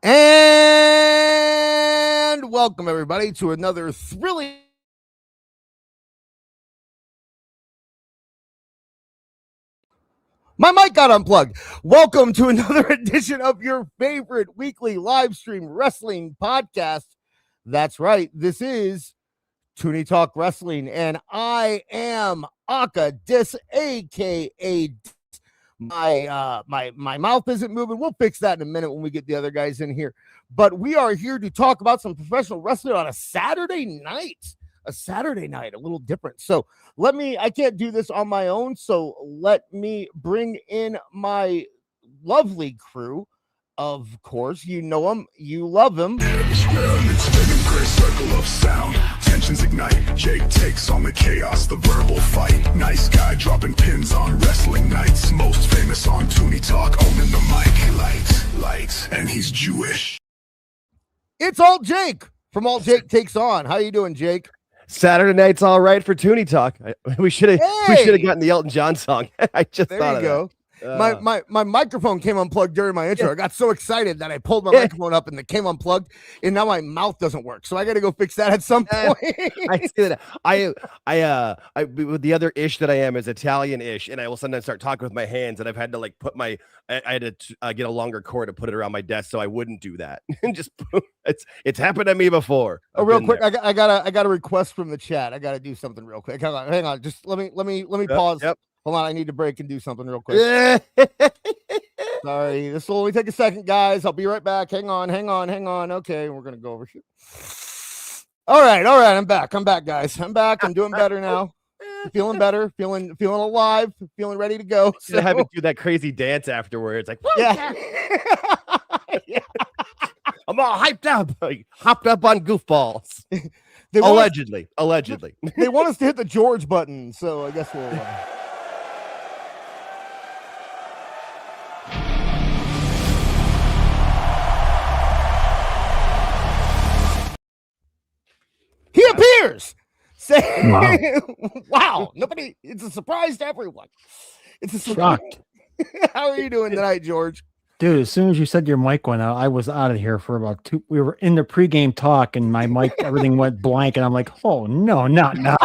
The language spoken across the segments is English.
And welcome, everybody, to another thrilling. My mic got unplugged. Welcome to another edition of your favorite weekly live stream wrestling podcast. That's right. This is Tooney Talk Wrestling, and I am Aka Dis, aka my mouth isn't moving. We'll fix that in a minute when we get the other guys in here. But we are here to talk about some professional wrestling on a Saturday night. A little different. So I can't do this on my own. So let me bring in my lovely crew. Of course, you know them, you love them. Circle of sound, tensions ignite. Jake takes on the chaos, the verbal fight. Nice guy dropping pins on wrestling nights. Most famous on Tooney Talk, owning the mic. Lights, and he's Jewish. It's altJake from altJake Takes On. How you doing, Jake? Saturday night's all right for Tooney Talk. We should have gotten the Elton John song. I just there thought you of go. That. My microphone came unplugged during my intro. I got so excited that I pulled my microphone up and it came unplugged, and now my mouth doesn't work. So I got to go fix that at some point. I see that. I with the other ish that I am is Italian ish, and I will sometimes start talking with my hands, and I've had to like put I had to get a longer cord to put it around my desk so I wouldn't do that. And just it's happened to me before. Oh, real quick, I got a request from the chat. I got to do something real quick. Hang on. Just let me pause. Yep. Hold on, I need to break and do something real quick. Sorry, this will only take a second, guys. I'll be right back. Hang on. Okay, we're gonna go over here. All right. I'm back, guys. I'm back. I'm doing better now. Feeling better. Feeling alive. Feeling ready to go. So have to do that crazy dance afterwards. Like, yeah. Yeah. I'm all hyped up. Hopped up on goofballs. Allegedly. They want us to hit the George button, so I guess we'll. He appears. Wow. Nobody. It's a surprise to everyone. It's a surprise. Shocked. How are you doing tonight, George? Dude, as soon as you said your mic went out, I was out of here for about two. We were in the pregame talk, and my mic, everything went blank, and I'm like, "Oh no, not now!"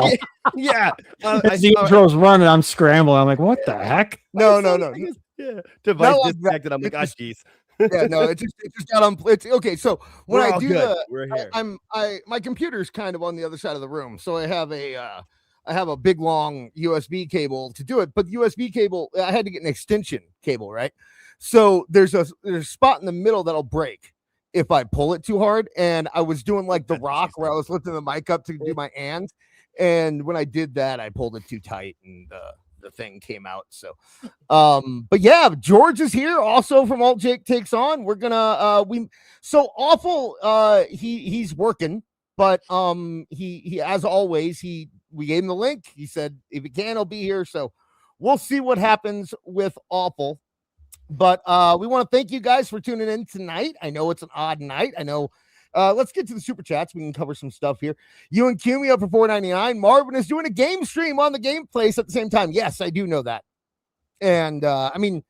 Yeah, as the intro's running, I'm scrambling. I'm like, "What the heck?" No. Yeah, device disconnected. I'm like, "Oh, jeez." Yeah, no, it just got okay. So when I do we're here. My computer's kind of on the other side of the room, so I have a big long USB cable to do it. But the USB cable, I had to get an extension cable, right? So there's a spot in the middle that'll break if I pull it too hard. And I was doing like The Rock, where I was lifting the mic up to do my hands, and when I did that, I pulled it too tight, and the thing came out. So but yeah, George is here also from altJake Takes On. We're gonna he's working, but he as always, we gave him the link. He said if he can, he'll be here. So we'll see what happens with Awful. But we want to thank you guys for tuning in tonight. I know it's an odd night. I know. Let's get to the super chats. We can cover some stuff here. You and Cumi up for $4.99. Marvin is doing a game stream on the Game Place at the same time. Yes, I do know that. And I mean,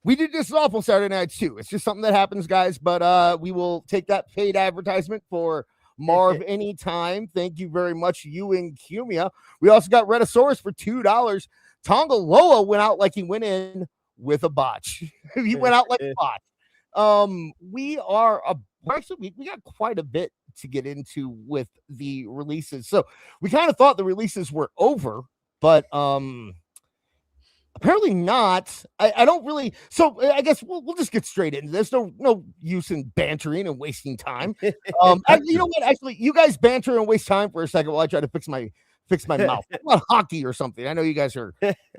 we did this Awful Saturday nights too. It's just something that happens, guys. But we will take that paid advertisement for Marv anytime. Thank you very much, you and Cumia. We also got Retosaurus for $2. Tonga Loa went out like he went in with a botch. He went out like a botch. We got quite a bit to get into with the releases. So we kind of thought the releases were over, but apparently not. I don't really. So I guess we'll just get straight into this. No use in bantering and wasting time. You know what? Actually, you guys banter and waste time for a second while I try to fix my mouth. Talk about hockey or something. I know you guys are.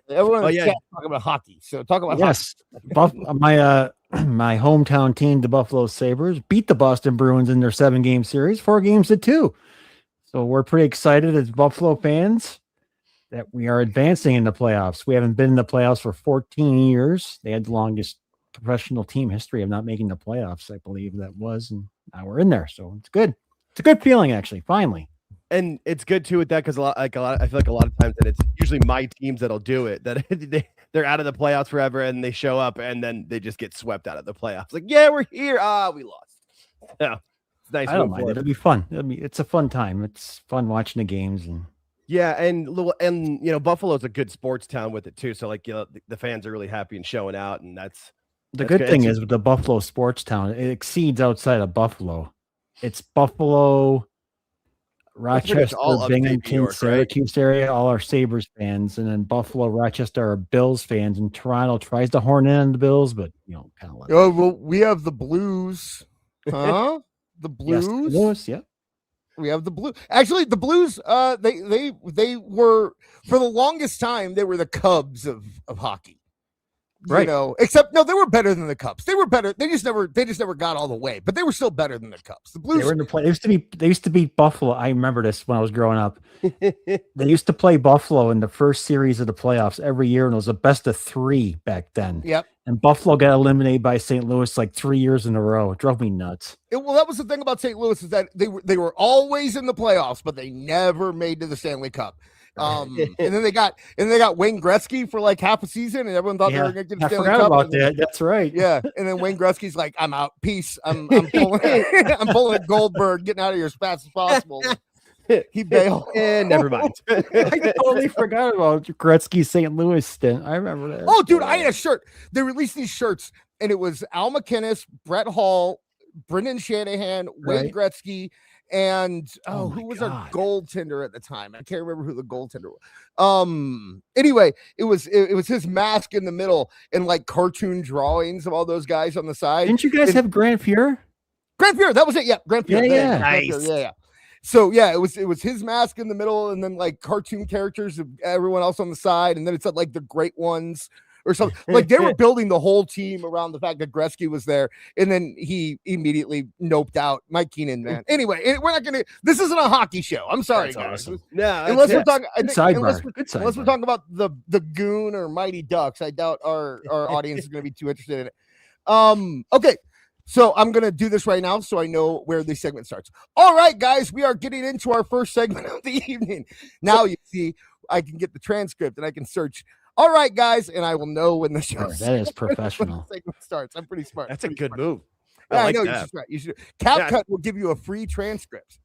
Everyone in the chat talking about hockey. So talk about hockey. My hometown team, the Buffalo Sabres, beat the Boston Bruins in their 7-game series, 4-2. So we're pretty excited as Buffalo fans that we are advancing in the playoffs. We haven't been in the playoffs for 14 years. They had the longest professional team history of not making the playoffs, I believe that was, and now we're in there. So it's good. It's a good feeling, actually, finally. And it's good too with that because I feel like a lot of times that it's usually my teams that'll do it, that they're out of the playoffs forever and they show up and then they just get swept out of the playoffs. Like, yeah, we're here. We lost. Yeah, it's nice. I don't move mind. forward. It'll be fun. It's a fun time. It's fun watching the games and. Yeah, and Buffalo's a good sports town with it too. So like the fans are really happy and showing out, and that's The good good. thing is with the Buffalo sports town, it exceeds outside of Buffalo. It's Buffalo, Rochester, all upstate New Binghamton, York, right? Syracuse area, all our Sabres fans, and then Buffalo, Rochester are Bills fans, and Toronto tries to horn in on the Bills, but kind of. Oh well, we have the Blues, huh? The Yes, Blues. Louis, yeah. We have the Blue. Actually, the Blues. They were for the longest time. They were the Cubs of hockey. Right. Except no, they were better than the Cubs. They were better. They just never got all the way, but they were still better than the Cubs. The Blues. They were in the play. They used to beat Buffalo. I remember this when I was growing up. They used to play Buffalo in the first series of the playoffs every year, and it was a best of 3 back then. Yep. And Buffalo got eliminated by St. Louis like 3 years in a row. It drove me nuts. Well, that was the thing about St. Louis is that they were always in the playoffs, but they never made to the Stanley Cup. And then they got Wayne Gretzky for like half a season, and everyone thought they were going to get the Stanley Cup. I forgot about that. That's right. Yeah, and then Wayne Gretzky's like, "I'm out, peace. I'm pulling, I'm pulling a Goldberg, getting out of here as fast as possible." He bailed. And never mind. I totally forgot about Gretzky's St. Louis stint. I remember that. Oh, dude, I had a shirt. They released these shirts, and it was Al McInnes, Brett Hall, Brendan Shanahan, Wayne Gretzky, and who was our goaltender at the time? I can't remember who the goaltender was. Anyway, it was his mask in the middle and like cartoon drawings of all those guys on the side. Didn't you guys have Grand Fuhrer? Grand Fuhrer, that was it. Yeah, Grand Fuhrer. Yeah. Nice. Yeah. So yeah, it was his mask in the middle, and then like cartoon characters of everyone else on the side, and then it said like the great ones or something. Like they were building the whole team around the fact that Gretzky was there, and then he immediately noped out Mike Keenan, man. Anyway, we're not gonna. This isn't a hockey show. I'm sorry, That's guys. awesome. No, Unless we're talking, Unless we're talking about the Goon or Mighty Ducks, I doubt our audience is going to be too interested in it. Okay. So I'm going to do this right now so I know where the segment starts. All right, guys, we are getting into our first segment of the evening. Now you see, I can get the transcript and I can search. All right, guys, and I will know when the show starts. That is professional. When the segment starts. I'm pretty smart. That's a good move. I know you should. CapCut will give you a free transcript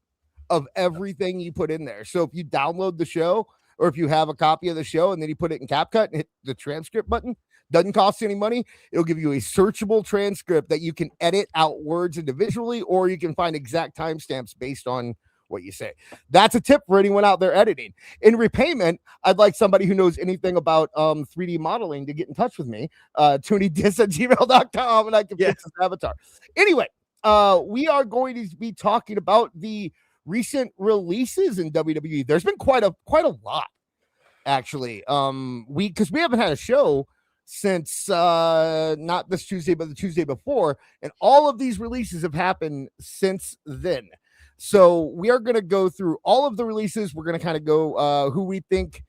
of everything you put in there. So if you download the show or if you have a copy of the show and then you put it in CapCut and hit the transcript button, doesn't cost you any money. It'll give you a searchable transcript that you can edit out words individually, or you can find exact timestamps based on what you say. That's a tip for anyone out there editing. In repayment, I'd like somebody who knows anything about 3D modeling to get in touch with me. TooneyDis@gmail.com, and I can fix this avatar. Anyway, we are going to be talking about the recent releases in WWE. There's been quite a lot, actually. Because we haven't had a show since not this Tuesday, but the Tuesday before, and all of these releases have happened since then. So we are going to go through all of the releases. We're going to kind of go who we think,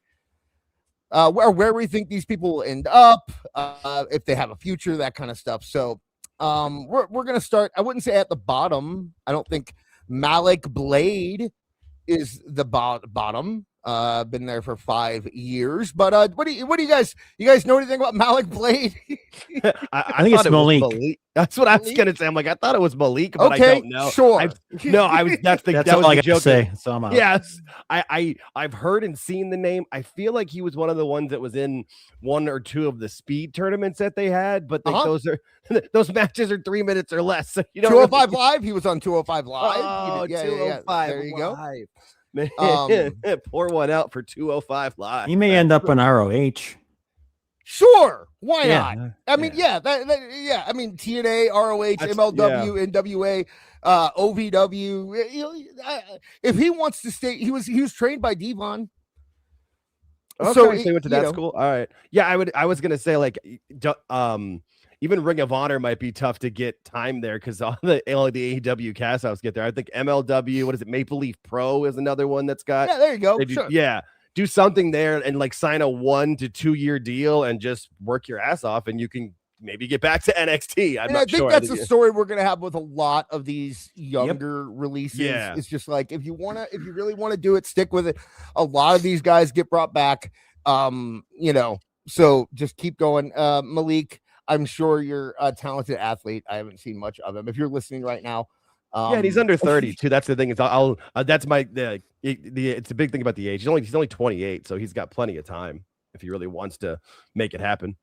where we think these people will end up, if they have a future, that kind of stuff. So we're going to start. I wouldn't say at the bottom. I don't think Malik Blade is the bottom. Been there for 5 years, but what do you guys know anything about Malik Blade? I think it's Malik. That's what I was gonna say. I'm like, I thought it was Malik, but okay, I don't know. Sure. I was. That's all I the got joke. to say. So I'm out. Yes, I've heard and seen the name. I feel like he was one of the ones that was in 1 or 2 of the speed tournaments that they had, but those matches are 3 minutes or less. So you don't 205 Live. He was on 205 Live. Oh, 205. There you go. Man, pour one out for 205 Live. He may end up on ROH. Sure, why not? I mean, I mean, TNA, ROH, MLW, NWA, OVW. If he wants to stay, he was trained by Devon. Okay, so he went to that school. All right, yeah, I was gonna say like, even Ring of Honor might be tough to get time there because all the AEW cast outs get there. I think MLW, what is it? Maple Leaf Pro is another one that's got. Yeah, there you go. Sure. Yeah, do something there and like sign a 1 to 2 year deal and just work your ass off, and you can maybe get back to NXT. I think that's a story we're gonna have with a lot of these younger releases. Yeah. It's just like if you really want to do it, stick with it. A lot of these guys get brought back. So just keep going. Malik, I'm sure you're a talented athlete. I haven't seen much of him. If you're listening right now, Yeah, and he's under 30 too. That's the thing. That's it's a big thing about the age. He's only 28, so he's got plenty of time if he really wants to make it happen.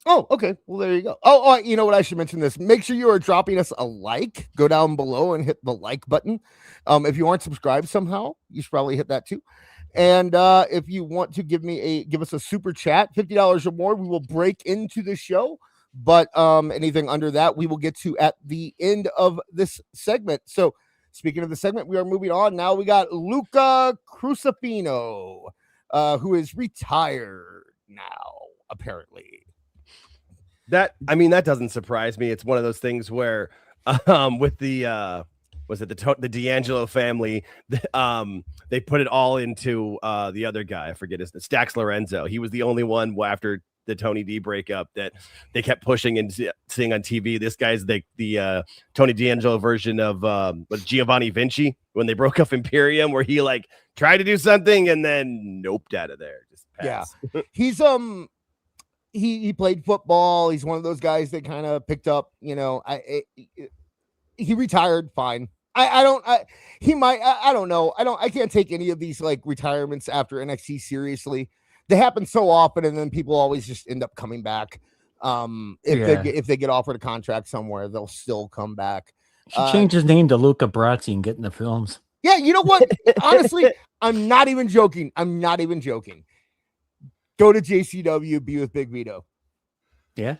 Oh, okay. Well, there you go. Oh, you know what? I should mention this. Make sure you are dropping us a like. Go down below and hit the like button. If you aren't subscribed somehow, you should probably hit that too. And if you want to give us a super chat, $50 or more, we will break into the show. But anything under that, we will get to at the end of this segment. So speaking of the segment, we are moving on. Now we got Luca Crucifino, who is retired now, apparently. That doesn't surprise me. It's one of those things where with the the D'Angelo family, they put it all into the other guy. I forget his name, Stax Lorenzo. He was the only one after the Tony D breakup that they kept pushing and seeing on TV. This guy's the Tony D'Angelo version of Giovanni Vinci when they broke up Imperium, where he like tried to do something and then noped out of there. Just passed. Yeah, he's he played football. He's one of those guys that kind of picked up. You know, he retired fine. I don't know. I can't take any of these like retirements after NXT seriously. They happen so often, and then people always just end up coming back. If they get offered a contract somewhere, they'll still come back. Should change his name to Luca Brasi and get in the films. Yeah, you know what? Honestly, I'm not even joking. Go to JCW, be with Big Vito. Yeah.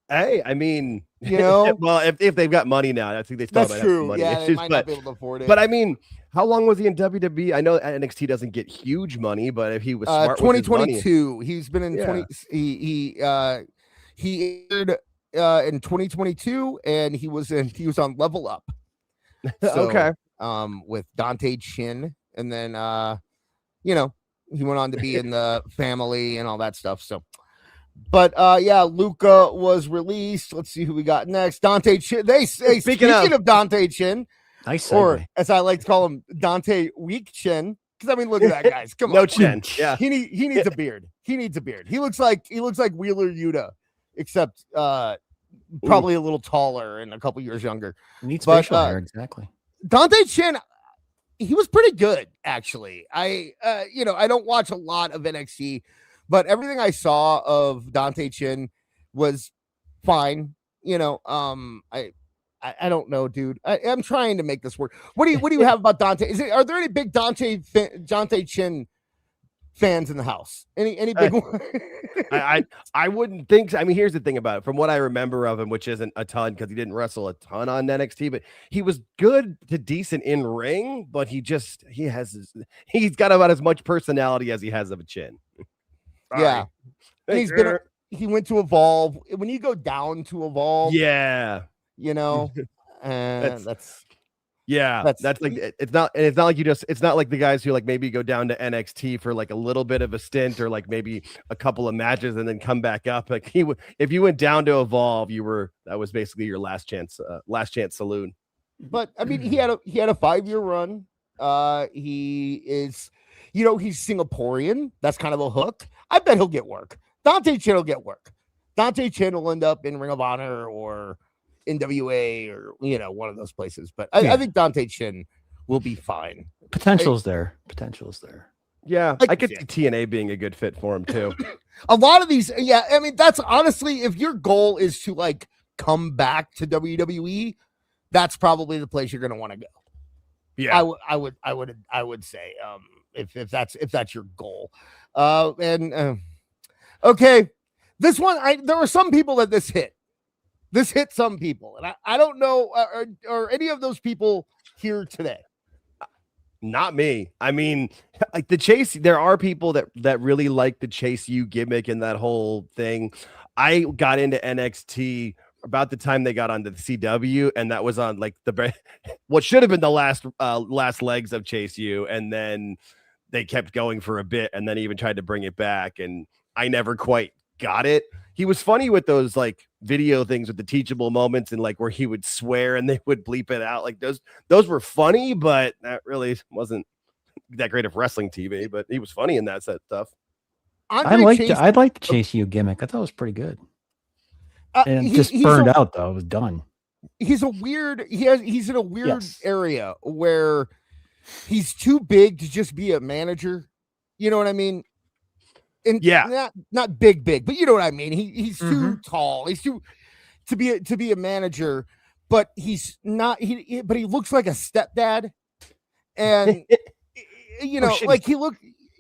Hey, I mean, you know, well, if they've got money now, I think they still that's true. Money Yeah, issues, they might not be able to afford it. But I mean, how long was he in WWE? I know NXT doesn't get huge money, but if he was smart, 2022, he's been in 20. He aired in 2022, and he was on Level Up. So, okay. With Dante Chin, and then he went on to be in the Family and all that stuff. So. But Luca was released. Let's see who we got next. Dante Chin. They say speaking of Dante Chin, nice segue. Or as I like to call him, Dante Weak Chin. Because I mean, look at that, guys. Come on, no chin. Yeah, he needs a beard. He needs a beard. He looks like Wheeler Yuta, except probably a little taller and a couple years younger. He needs facial hair, exactly. Dante Chin, he was pretty good actually. I don't watch a lot of NXT. But everything I saw of Dante Chin was fine. I don't know, dude. I'm trying to make this work. What do you have about Dante? Are there any big Dante Chin fans in the house? Any big one? I wouldn't think so. I mean, here's the thing about it. From what I remember of him, which isn't a ton because he didn't wrestle a ton on NXT, but he was good to decent in ring. But he's got about as much personality as he has of a chin. Yeah, and he went to Evolve. When you go down to Evolve, yeah, that's like it's not like it's not like the guys who like maybe go down to NXT for like a little bit of a stint or like maybe a couple of matches and then come back up. Like if you went down to Evolve, that was basically your last chance saloon. But I mean, he had a 5-year run. He is. He's Singaporean. That's kind of a hook. I bet he'll get work. Dante Chin will get work. Dante Chin will end up in Ring of Honor or NWA or, one of those places. But I think Dante Chin will be fine. Potential's there. Yeah, I could see TNA being a good fit for him too. A lot of these, I mean, that's honestly, if your goal is to like come back to WWE, that's probably the place you're going to want to go. Yeah, I would say, if that's your goal. Okay, this one, there were some people that this hit some people, and I don't know, are any of those people here today? Not me. I mean, like the Chase, there are people that really like the Chase U gimmick and that whole thing. I got into NXT about the time they got onto the CW, and that was on like what should have been the last legs of Chase U, and then they kept going for a bit, and then even tried to bring it back, and I never quite got it. He was funny with those like video things with the teachable moments and like where he would swear and they would bleep it out. Like those were funny, but that really wasn't that great of wrestling TV, but he was funny in that stuff. I liked the Chase U gimmick. I thought it was pretty good. And it just burned out though. It was done. he's in a weird Yes. area where he's too big to just be a manager. You know what I mean? And Yeah. not big, but you know what I mean. He's too Mhm. tall. He's too to be a manager, but he's not. But he looks like a stepdad, and you know, shit, like he look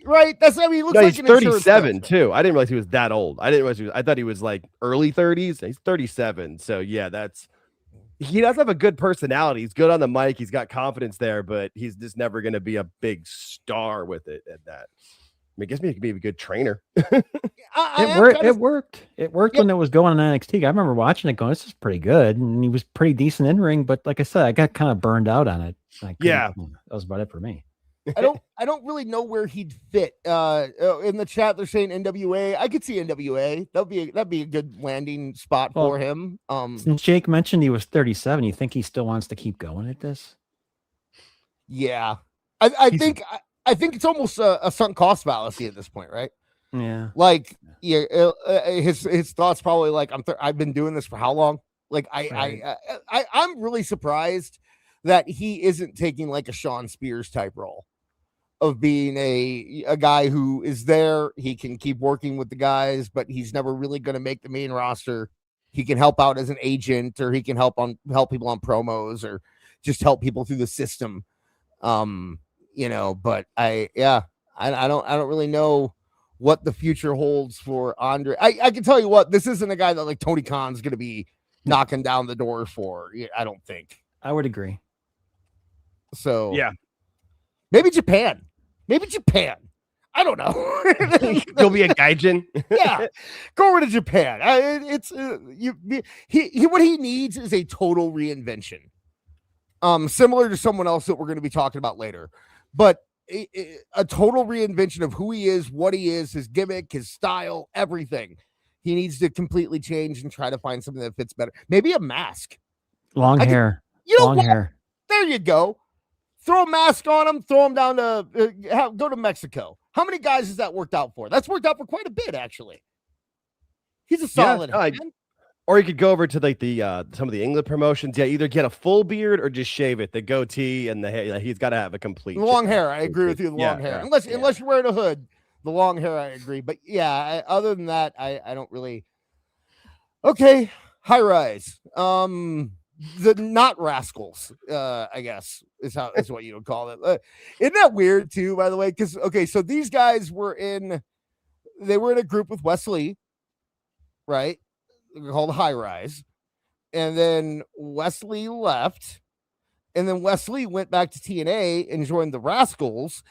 right. That's I mean, he looks No, like he's an insurance 37 salesman. too. I didn't realize he was that old. I thought he was like early 30s. He's 37. So yeah, he does have a good personality. He's good on the mic. He's got confidence there, but he's just never going to be a big star with it at that. I mean, I guess maybe he could be a good trainer. It worked. It worked Yep. when it was going on NXT. I remember watching it going, this is pretty good. And he was pretty decent in ring, but like I said, I got kind of burned out on it. Yeah. That was about it for me. I don't really know where he'd fit. In the chat, they're saying NWA. I could see NWA. That'd be a good landing spot for him. Since Jake mentioned he was 37, you think he still wants to keep going at this? Yeah, I think it's almost a sunk cost fallacy at this point, right? Yeah. Like, his thoughts probably like I've been doing this for how long? Like I'm really surprised that he isn't taking like a Sean Spears type role of being a guy who is there. He can keep working with the guys, but he's never really going to make the main roster. He can help out as an agent, or he can help people on promos, or just help people through the system. You know, but I don't really know what the future holds for Andre. I can tell you what, this isn't a guy that like Tony Khan's going to be knocking down the door for. I don't think. I would agree. So Yeah, maybe Japan. I don't know. he'll be a gaijin. Yeah, go over to Japan. What he needs is a total reinvention. Similar to someone else that we're going to be talking about later, but a total reinvention of who he is, what he is, his gimmick, his style, everything. He needs to completely change and try to find something that fits better. Maybe a mask. Long hair. Long hair. There you go. Throw a mask on him. Throw him down to go to Mexico. How many guys has that worked out for? That's worked out for quite a bit, actually. He's a solid hand. Or you could go over to like the some of the England promotions. Yeah, either get a full beard or just shave it. The goatee and the hair. He's got to have a complete long hair. I agree with you. The long hair, unless you're wearing a hood, the long hair. I agree. But yeah, other than that, I don't really. Okay, high rise. The not rascals. I guess is what you would call it. Isn't that weird too? By the way, because so these guys were in a group with Wesley, right? Called High Rise, and then Wesley left, and then Wesley went back to TNA and joined the Rascals,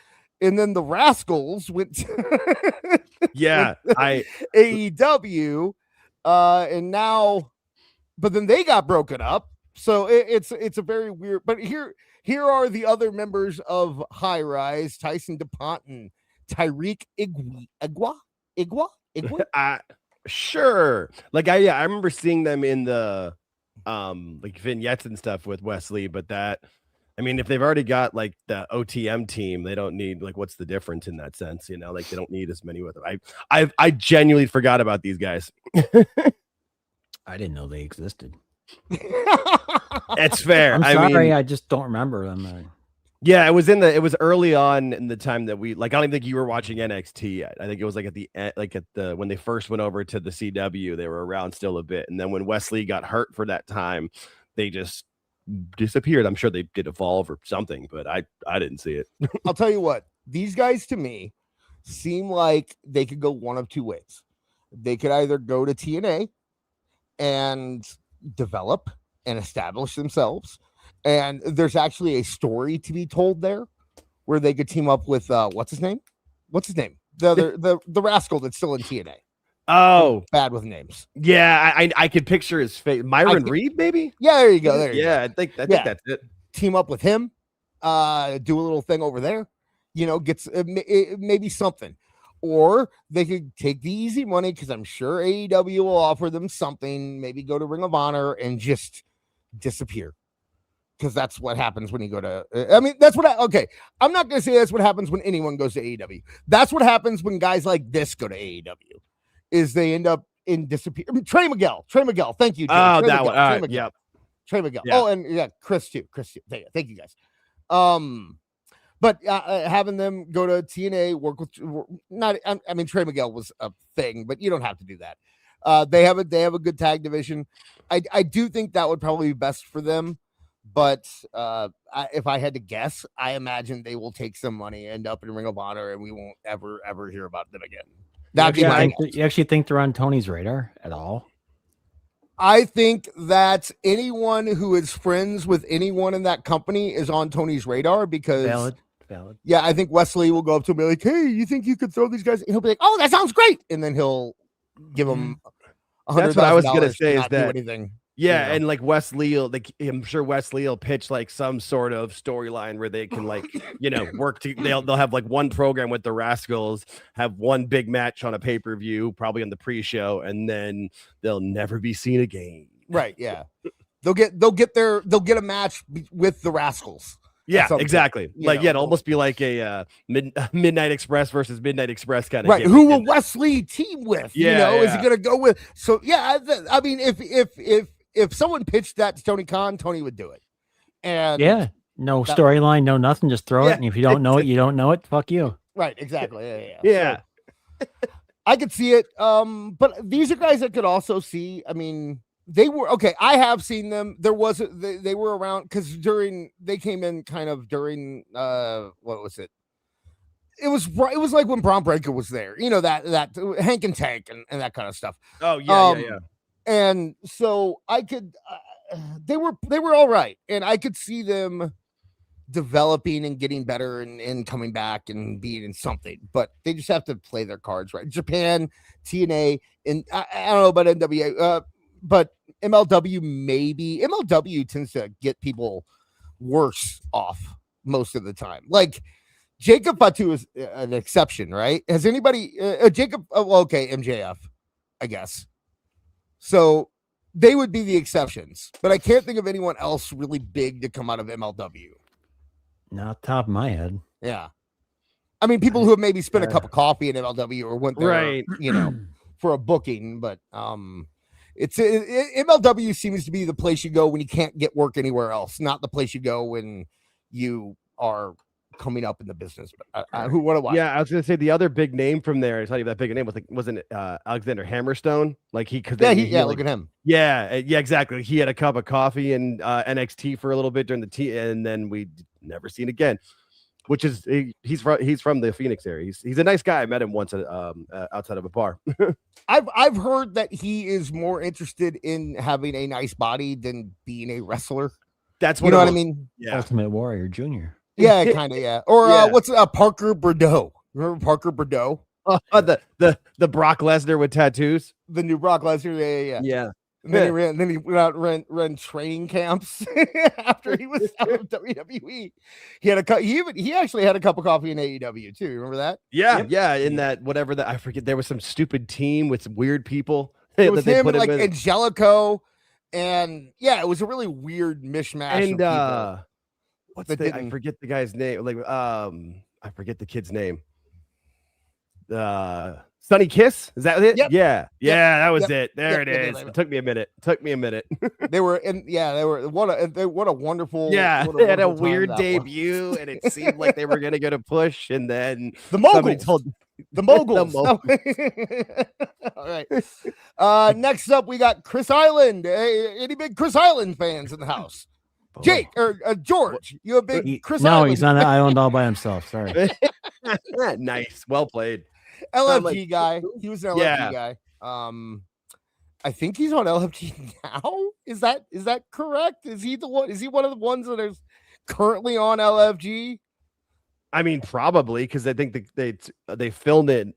and then the Rascals went to AEW, and now, but then they got broken up, so it's a very weird. But here are the other members of High Rise: Tyson DuPont and Tyreek Igwa. Sure. Like I remember seeing them in the like vignettes and stuff with Wesley, but I mean, if they've already got like the OTM team, they don't need like what's the difference in that sense, you know? Like they don't need as many with them. I genuinely forgot about these guys. I didn't know they existed. It's fair. I'm sorry, I just don't remember them. Yeah, it was early on in the time that I don't even think you were watching NXT yet. I think it was like when they first went over to the CW, they were around still a bit. And then when Wesley got hurt for that time, they just disappeared. I'm sure they did evolve or something, but I didn't see it. I'll tell you what, these guys to me seem like they could go one of two ways. They could either go to TNA and develop and establish themselves. And there's actually a story to be told there where they could team up with what's his name? The rascal that's still in TNA. Oh, bad with names. Yeah, I could picture his face. Myron Reed, maybe? Yeah, there you go. I think that's it. Team up with him, do a little thing over there, gets maybe something. Or they could take the easy money, because I'm sure AEW will offer them something, maybe go to Ring of Honor and just disappear. Because that's what happens when you go to, I'm not going to say that's what happens when anyone goes to AEW. That's what happens when guys like this go to AEW, is they end up in disappear. Trey Miguel. Thank you, Jay. Oh, Trey that Miguel. one. Yep. Trey Miguel. Yeah. Oh, and yeah, Chris too. Thank you guys. But having them go to TNA, work with I mean, Trey Miguel was a thing, but you don't have to do that. They have a good tag division. I do think that would probably be best for them. But if I had to guess, I imagine they will take some money, end up in Ring of Honor, and we won't ever hear about them again. That'd be my guess. You actually think they're on Tony's radar at all? I think that anyone who is friends with anyone in that company is on Tony's radar because valid. Yeah, I think Wesley will go up to him and be like, "Hey, you think you could throw these guys?" And he'll be like, "Oh, that sounds great," and then he'll give them $100,000. That's what I was gonna say. Is that anything? Yeah, and like Wesley, I'm sure Wesley will pitch like some sort of storyline where they can like, work to. They'll have like one program with the Rascals, have one big match on a pay-per-view, probably on the pre-show, and then they'll never be seen again. Right? Yeah, they'll get a match with the Rascals. Yeah, exactly. It'll almost be like a Midnight Express versus Midnight Express kind of. Right? Who will Wesley team with? Is he gonna go with? So yeah, I mean, if someone pitched that to Tony Khan, Tony would do it. And yeah, no storyline, no nothing, just throw it. And if you don't know it, you don't know it. Fuck you. Right, exactly. Yeah. So, I could see it. But these are guys that could also see. I mean, they were okay. I have seen them. There was they were around because they came in kind of during what was it? It was like when Braun Breaker was there. That Hank and Tank and that kind of stuff. Oh yeah. And so I could, they were all right. And I could see them developing and getting better and coming back and being in something, but they just have to play their cards right. Japan, TNA, and I don't know about NWA, but MLW maybe. MLW tends to get people worse off most of the time. Like Jacob Fatu is an exception, right? Has anybody, Jacob, okay, MJF, I guess. So they would be the exceptions, but I can't think of anyone else really big to come out of MLW. Not top of my head. Yeah. I mean, people who have maybe spent a cup of coffee in MLW or went there, right, for a booking, but MLW seems to be the place you go when you can't get work anywhere else, not the place you go when you are coming up in the business. What do I? Yeah, I was gonna say the other big name from there. I tell you that big name wasn't it Alexander Hammerstone? Like look at him. Yeah, exactly. He had a cup of coffee in NXT for a little bit during the and then we never seen again. Which is he's from the Phoenix area. He's a nice guy. I met him once at outside of a bar. I've heard that he is more interested in having a nice body than being a wrestler. That's what I mean. Yeah. Ultimate Warrior Jr. Yeah, kind of. Yeah. Or what's Parker Bordeaux? Remember Parker Bordeaux? The Brock Lesnar with tattoos. The new Brock Lesnar. Yeah. And then he went out and ran training camps after he was out of WWE. He actually had a cup of coffee in AEW too. Remember that? Yeah. In that whatever that I forget, there was some stupid team with some weird people. It was him and like Angelico, and it was a really weird mishmash. And of people. I forget the guy's name. Like I forget the kid's name. Sunny Kiss, is that it? Yep. Yeah, that was it. There it is. It took me a minute. They were what a wonderful. Yeah, they had a weird debut, and it seemed like they were gonna get a push, and then the moguls told the moguls. All right. Next up, we got Chris Island. Any big Chris Island fans in the house? Jake or George, you a big Chris Island? No, he's on the island all by himself. Sorry. Nice, well played. LFG guy. He was an LFG guy. I think he's on LFG now. Is that correct? Is he one of the ones that is currently on LFG? I mean, probably because I think they filmed it,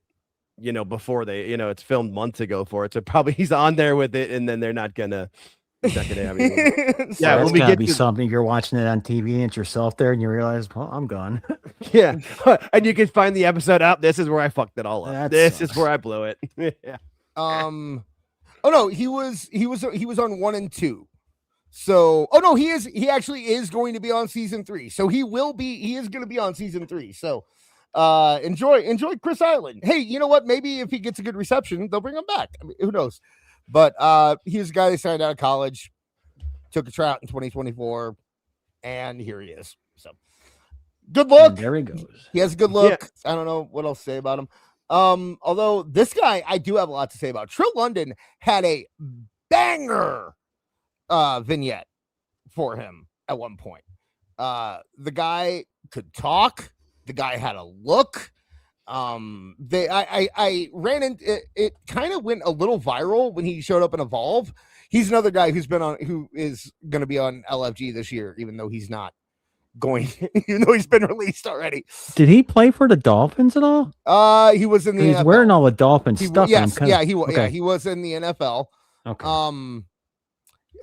before it's filmed months ago for it. So probably he's on there with it, and then they're not gonna have anyone. Yeah, it's gotta be something. You're watching it on TV and it's yourself there, and you realize, well, I'm gone. Yeah, and you can find the episode up. This is where I fucked it all up. This is where I blew it. Yeah. Oh no, he was on 1 and 2. So he actually is going to be on season 3. So he is going to be on season 3. So enjoy Chris Island. Hey, you know what? Maybe if he gets a good reception, they'll bring him back. I mean, who knows? But he was a guy that signed out of college. took a tryout in 2024, and here he is. So good look. And there he goes. He has a good look. I don't know what else to say about him. Although this guy, I do have a lot to say about. Trill London had a banger vignette for him at one point. The guy could talk. The guy had a look. I ran into it kind of went a little viral when he showed up in Evolve. He's another guy who is going to be on LFG this year, even though he's not going, even though he's been released already. Did he play for the Dolphins at all? He was in the He's NFL. wearing all the Dolphin stuff. Yes, yeah, he was in the NFL. Okay.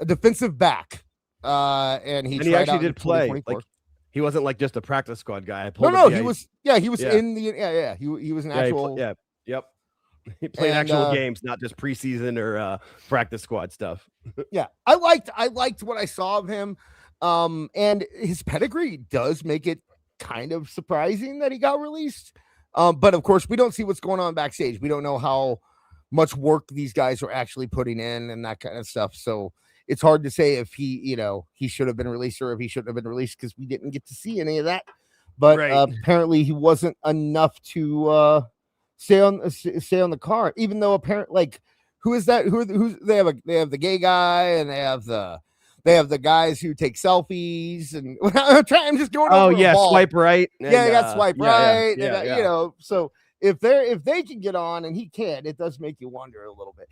A defensive back. And he actually did play. Like, he wasn't like just a practice squad guy. He was in the he was an actual yep. He played actual games, not just preseason or practice squad stuff. Yeah. I liked what I saw of him. And his pedigree does make it kind of surprising that he got released. But of course we don't see what's going on backstage. We don't know how much work these guys are actually putting in and that kind of stuff. So it's hard to say if he should have been released or if he shouldn't have been released because we didn't get to see any of that. But apparently he wasn't enough to stay on the card, even though apparently, like, who is that? They have the gay guy and they have the guys who take selfies and I'm just going over a ball. Swipe right. And, they got swipe right. You know, so if they can get on and he can, it does make you wonder a little bit.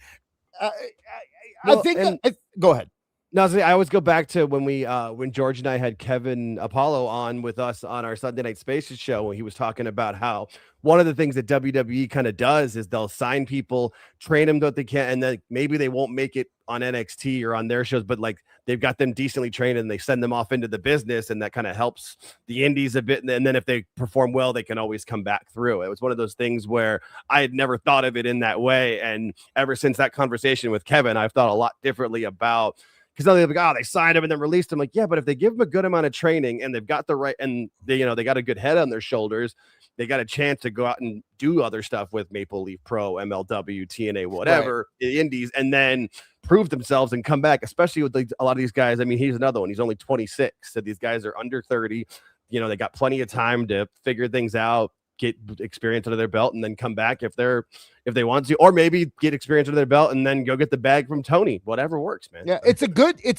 Go ahead. No, I always go back to when George and I had Kevin Apollo on with us on our Sunday Night Spaces show, when he was talking about how one of the things that WWE kind of does is they'll sign people, train them that they can, and then maybe they won't make it on NXT or on their shows, but like they've got them decently trained and they send them off into the business, and that kind of helps the indies a bit. And then if they perform well, they can always come back through. It was one of those things where I had never thought of it in that way, and ever since that conversation with Kevin, I've thought a lot differently about. Because they're like, they signed him and then released him. Like, yeah, but if they give him a good amount of training and they've got the right, and they got a good head on their shoulders, they got a chance to go out and do other stuff with Maple Leaf Pro, MLW, TNA, whatever, the indies, and then prove themselves and come back, especially with a lot of these guys. I mean, he's another one. He's only 26. So these guys are under 30. They got plenty of time to figure things out, get experience under their belt, and then come back if they want to, or maybe get experience under their belt and then go get the bag from Tony. Whatever works, man. Yeah, it's a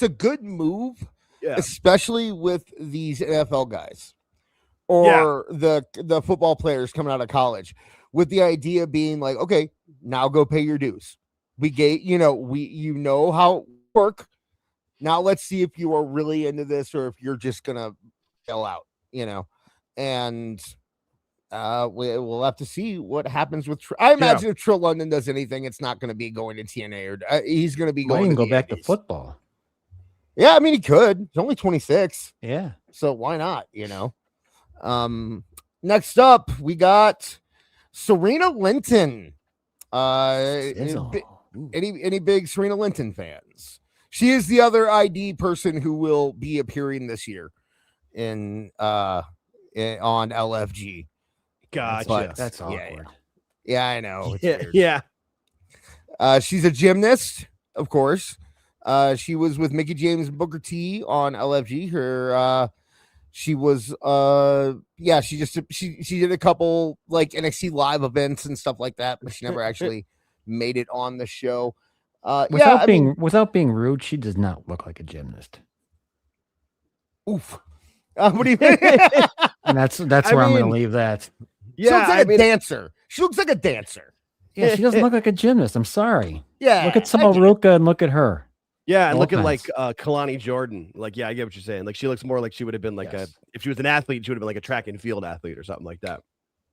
good move, especially with these NFL guys or the football players coming out of college, with the idea being like, okay, now go pay your dues. We gave how it work. Now let's see if you are really into this or if you're just gonna bail out, and we'll have to see what happens with. I imagine if Trill London does anything, it's not going to be going to TNA or he's going to be going. He can to go back to football. Yeah, I mean he could. He's only 26. Yeah, so why not? Next up we got Serena Linton. Any big Serena Linton fans? She is the other ID person who will be appearing this year on LFG. Gotcha. That's awkward. Yeah, I know. It's weird. Yeah. She's a gymnast, of course. She was with Mickey James and Booker T on LFG. She was she did a couple like NXT live events and stuff like that, but she never actually made it on the show. Without being rude, she does not look like a gymnast. Oof. What do you mean? And that's where I'm going to leave that. She looks like a dancer. She looks like a dancer. Yeah, she doesn't look like a gymnast. I'm sorry. Yeah. Look at Samaruka and look at her. Yeah, and look at like Kalani Jordan. Like, yeah, I get what you're saying. Like, she looks more like she would have been like if she was an athlete, she would have been like a track and field athlete or something like that.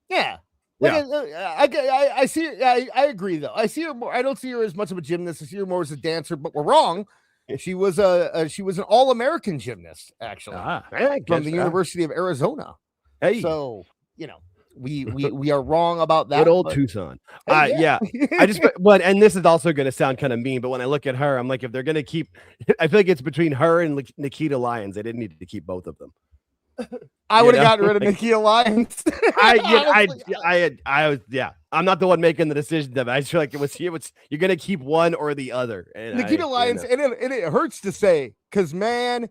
Yeah. I see. I agree though. I see her more. I don't see her as much of a gymnast. I see her more as a dancer. But we're wrong. She was an All-American gymnast actually from the University of Arizona. Hey, so we are wrong about that. Good old Tucson. I just and this is also going to sound kind of mean, but when I look at her, I'm like, if they're going to keep, I feel like it's between her and Nikita Lyons. They didn't need to keep both of them. I would have gotten rid of Nikita Lyons. I'm not the one making the decision. I just feel like it was you're going to keep one or the other. And Nikita Lyons, and it hurts to say because man,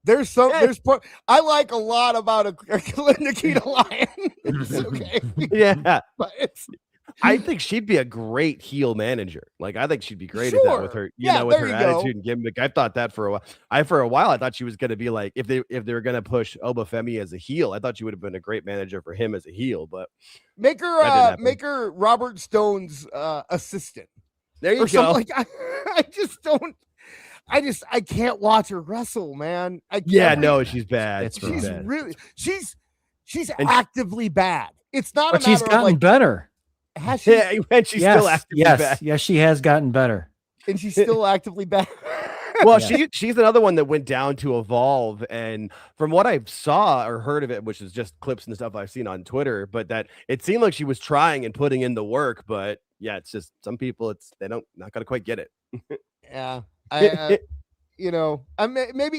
there's I like a lot about a Nikita Lyons. Okay, Yeah. but I think she'd be a great heel manager. Like, I think she'd be great at that with her, Yeah, with there her you go. attitude and gimmick. I've thought that for a while. For a while, I thought she was going to be like, if they were going to push Obafemi as a heel, I thought she would have been a great manager for him as a heel. But make her Robert Stone's assistant. There you or go. Like I can't watch her wrestle, man. She's bad. She's bad. really she's actively bad. It's not. But she's gotten better. Has she? Yeah, and she's still actively bad. Yes, she has gotten better. And she's still actively bad. Well, she's another one that went down to Evolve, and from what I saw or heard of it, which is just clips and stuff I've seen on Twitter, but that it seemed like she was trying and putting in the work, but yeah, it's just some people not gonna quite get it. Yeah, maybe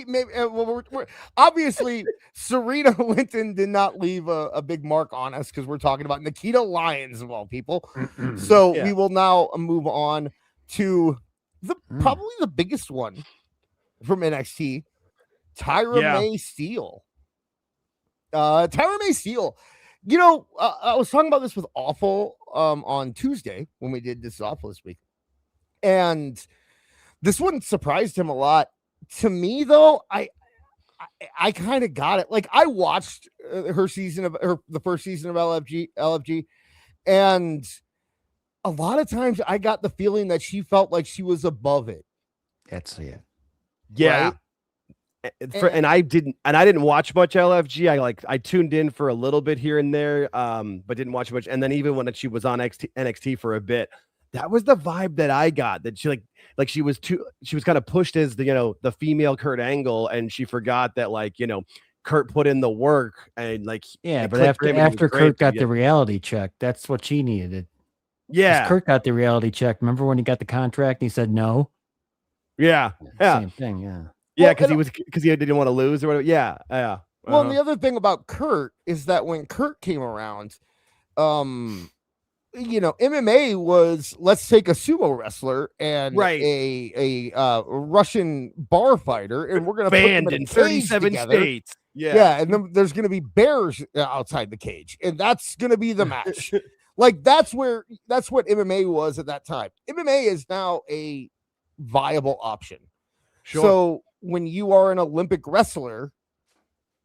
we're obviously Serena Linton did not leave a big mark on us because we're talking about Nikita Lyons of all people. So we will now move on to probably the biggest one from NXT, Tyra May Steele. Tyra May Steele. I was talking about this with Awful on Tuesday when we did This Is Awful this week, and this one surprised him a lot. To me, though, I kind of got it. Like, I watched the first season of LFG, and a lot of times I got the feeling that she felt like she was above it. That's it. Yeah. Right? And I didn't watch much LFG. I tuned in for a little bit here and there, but didn't watch much. And then even when she was on NXT for a bit, that was the vibe that I got, that she she was kind of pushed as the female Kurt Angle, and she forgot that Kurt put in the work, and but after Kurt got the reality check, that's what she needed. Yeah, Kurt got the reality check. Remember when he got the contract and he said no? Yeah. Same thing. Yeah. Yeah, because he didn't want to lose or whatever. Yeah. Well, and the other thing about Kurt is that when Kurt came around, MMA was, let's take a sumo wrestler and a Russian bar fighter, and we're going to banned in 37 states. Yeah, and then there's going to be bears outside the cage, and that's going to be the match. That's what MMA was at that time. MMA is now a viable option. Sure. So when you are an Olympic wrestler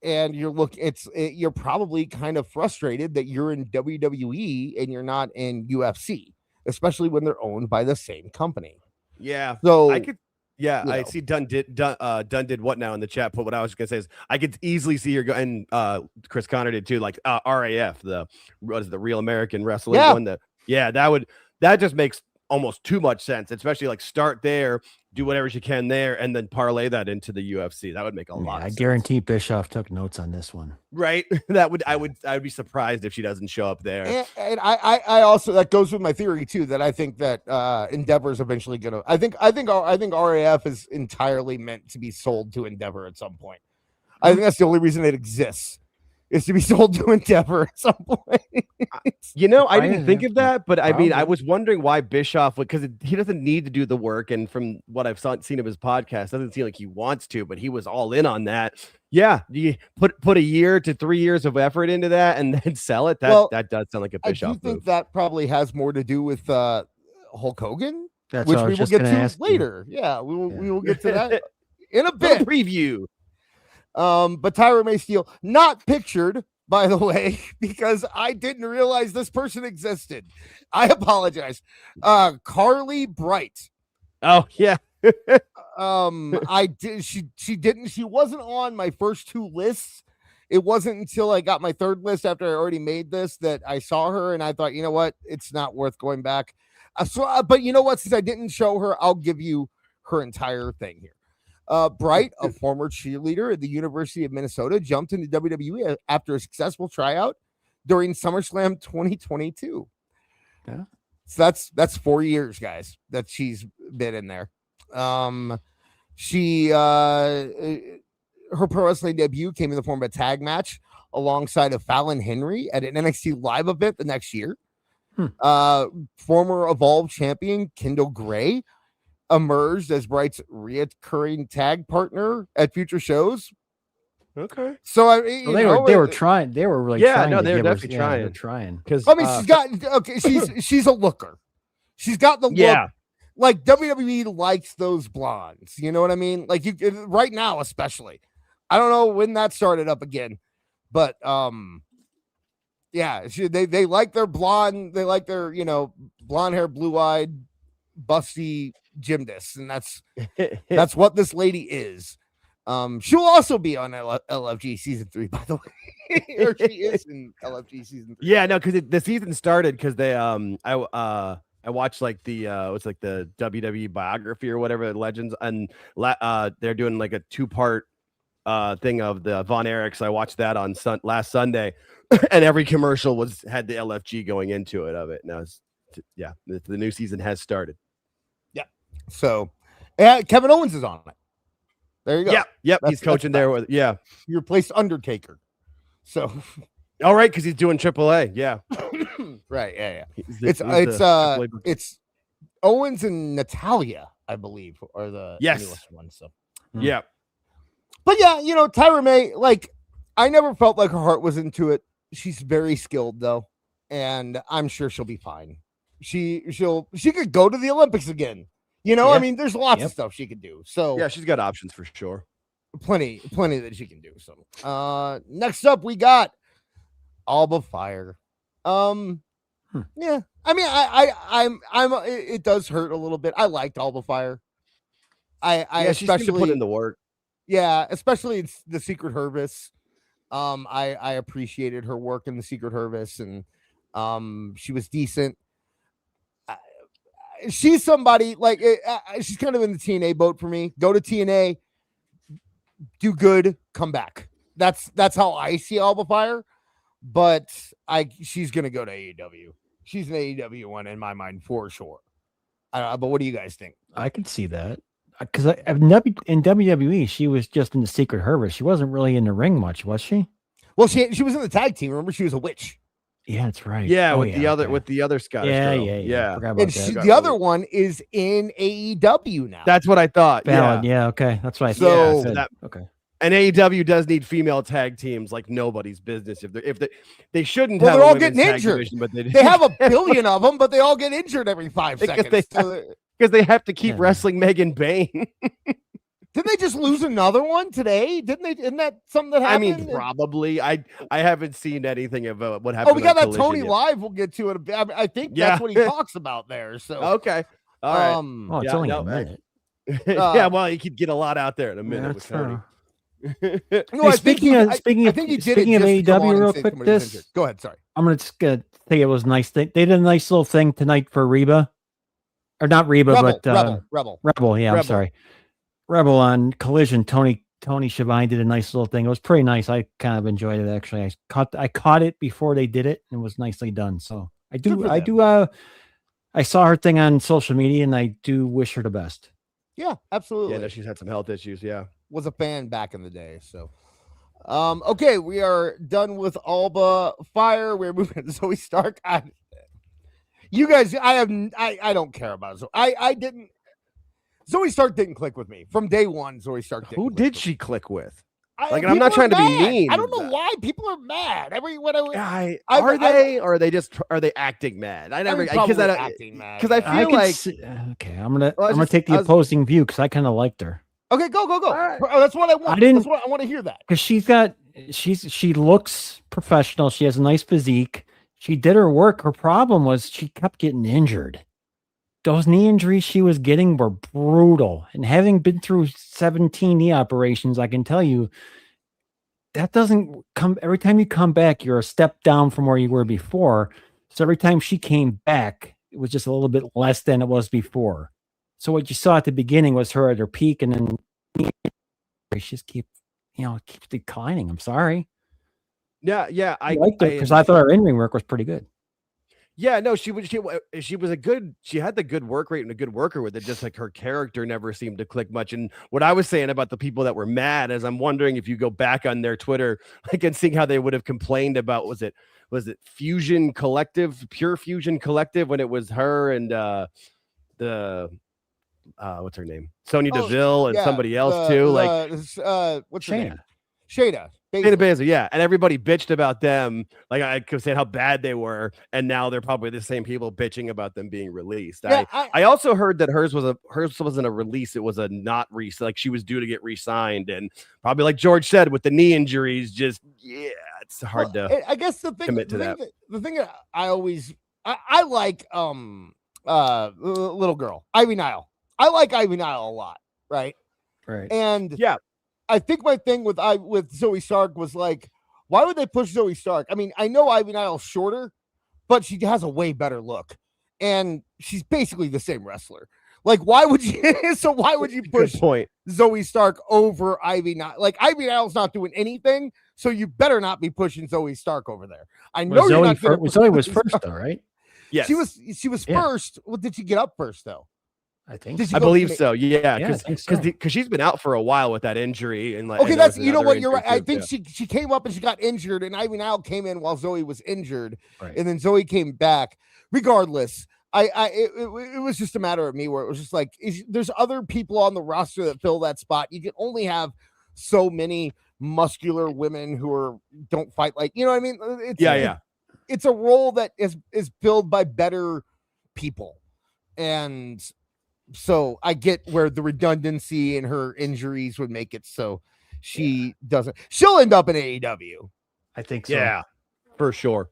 and you're probably kind of frustrated that you're in WWE and you're not in UFC, especially when they're owned by the same company. Yeah. So I could. Yeah, I see Dunn did what now in the chat, but what I was gonna say is I could easily see her go, and Chris Connor did too, like RAF, the Real American Wrestling one. That just makes almost too much sense, especially start there, do whatever she can there, and then parlay that into the UFC. That would make a lot of sense. I guarantee Bischoff took notes on this one. Right. I would be surprised if she doesn't show up there. And I also, that goes with my theory too, that I think that Endeavor is eventually gonna, I think RAF is entirely meant to be sold to Endeavor at some point. I think that's the only reason it exists, is to be sold to Endeavor at some point. I didn't think of that, but I mean, I was wondering why Bischoff would, because he doesn't need to do the work, and from what I've seen of his podcast, doesn't seem like he wants to, but he was all in on that. Yeah, you put a year to 3 years of effort into that and then sell it. That does sound like a Bischoff move. I think that probably has more to do with Hulk Hogan, which we will get to later. Yeah, we will get to that in a bit. Preview. But Tyra May Steele, not pictured, by the way, because I didn't realize this person existed. I apologize. Carly Bright. Oh yeah. She wasn't on my first two lists. It wasn't until I got my third list after I already made this that I saw her, and I thought, you know what, it's not worth going back. But you know what, since I didn't show her, I'll give you her entire thing here. Bright, a former cheerleader at the University of Minnesota, jumped into WWE after a successful tryout during SummerSlam 2022. Yeah. So that's 4 years, guys, that she's been in there. Her pro wrestling debut came in the form of a tag match alongside of Fallon Henry at an NXT live event the next year. Former Evolve champion Kendall Gray emerged as Bright's reoccurring tag partner at future shows. Okay. So they were trying. They were really trying. No, to they were give definitely us, trying. they're trying. Because I mean, she's a looker. She's got the look. Like WWE likes those blondes. You know what I mean? Like right now, especially. I don't know when that started up again, but yeah, they like their blonde. They like their blonde hair, blue eyed, busty gymnasts, and that's what this lady is. She'll also be on LFG season 3, by the way, or she is in LFG season 3. Yeah, no, because the season started because they I watched like the what's like the WWE biography or whatever, Legends, and they're doing like a 2-part thing of the Von Erichs. I watched that on last Sunday, and every commercial had the LFG going into it of it. Now, the new season has started. Yeah. So, Kevin Owens is on it. There you go. Yep. He's coaching there with He replaced Undertaker. So, all right, because he's doing AAA. Yeah. Right. Yeah. It's Owens and Natalia, I believe, are the newest ones. So, yeah. But yeah, Tyra May, like, I never felt like her heart was into it. She's very skilled though, and I'm sure she'll be fine. She could go to the Olympics again. I mean, there's lots of stuff she could do. So yeah, she's got options for sure. Plenty that she can do. So next up we got Alba Fire. Yeah. I mean, I'm it does hurt a little bit. I liked Alba Fire. I especially put in the work. Yeah, especially the Secret Service. I appreciated her work in the Secret Service, and she was decent. She's somebody like she's kind of in the TNA boat for me. Go to TNA, do good, come back. That's how I see Alba Fire. But she's gonna go to AEW. She's an AEW one in my mind for sure. But what do you guys think? I could see that because in WWE she was just in the Secret Service. She wasn't really in the ring much, was she? Well, she was in the tag team. Remember, she was a witch. Yeah, that's right. Yeah, with the other Scottish girl. Yeah. And the other one is in AEW now. That's what I thought. Valid. Yeah. Okay. That's what I thought. Okay. And AEW does need female tag teams like nobody's business. If they shouldn't have. They're all getting injured. Division, but they have a billion of them, but they all get injured every 5 seconds. Because they have to keep wrestling Megan Bain. Didn't they just lose another one today? Didn't they? Isn't that something that happened? I mean, probably. I haven't seen anything of what happened. Oh, we got that Tony Live. We'll get to it a bit. I think that's what he talks about there. So okay, all right. Oh, it's only a minute. Yeah, well, you could get a lot out there in a minute with Tony. No, speaking of AEW, real quick, go ahead. Sorry, I'm gonna just say it was nice. They did a nice little thing tonight for Reba, or not Reba, but Rebel. Yeah, I'm sorry. Rebel on Collision, Tony Schiavone did a nice little thing. It was pretty nice. I kind of enjoyed it actually. I caught it before they did it, and it was nicely done. So I saw her thing on social media, and I do wish her the best. Yeah, absolutely. Yeah, no, she's had some health issues. Yeah, was a fan back in the day. So, okay, we are done with Alba Fire. We're moving to Zoe Stark. You guys, I don't care about Zoe. I didn't. Zoe Stark didn't click with me from day one. Zoe Stark. Who did she click with? I'm not trying to be mean. I don't know why people are mad. Are they acting mad? I never acting mad. Because I feel like okay. I'm gonna take the opposing view because I kind of liked her. Okay, go. Right. That's what I want. That's what I want to hear that because she looks professional. She has a nice physique. She did her work. Her problem was she kept getting injured. Those knee injuries she was getting were brutal. And having been through 17 knee operations, I can tell you that doesn't come every time you come back, you're a step down from where you were before. So every time she came back, it was just a little bit less than it was before. So what you saw at the beginning was her at her peak, and then she just keeps declining. I'm sorry. Yeah. I liked it because I thought her in-ring work was pretty good. Yeah, no, she had the good work rate and a good worker with it. Just like her character never seemed to click much. And what I was saying about the people that were mad is I'm wondering if you go back on their Twitter, like, and seeing how they would have complained about, was it Fusion Collective, Pure Fusion Collective, when it was her and the what's her name? Sonya Deville and somebody else too. What's her name? Shayna Baszler, yeah, and everybody bitched about them. Like I could say how bad they were, and now they're probably the same people bitching about them being released. Yeah, I also heard that hers wasn't a release; it was a not like she was due to get re-signed, and probably like George said with the knee injuries, it's hard to. I guess the thing commit to that. The thing that I like little girl Ivy Nile. I like Ivy Nile a lot, right? Right. And yeah. I think my thing with Zoe Stark was like, why would they push Zoe Stark? I mean, I know Ivy Nile's shorter, but she has a way better look, and she's basically the same wrestler. Like, why would you? So why would you push Zoe Stark over Ivy Nile? Like, Ivy Nile's not doing anything, so you better not be pushing Zoe Stark over there. I know you're not. Zoe was first, though, right? Yes, she was first. Well, did she get up first though? I think I believe so. Yeah, because she's been out for a while with that injury and like. Okay, that's what you're right. I think she came up and she got injured, and Ivy Nile came in while Zoe was injured, and then Zoe came back. Regardless, it was just a matter of me where it was just like there's other people on the roster that fill that spot. You can only have so many muscular women who don't fight like what I mean. It's a role that is filled by better people, and. So I get where the redundancy in her injuries would make it so she doesn't. She'll end up in AEW. I think so. Yeah, for sure.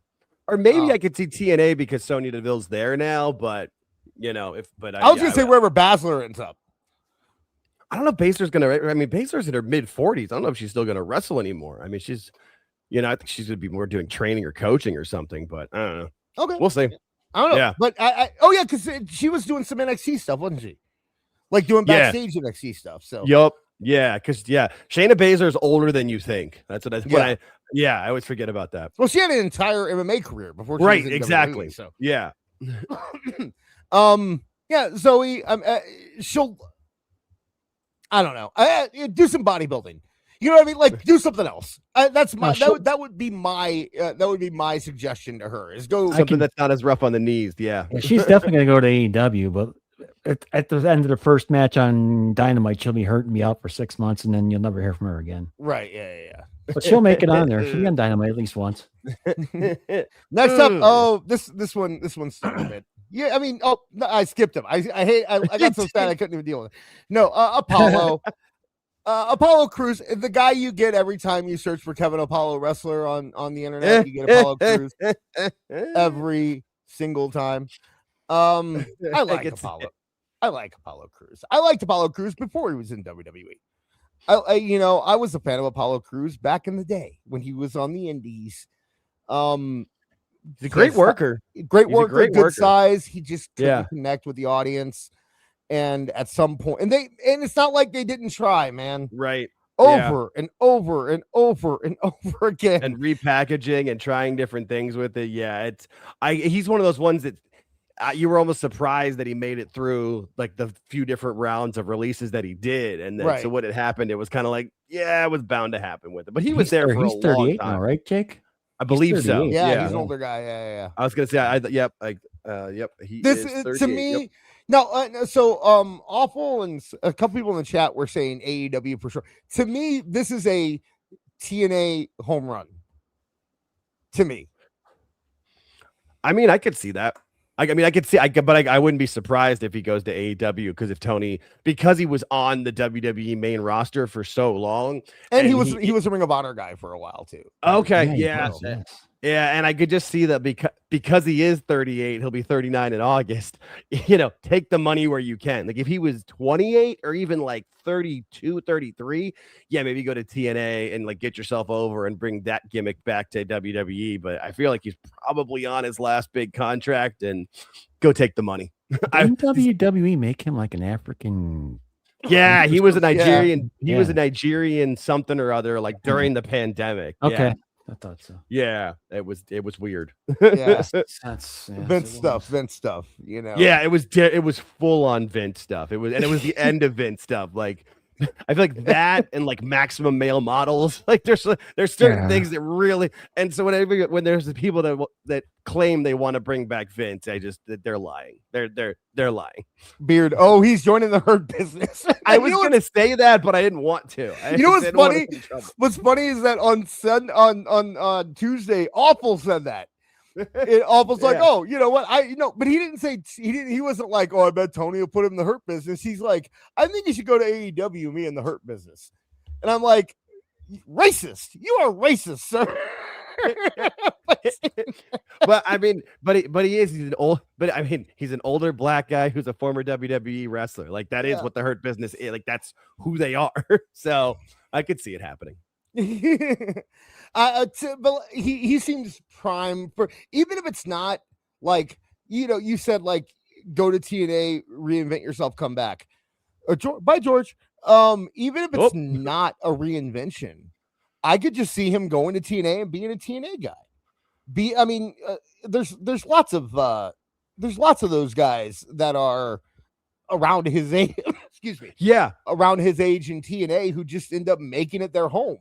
Or maybe I could see TNA because Sonya Deville's there now, but I was gonna say wherever Baszler ends up. I don't know if Baszler's gonna. I mean, Baszler's in her mid-40s. I don't know if she's still gonna wrestle anymore. I mean, she's, I think she's gonna be more doing training or coaching or something. But I don't know. Okay, we'll see. I don't know. Yeah. But because she was doing some NXT stuff, wasn't she? Like doing backstage NXT stuff. So because Shayna Baszler is older than you think. That's what I always forget about that. Well, she had an entire MMA career before she was in exactly. WWE, so Zoe, she'll I don't know. Do some bodybuilding. You know what I mean? Like, do something else. That would be my suggestion to her. Is go something that's not as rough on the knees. Yeah, she's definitely gonna go to AEW, but at the end of the first match on Dynamite, she'll be hurting me out for 6 months, and then you'll never hear from her again. Right? Yeah. But she'll make it on there. She'll be on Dynamite at least once. Next up, this one's stupid. Yeah, I mean, no, I skipped him. I got so sad I couldn't even deal with it. No, Apollo. Apollo Crews, the guy you get every time you search for Kevin Apollo wrestler on the internet, you get Apollo Crews every single time. I like Apollo. I like Apollo Crews. I liked Apollo Crews before he was in WWE. I was a fan of Apollo Crews back in the day when he was on the Indies. He's a great worker. Good size. He just couldn't connect with the audience. And at some point, and it's not like they didn't try, man. Right. Over and over and over and over again. And repackaging and trying different things with it. Yeah. He's one of those ones that you were almost surprised that he made it through like the few different rounds of releases that he did. And then so what had happened, it was kind of like, it was bound to happen with it. But he was there for a long time. Now, right, Jake? I believe so. Yeah, he's an older guy. Yeah. I was gonna say, he is 38. To me. No, Awful and a couple people in the chat were saying AEW for sure. To me, this is a TNA home run. To me, I mean, I could see that. I wouldn't be surprised if he goes to AEW because he was on the WWE main roster for so long, and he was a Ring of Honor guy for a while too. Okay, yeah, and I could just see that because he is 38, he'll be 39 in August. Take the money where you can. Like if he was 28 or even like 32, 33, maybe go to TNA and like get yourself over and bring that gimmick back to WWE. But I feel like he's probably on his last big contract and go take the money. Didn't WWE make him like an African? Yeah, he was a Nigerian. He was a Nigerian something or other, like during the pandemic. Okay. Yeah. I thought so. Yeah, it was weird. Yeah, that's Vince stuff. Yeah, it was full on Vince stuff. It was the end of Vince stuff. Like I feel like that and like Maximum Male Models, like there's certain things that really, and so when there's the people that claim they want to bring back Vince, they're lying. They're lying. Beard. Oh, he's joining the Hurt Business. I was gonna say that, but I didn't want to. You know what's funny? What's funny is that on Tuesday, Awful said that. Awful's like, oh, you know what? But he didn't say he wasn't like, oh, I bet Tony will put him in the Hurt Business. He's like, I think you should go to AEW, me in the Hurt Business. And I'm like, racist. You are racist, sir. But I mean, he's an older black guy who's a former WWE wrestler. Like that is what the Hurt Business is. Like that's who they are. So I could see it happening. But he seems prime for, even if it's not like, you said like go to TNA, reinvent yourself, come back. Bye, George. Even if it's not a reinvention, I could just see him going to TNA and being a TNA guy. There's lots of those guys that are around his age. Excuse me. Yeah, around his age in TNA who just end up making it their home.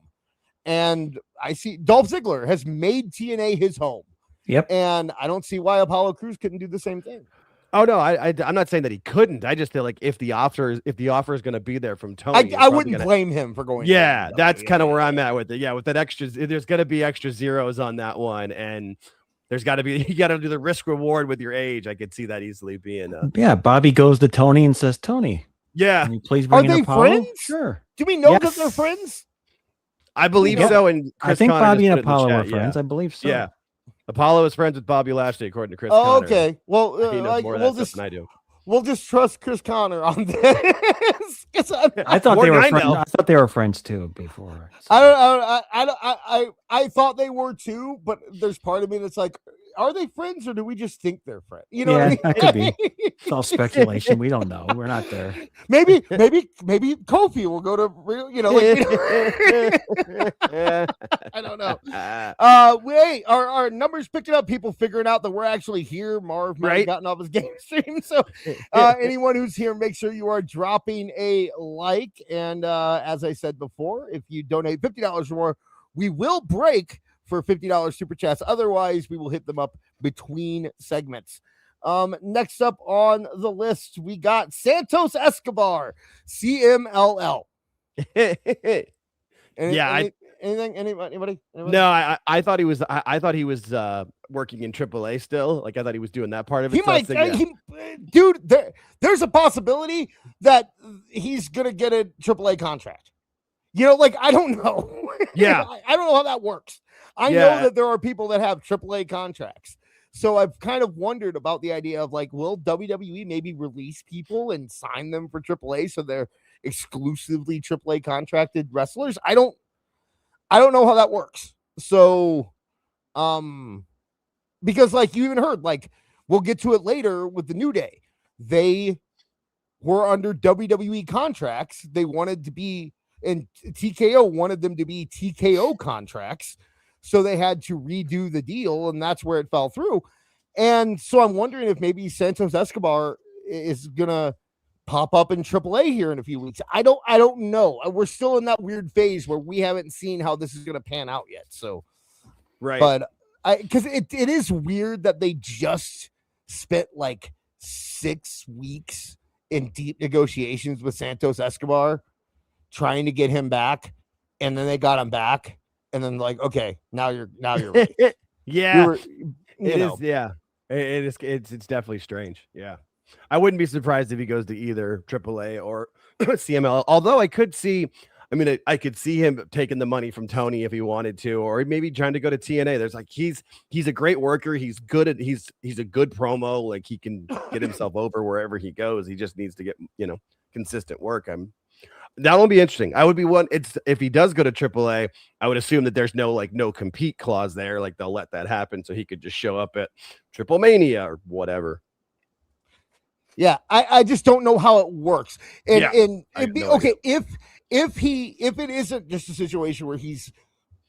And I see Dolph Ziggler has made TNA his home. Yep. And I don't see why Apollo Crews couldn't do the same thing. Oh no, I'm not saying that he couldn't. I just feel like if the offer is going to be there from Tony, I wouldn't blame him for going. Yeah, that's kind of where I'm at with it. Yeah, with that extra, there's going to be extra zeros on that one, and there's got to be, you got to do the risk reward with your age. I could see that easily being. Bobby goes to Tony and says, Tony. Yeah. Can you please bring in Apollo? Friends? Sure. Do we know that they're friends? I believe so. And I think Bobby and Apollo are friends. I believe so. Yeah. Apollo is friends with Bobby Lashley, according to Chris. Oh, okay. Well, he knows more of that stuff than I do. We'll just trust Chris Connor on this. I thought they were friends. I thought they were friends too before. So. I thought they were too, but there's part of me that's like, are they friends or do we just think they're friends? You know what I mean? That could be. It's all speculation. We don't know. We're not there. Maybe Kofi will go to real, I don't know. Our numbers picking up, people figuring out that we're actually here. Marv might have gotten off his game stream. So anyone who's here, make sure you are dropping a like. And as I said before, if you donate $50 or more, we will break for $50 super chats. Otherwise, we will hit them up between segments. Next up on the list, we got Santos Escobar, CMLL. Anybody? No, I thought he was. I thought he was working in AAA still. Like I thought he was doing that part of it. He might, dude. There's a possibility that he's gonna get a AAA contract. I don't know. Yeah, I don't know how that works. I know that there are people that have AAA contracts. So I've kind of wondered about the idea of like, will WWE maybe release people and sign them for AAA so they're exclusively AAA contracted wrestlers? I don't know how that works. So, because like you even heard, like we'll get to it later with the New Day. They were under WWE contracts. They wanted to be, and TKO wanted them to be TKO contracts. So they had to redo the deal, and that's where it fell through. And so I'm wondering if maybe Santos Escobar is gonna pop up in AAA here in a few weeks. I don't know. We're still in that weird phase where we haven't seen how this is gonna pan out yet. So, right. But because it is weird that they just spent like 6 weeks in deep negotiations with Santos Escobar, trying to get him back, and then they got him back. And then like, okay, now you're right. Yeah, it's definitely strange. Yeah, I wouldn't be surprised if he goes to either AAA or CML. Although I could see him taking the money from Tony if he wanted to, or maybe trying to go to TNA. There's like he's a great worker. He's good at he's a good promo. Like he can get himself over wherever he goes. He just needs to get consistent work. That will be interesting. I would be one. If he does go to AAA, I would assume that there's no compete clause there. Like they'll let that happen, so he could just show up at Triple Mania or whatever. Yeah, I just don't know how it works. And it'd be okay if it isn't just a situation where he's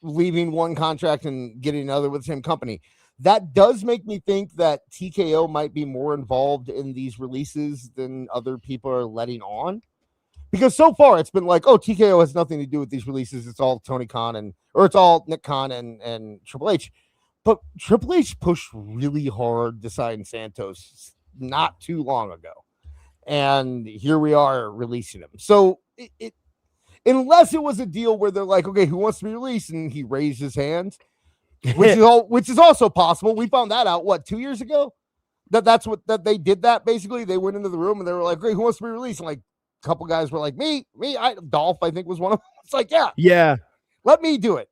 leaving one contract and getting another with the same company. That does make me think that TKO might be more involved in these releases than other people are letting on. because so far it's been like, oh, TKO has nothing to do with these releases. It's all Tony Khan or it's all Nick Khan and Triple H. But Triple H pushed really hard to sign Santos not too long ago. And here we are releasing him. So it unless it was a deal where they're like, okay, who wants to be released? And he raised his hand, which is also possible. We found that out, 2 years ago? That they did that basically. They went into the room and they were like, "Great, who wants to be released?" And like a couple guys were like, "Me, Dolph, I think was one of them." It's like, yeah, let me do it,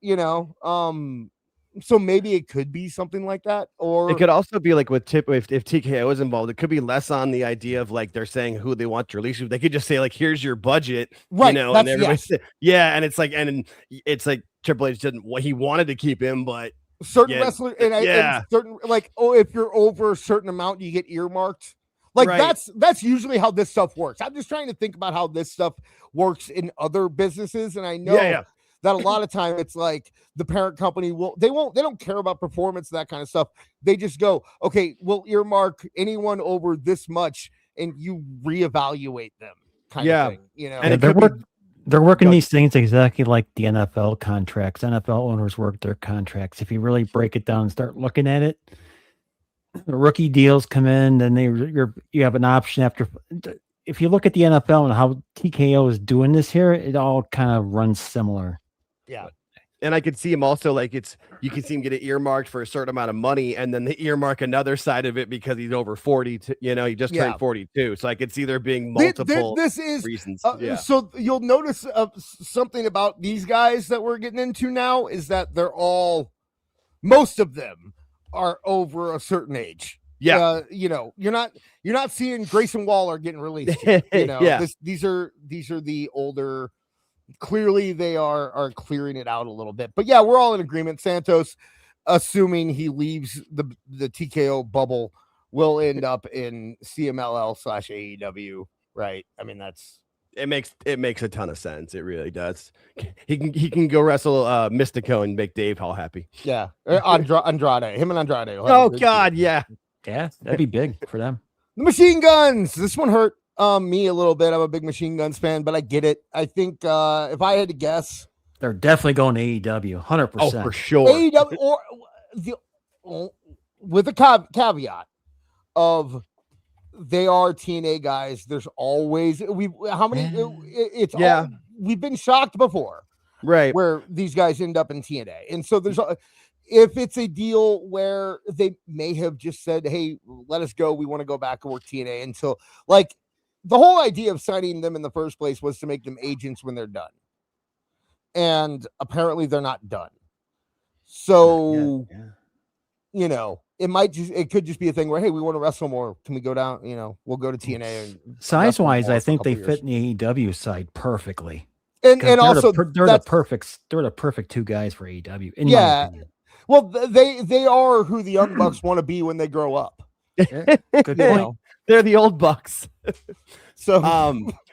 So maybe it could be something like that, or it could also be like with if TKO is involved, it could be less on the idea of like they're saying who they want to release. They could just say like, "Here's your budget," right? And everybody's and it's like Triple H he wanted to keep him, but certain wrestlers and certain like, oh, if you're over a certain amount, you get earmarked. Like that's usually how this stuff works. I'm just trying to think about how this stuff works in other businesses, and I know that a lot of time it's like the parent company they don't care about performance, that kind of stuff. They just go, okay, we'll earmark anyone over this much, and you reevaluate them, kind of thing. And they're working these things exactly like the NFL contracts. NFL owners work their contracts. If you really break it down and start looking at it, the rookie deals come in, then you have an option after. If you look at the NFL and how TKO is doing this here, it all kind of runs similar. Yeah. And I could see him also you can see him get it earmarked for a certain amount of money, and then they earmark another side of it because he's over 40. He just turned 42. So I could see there being multiple reasons. So you'll notice something about these guys that we're getting into now is that most of them are over a certain age. Yeah. You're not seeing Grayson Waller getting released. These are the older. Clearly they are clearing it out a little bit, but we're all in agreement. Santos, assuming he leaves the TKO bubble, will end up in CMLL/AEW, right? I mean, it makes a ton of sense. It really does. He can go wrestle Mystico and make Dave all happy. Yeah, Andrade, him and Andrade. Oh God, yeah, that'd be big for them. The Machine Guns. This one hurt me a little bit. I'm a big Machine Guns fan, but I get it. I think if I had to guess, they're definitely going to AEW, 100%. Oh, for sure. AEW with a caveat of they are TNA guys. There's always we've been shocked before, right? Where these guys end up in TNA, and so there's if it's a deal where they may have just said, "Hey, let us go. We want to go back and work TNA," until like. The whole idea of signing them in the first place was to make them agents when they're done. And apparently they're not done. So, it could just be a thing where, hey, we want to wrestle more. Can we go down? We'll go to TNA. And size-wise, I think they fit in the AEW side perfectly. And also they're the perfect two guys for AEW. Well, they are who the Young Bucks want to be when they grow up. Good point. They're the old Bucks. So,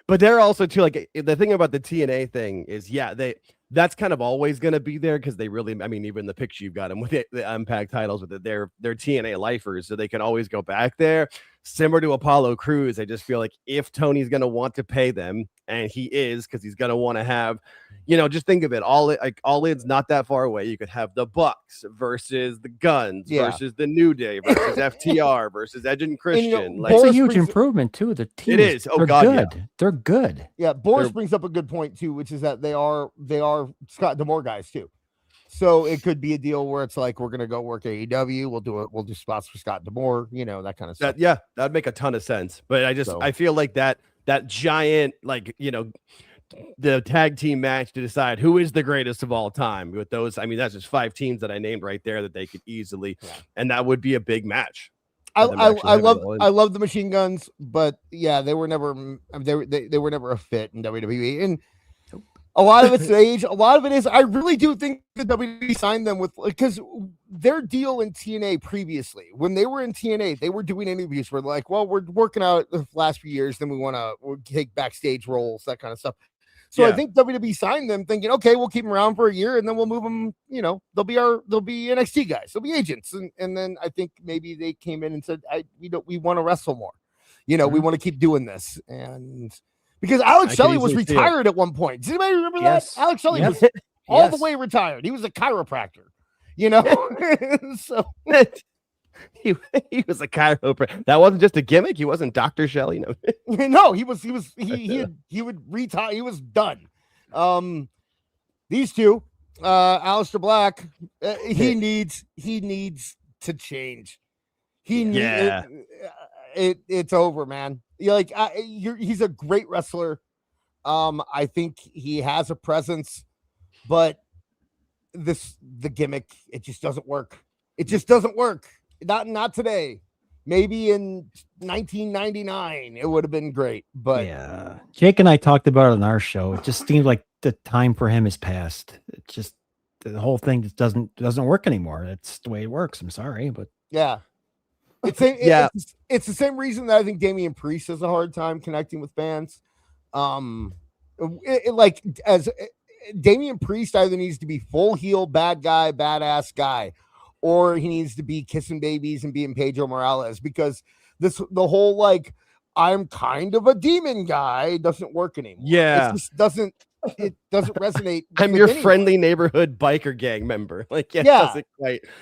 but they're also too, like, the thing about the TNA thing is, that's kind of always going to be there because they really, I mean, even the picture you've got them with the Impact titles with it, they're TNA lifers, so they can always go back there. Similar to Apollo Crews, I just feel like if Tony's going to want to pay them, and he is, because he's going to want to have, just think of it, all in's not that far away. You could have the Bucks versus the Guns versus the New Day versus FTR versus Edge and Christian. It's a huge improvement too. The team, it is. Oh God, good. They're good. Yeah, Boris brings up a good point too, which is that they are Scott D'Amore guys too. So it could be a deal where it's like, we're going to go work AEW. We'll do spots for Scott D'Amore, that kind of stuff. That'd make a ton of sense. But I feel like that giant, like, the tag team match to decide who is the greatest of all time with those. I mean, that's just 5 teams that I named right there that they could easily, and that would be a big match. I love the Machine Guns, but they were never a fit in WWE. And a lot of it's age. A lot of it is, I really do think that WWE signed them because their deal in TNA previously, when they were in TNA, they were doing interviews where like, well, we're working out the last few years, then we'll take backstage roles, that kind of stuff. So I think WWE signed them thinking, okay, we'll keep them around for a year and then we'll move them, they'll be NXT guys, they'll be agents. And then I think maybe they came in and said, we want to wrestle more. We want to keep doing this. And Because Alex I Shelley could was easily see it. retired at one point. Does anybody remember Yes. that? Alex Shelley Yes. was all the Yes. way retired. He was a chiropractor, you know? So he was a chiropractor. That wasn't just a gimmick. He wasn't Dr. Shelley. No. no, he would retire. He was done. These two, Aleister Black, he needs to change. It's over, man. He's a great wrestler. I think he has a presence, but the gimmick, it just doesn't work. It just doesn't work. Not today. Maybe in 1999 it would have been great, but yeah, Jake and I talked about it on our show. It just seems like the time for him is past. It just, the whole thing just doesn't work anymore. That's the way it works. I'm sorry, but yeah. It's the same reason that I think Damian Priest has a hard time connecting with fans. As Damian Priest either needs to be full heel, bad guy, badass guy, or he needs to be kissing babies and being Pedro Morales, because the whole like I'm kind of a demon guy doesn't work anymore. Yeah. It just doesn't resonate. I'm with your anyone. friendly neighborhood biker gang member. Like, Yeah.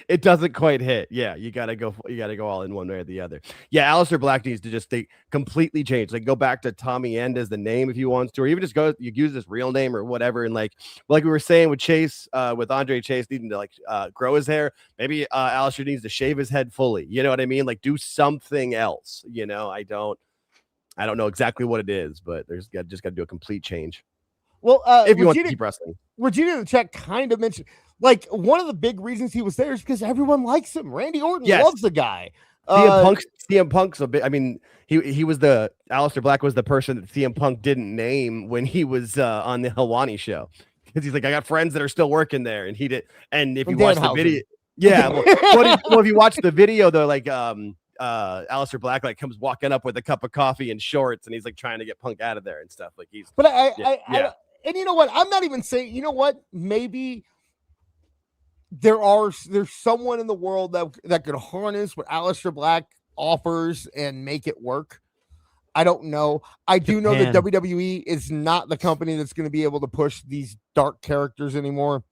It doesn't quite hit. Yeah, you gotta go all in one way or the other. Yeah, Aleister Black needs to just completely change. Like, go back to Tommy End as the name if he wants to, or even just you use his real name or whatever. And like we were saying with Chase, with Andre Chase needing to grow his hair, maybe Aleister needs to shave his head fully. You know what I mean? Like, do something else. You know, I don't know exactly what it is, but just got to do a complete change. Well, if you want to keep wrestling. Regina the Check kind of mentioned, like, one of the big reasons he was there is because everyone likes him. Randy Orton loves the guy. CM Punk's a bit. I mean, he was Aleister Black was the person that CM Punk didn't name when he was on the Helwani show, because he's like, I got friends that are still working there, and he did. And if you watch the video, if you watch the video though, like Aleister Black comes walking up with a cup of coffee and shorts, and he's like trying to get Punk out of there and stuff. Like he's. But I and you know what? I'm not even saying. You know what? Maybe there's someone in the world that could harness what Aleister Black offers and make it work. I don't know. I do know that WWE is not the company that's going to be able to push these dark characters anymore,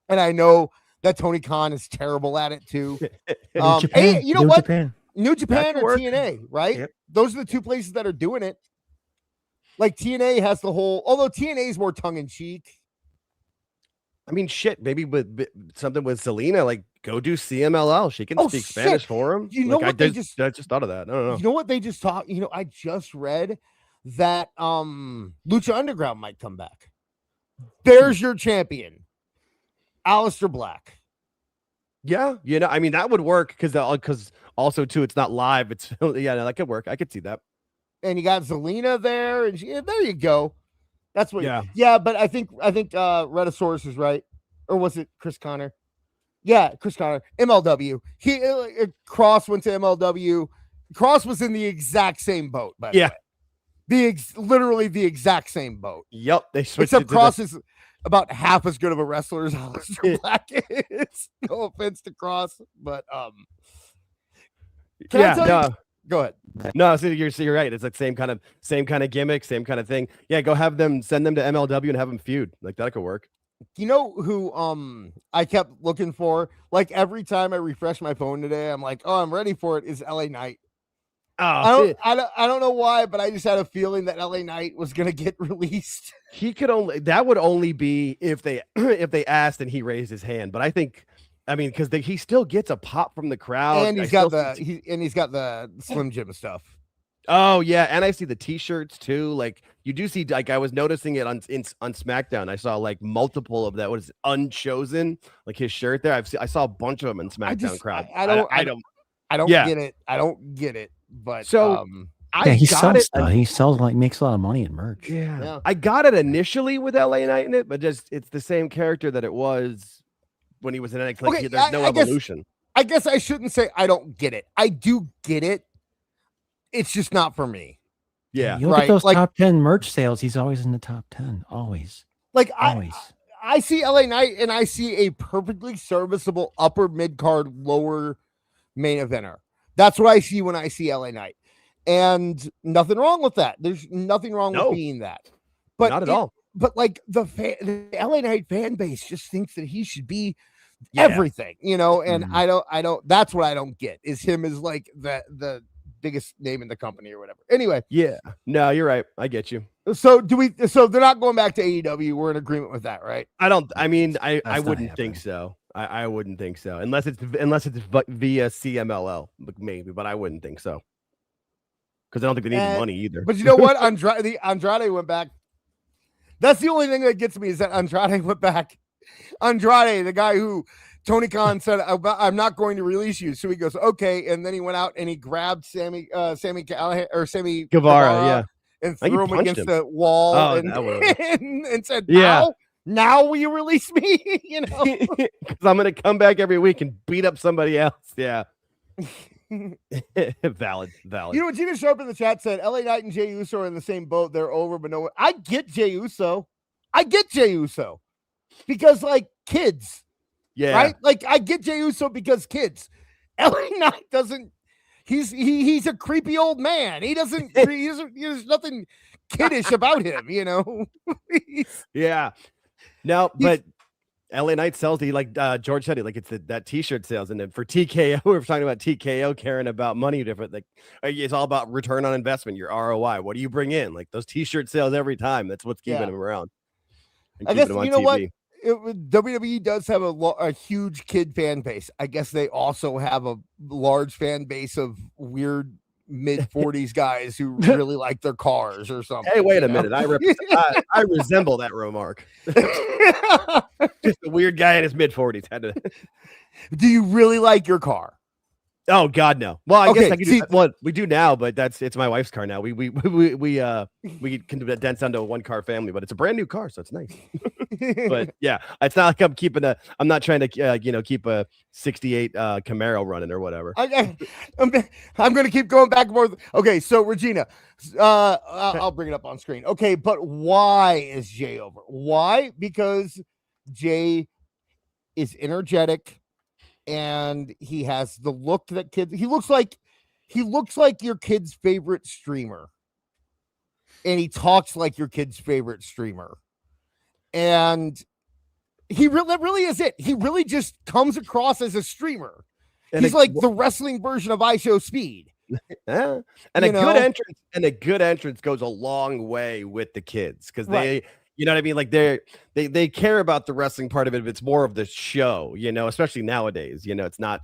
and I know that Tony Khan is terrible at it too. Japan, you know what? Japan. New Japan or work. TNA, right? Yep. Those are the two places that are doing it. Like TNA has the whole, although TNA is more tongue in cheek. I mean, shit. Maybe with something with Selena, like go do CMLL. She can speak Spanish for him. You know what? I just thought of that. I don't know. You know what they just talked? You know, I just read that Lucha Underground might come back. There's your champion, Aleister Black. Yeah, you know, I mean that would work because also too, it's not live. It's that could work. I could see that. And you got Zelina there, and there you go. That's what. Yeah. But I think Rhedosaurus is right, or was it Chris Connor? Yeah, Chris Connor. MLW. Cross went to MLW. Cross was in the exact same boat. By the way. Literally the exact same boat. Yep, they switched. Except Cross is about half as good of a wrestler as Aleister Black is. No offense to Cross, but Can I tell you? Go ahead. No, so you're right. It's like same kind of gimmick, same kind of thing. Yeah, go send them to MLW and have them feud. Like that could work. You know who I kept looking for? Like every time I refresh my phone today, I'm like, oh, I'm ready for it. Is LA Knight. Oh, I don't know why, but I just had a feeling that LA Knight was gonna get released. That would only be if they asked and he raised his hand. But I mean, because he still gets a pop from the crowd, and he's got the Slim Jim stuff. Oh yeah, and I see the T-shirts too. Like you do see, like I was noticing it on SmackDown. I saw like multiple of that. What is it, Unchosen? Like his shirt there. I saw a bunch of them in SmackDown crowd. I don't get it. I don't get it. But so he sells stuff. He sells makes a lot of money in merch. Yeah. I got it initially with LA Knight in it, but it's the same character that it was when he was in NXT. Like, there's no evolution. I guess I shouldn't say I don't get it. I do get it. It's just not for me. Yeah. You look at those top 10 merch sales. He's always in the top 10. Always. Always. I see LA Knight and I see a perfectly serviceable upper mid card, lower main eventer. That's what I see when I see LA Knight. And nothing wrong with that. There's nothing wrong with being that. But not at all. But like the LA Knight fan base just thinks that he should be everything, and I don't, that's what I don't get, is him as like the biggest name in the company or whatever. Anyway. Yeah. No, you're right. I get you. So they're not going back to AEW. We're in agreement with that, right? I wouldn't think so. I wouldn't think so. Unless it's via CMLL, maybe, but I wouldn't think so. Because I don't think they need the money either. But you know what? Andrade went back. That's the only thing that gets me, is that Andrade went back. Andrade, the guy who Tony Khan said, I'm not going to release you. So he goes, okay. And then he went out and he grabbed Sammy Guevara, and threw him against the wall and said, now will you release me? Because I'm going to come back every week and beat up somebody else. Yeah. Valid. Gina Sharp in the chat said LA Knight and Jey Uso are in the same boat. They're over, but no one. I get Jey Uso because like kids, right? Like I get Jey Uso because kids. LA Knight doesn't. He's a creepy old man. There's nothing kiddish about him, Yeah. No, but LA Knight sells like George said, like it's that t-shirt sales, and then for TKO, we're talking about TKO caring about money different. Like it's all about return on investment, your ROI. What do you bring in? Like those t-shirt sales every time. That's what's keeping them around. I guess you know what? WWE does have a huge kid fan base. I guess they also have a large fan base of weird mid-40s guys who really like their cars or something. Hey, wait a minute. I resemble that remark. Just a weird guy in his mid-40s. Do you really like your car? Oh God, no. Well, I guess I can do what we do now, but it's my wife's car now. We can condense down to a 1-car family, but it's a brand new car, so it's nice. But yeah, it's not like I'm not trying to keep a 68 Camaro running or whatever. I'm going to keep going back and forth. Okay, so Regina, I'll bring it up on screen. Okay, but why is Jay over? Why? Because Jay is energetic. And he has the look that kids. He looks like your kid's favorite streamer, and he talks like your kid's favorite streamer, and that really is it. He really just comes across as a streamer. And he's like the wrestling version of IShowSpeed. And a good entrance goes a long way with the kids because they. You know what I mean? Like they care about the wrestling part of it, but it's more of the show, especially nowadays. It's not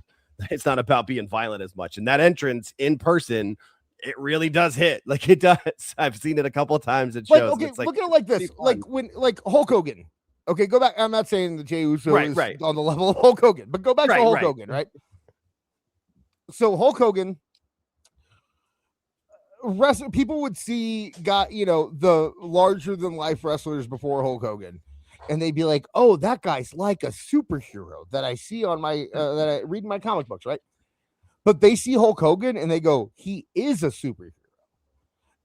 about being violent as much. And that entrance in person, it really does hit. Like it does. I've seen it a couple of times at shows. Okay, look at it like this. Like Hulk Hogan. Okay, go back. I'm not saying the Jey Uso is on the level of Hulk Hogan, but go back to Hulk Hogan, right? So Hulk Hogan. People would see the larger than life wrestlers before Hulk Hogan, and they'd be like, oh, that guy's like a superhero that I see on my that I read in my comic books, right? But they see Hulk Hogan and they go, he is a superhero.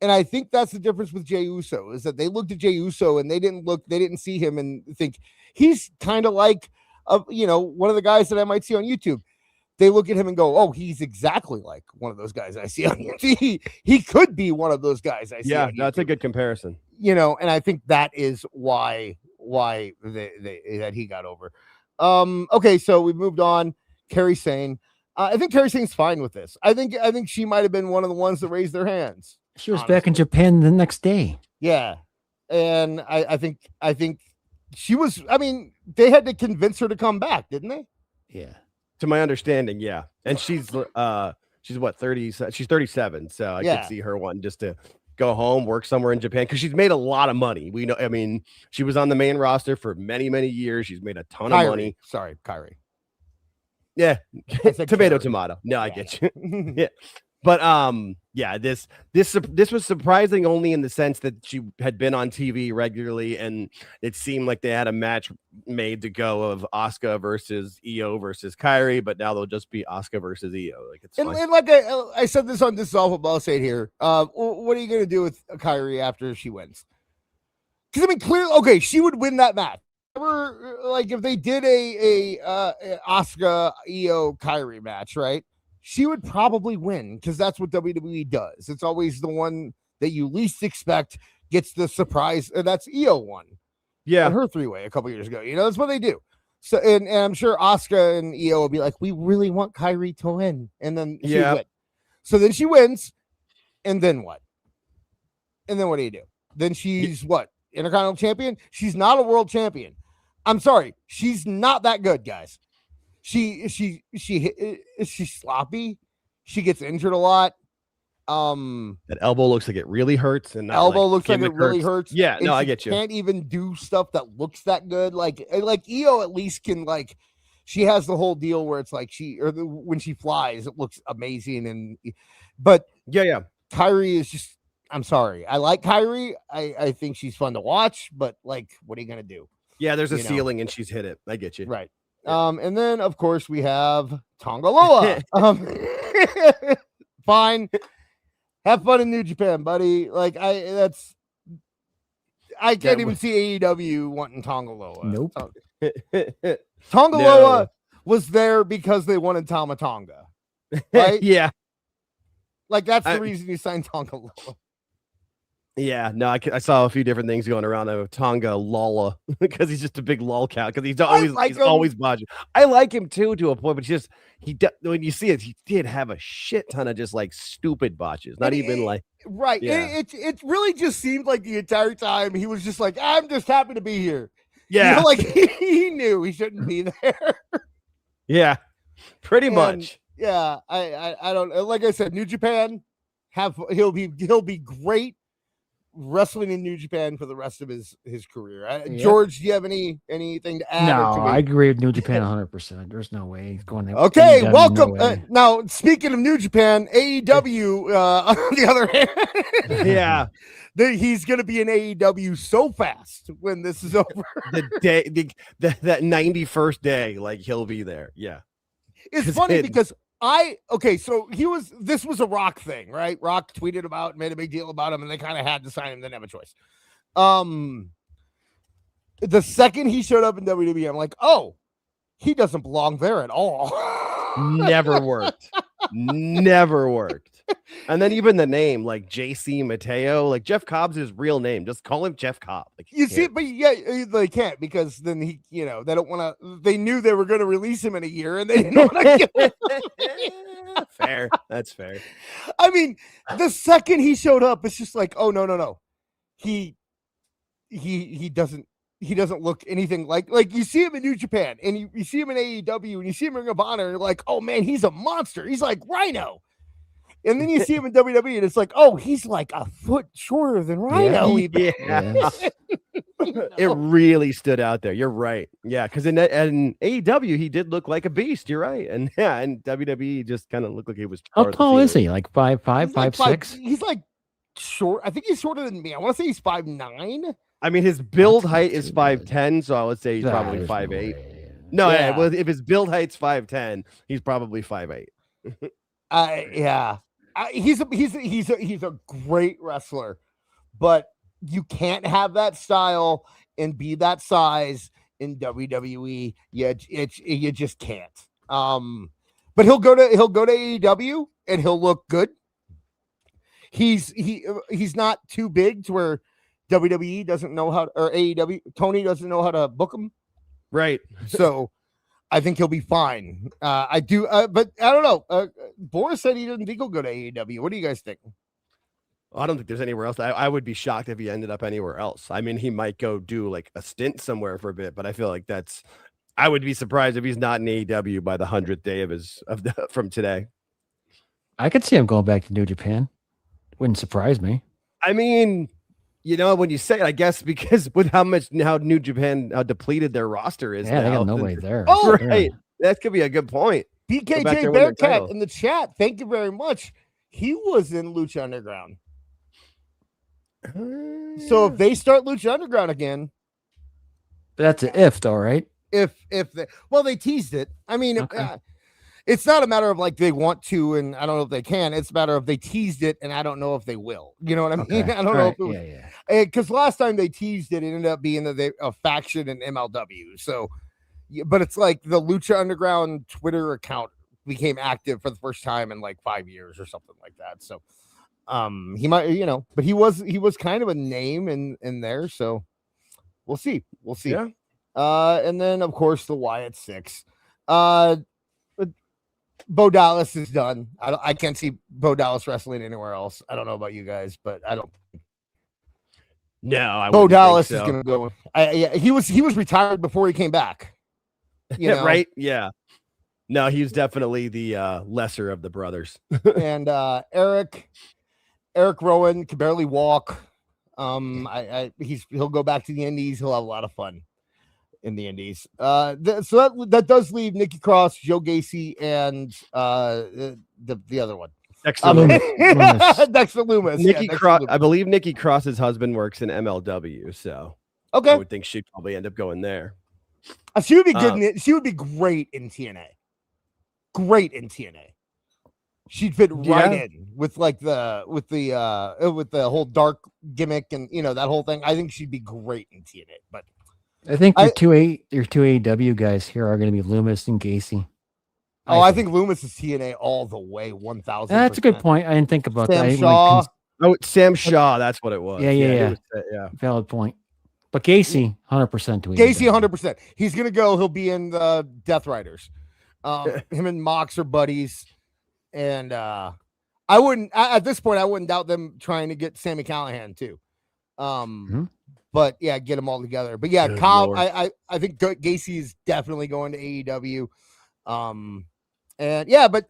And I think that's the difference with Jey Uso, is that they looked at Jey Uso and they didn't see him and think he's kind of like one of the guys that I might see on YouTube. They look at him and go, oh, he's exactly like one of those guys I see on YouTube. He could be one of those guys I see. Yeah, that's a good comparison. And I think that is why that he got over. Okay, so we moved on. Kairi Sane. I think Kairi Sane's fine with this. I think she might have been one of the ones that raised their hands. She was back in Japan the next day. Yeah. And I think she was, they had to convince her to come back, didn't they? Yeah. To my understanding, yeah. And she's what, 30? She's 37, so I could see her wanting just to go home, work somewhere in Japan, because she's made a lot of money. We know, she was on the main roster for many, many years. She's made a ton of money. Sorry, Kairi. Yeah, tomato. No, I get you. Yeah. But this was surprising only in the sense that she had been on TV regularly, and it seemed like they had a match made to go of Asuka versus Io versus Kairi, but now they'll just be Asuka versus Io. Like it's and like I said this on This Is Awful, but I'll say it here. What are you gonna do with Kairi after she wins? Because clearly, okay, she would win that match. Like if they did a Asuka Io Kairi match, right? she would probably win because that's what WWE does. It's always the one that you least expect gets the surprise. And that's Io won. Yeah. On her 3-way a couple years ago. That's what they do. So, and I'm sure Asuka and Io will be like, we really want Kyrie to win. And then she wins. So then she wins. And then what? And then what do you do? Then she's what? Intercontinental champion? She's not a world champion. I'm sorry. She's not that good, guys. She's sloppy. She gets injured a lot. That elbow looks like it really hurts, and elbow looks like it really hurts. Yeah, and no, I get you. Can't even do stuff that looks that good. Like Io at least can she has the whole deal where it's like when she flies, it looks amazing. But Kyrie is just. I'm sorry. I like Kyrie. I think she's fun to watch, but what are you gonna do? Yeah, there's a ceiling, and she's hit it. I get you. Right. Yeah. And then of course we have Tonga Loa. Fine. Have fun in New Japan, buddy. I can't even see AEW wanting Tonga Loa. Nope. Tonga Loa was there because they wanted Tama Tonga. Right? Yeah. That's the reason you signed Tonga Loa. Yeah, no, I saw a few different things going around of Tonga Lola because he's just a big lol cat because he's always botching. I like him too to a point, but when you see it, he did have a shit ton of just stupid botches. Not even right. Yeah. It really just seemed like the entire time he was just I'm just happy to be here. Yeah, he knew he shouldn't be there. Yeah, pretty much. Yeah, I don't like I said, New Japan he'll be great wrestling in New Japan for the rest of his career. George, do you have anything to add? No, I agree with New Japan 100%. There's no way he's going there. Okay, AEW, welcome. Now, speaking of New Japan, AEW, on the other hand, he's going to be in AEW so fast when this is over. That 91st day, he'll be there. Yeah, it's funny because. So this was a Rock thing, right? Rock tweeted about, made a big deal about him, and they kind of had to sign him. They didn't have a choice. The second he showed up in WWE, I'm like, oh, he doesn't belong there at all. Never worked. And then even the name, JC Mateo, Jeff Cobb's his real name. Just call him Jeff Cobb. You see, but they can't because then they don't want to. They knew they were going to release him in a year, and they didn't want to get Fair. That's fair. I mean, the second he showed up, it's just oh no. He doesn't look anything like you see him in New Japan and you see him in AEW and you see him in Ring of Honor and you're like, oh man, he's a monster. He's like Rhino. And then you see him in WWE and it's oh, he's a foot shorter than Rhino. Yeah. It really stood out there. You're right. Yeah, because in AEW he did look like a beast. You're right. And and WWE just kind of looked like he was. How tall is he? 5'5", 5'6"? He's short. I think he's shorter than me. I want to say he's 5'9". I mean, his build height is 5'10", so I would say he's probably 5'8". No, if his build height's 5'10", he's probably 5'8". He's a great wrestler, but you can't have that style and be that size in WWE. You just can't. But he'll go to AEW and he'll look good. He's not too big to where WWE doesn't know how to, or AEW Tony doesn't know how to book him. Right. So I think he'll be fine. I do, but I don't know. Boris said he doesn't think he'll go to AEW. What do you guys think? I don't think there's anywhere else. I would be shocked if he ended up anywhere else. I mean, he might go do a stint somewhere for a bit, but I feel like I would be surprised if he's not in AEW by the 100th day from today. I could see him going back to New Japan. Wouldn't surprise me. I mean, when you say it, I guess because with how New Japan, how depleted their roster is. Yeah, they got nobody there. Oh, right. That could be a good point. BKJ Bearcat in the chat. Thank you very much. He was in Lucha Underground. So if they start Lucha Underground again, that's an if, though, right? If they teased it. I mean, okay. It's not a matter of they want to, and I don't know if they can. It's a matter of they teased it, and I don't know if they will. You know what I mean? Okay. I don't know if it was, because last time they teased it, it ended up being a faction in MLW. So, but it's the Lucha Underground Twitter account became active for the first time in like 5 years or something like that. So he might, but he was kind of a name in there. So we'll see. Yeah. And then of course the Wyatt Six. Bo Dallas is done. I can't see Bo Dallas wrestling anywhere else. I don't know about you guys, but I don't. No, Bo Dallas is going to go. He was retired before he came back. Right? Yeah. No, he's definitely the lesser of the brothers. And Eric Rowan can barely walk. He'll go back to the Indies. He'll have a lot of fun in the Indies. So that does leave Nikki Cross, Joe Gacy, and the other one. Dexter Loomis. Dexter Loomis. Nikki Cross. I believe Nikki Cross's husband works in MLW, so okay. I would think she'd probably end up going there. She would be good. She would be great in TNA. Great in TNA. She'd fit right in with the whole dark gimmick and that whole thing. I think she'd be great in TNA. But I think your two AEW guys here are going to be Loomis and Gacy. I think Loomis is TNA all the way, 1,000%. That's a good point. I didn't think about that. Shaw. Sam Shaw, that's what it was. Yeah. Valid point. But Gacy, 100% to Gacy, 100%. He's gonna go. He'll be in the Death Riders. Him and Mox are buddies, and I wouldn't at this point. I wouldn't doubt them trying to get Sami Callihan too. But yeah, get them all together. But yeah, I think Gacy is definitely going to AEW. And yeah, but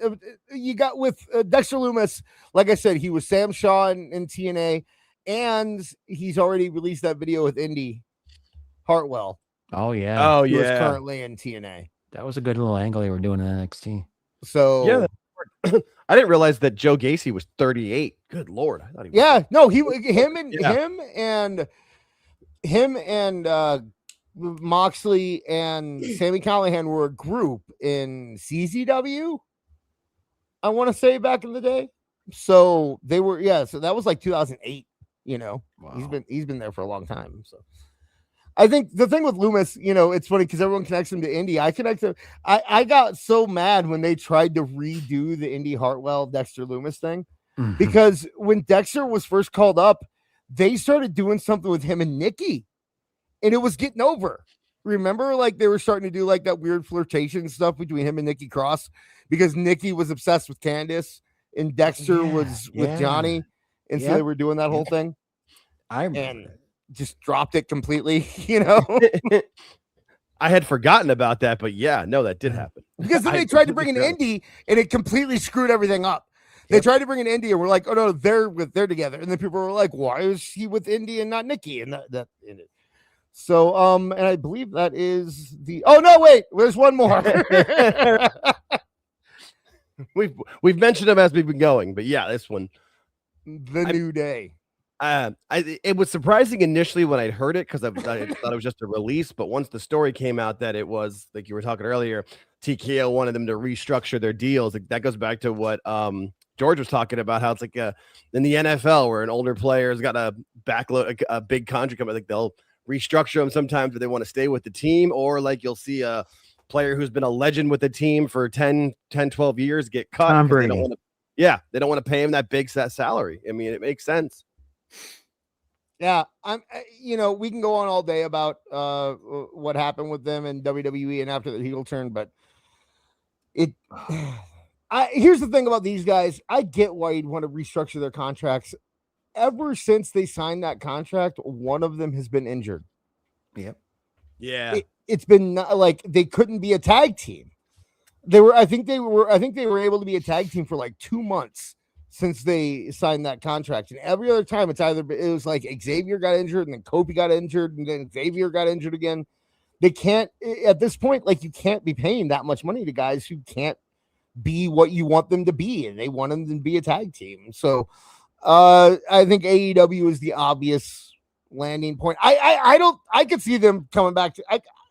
you got with Dexter Loomis, like I said, he was Sam Shaw in TNA, and he's already released that video with Indy Hartwell. Oh yeah. Oh He was yeah. currently in TNA. That was a good little angle they were doing in NXT. So yeah, I didn't realize that Joe Gacy was 38. Good Lord, I thought he was. Yeah, no, him and Moxley and Sami Callihan were a group in CZW, I want to say, back in the day. So they were, so that was like 2008, Wow. He's been there for a long time. So I think the thing with Loomis, it's funny because everyone connects him to Indy. I got so mad when they tried to redo the Indy Hartwell Dexter Loomis thing, because when Dexter was first called up, they started doing something with him and Nikki. And it was getting over. Remember, like they were starting to do like that weird flirtation stuff between him and Nikki Cross, because Nikki was obsessed with Candice and Dexter was with Johnny. And so they were doing that whole thing. And just dropped it completely, I had forgotten about that, but that did happen. Because then they tried to bring in Indy and it completely screwed everything up. They tried to bring in Indy and we're like, oh no, they're together. And then people were like, why is he with Indy and not Nikki? And that So, and I believe that is there's one more. we've mentioned them as we've been going, but this one, New Day. It was surprising initially when I'd heard it, because I thought it was just a release, but once the story came out that it was, like you were talking earlier, TKO wanted them to restructure their deals. Like, that goes back to what George was talking about, how it's like in the NFL where an older player has got a big contract coming, like they'll restructure them sometimes if they want to stay with the team, or like you'll see a player who's been a legend with the team for 10, 12 years get cut. They don't want to pay him that big set salary. I mean, it makes sense. Yeah, we can go on all day about what happened with them in WWE and after the heel turn, but here's the thing about these guys. I get why you'd want to restructure their contracts. Ever since they signed that contract, one of them has been injured. Yep. Yeah. It's been like they couldn't be a tag team. I think they were able to be a tag team for like 2 months since they signed that contract. And every other time it was like Xavier got injured and then Kofi got injured and then Xavier got injured again. They can't, at this point, like, you can't be paying that much money to guys who can't be what you want them to be. And they want them to be a tag team. So, I think AEW is the obvious landing point. I could see them coming back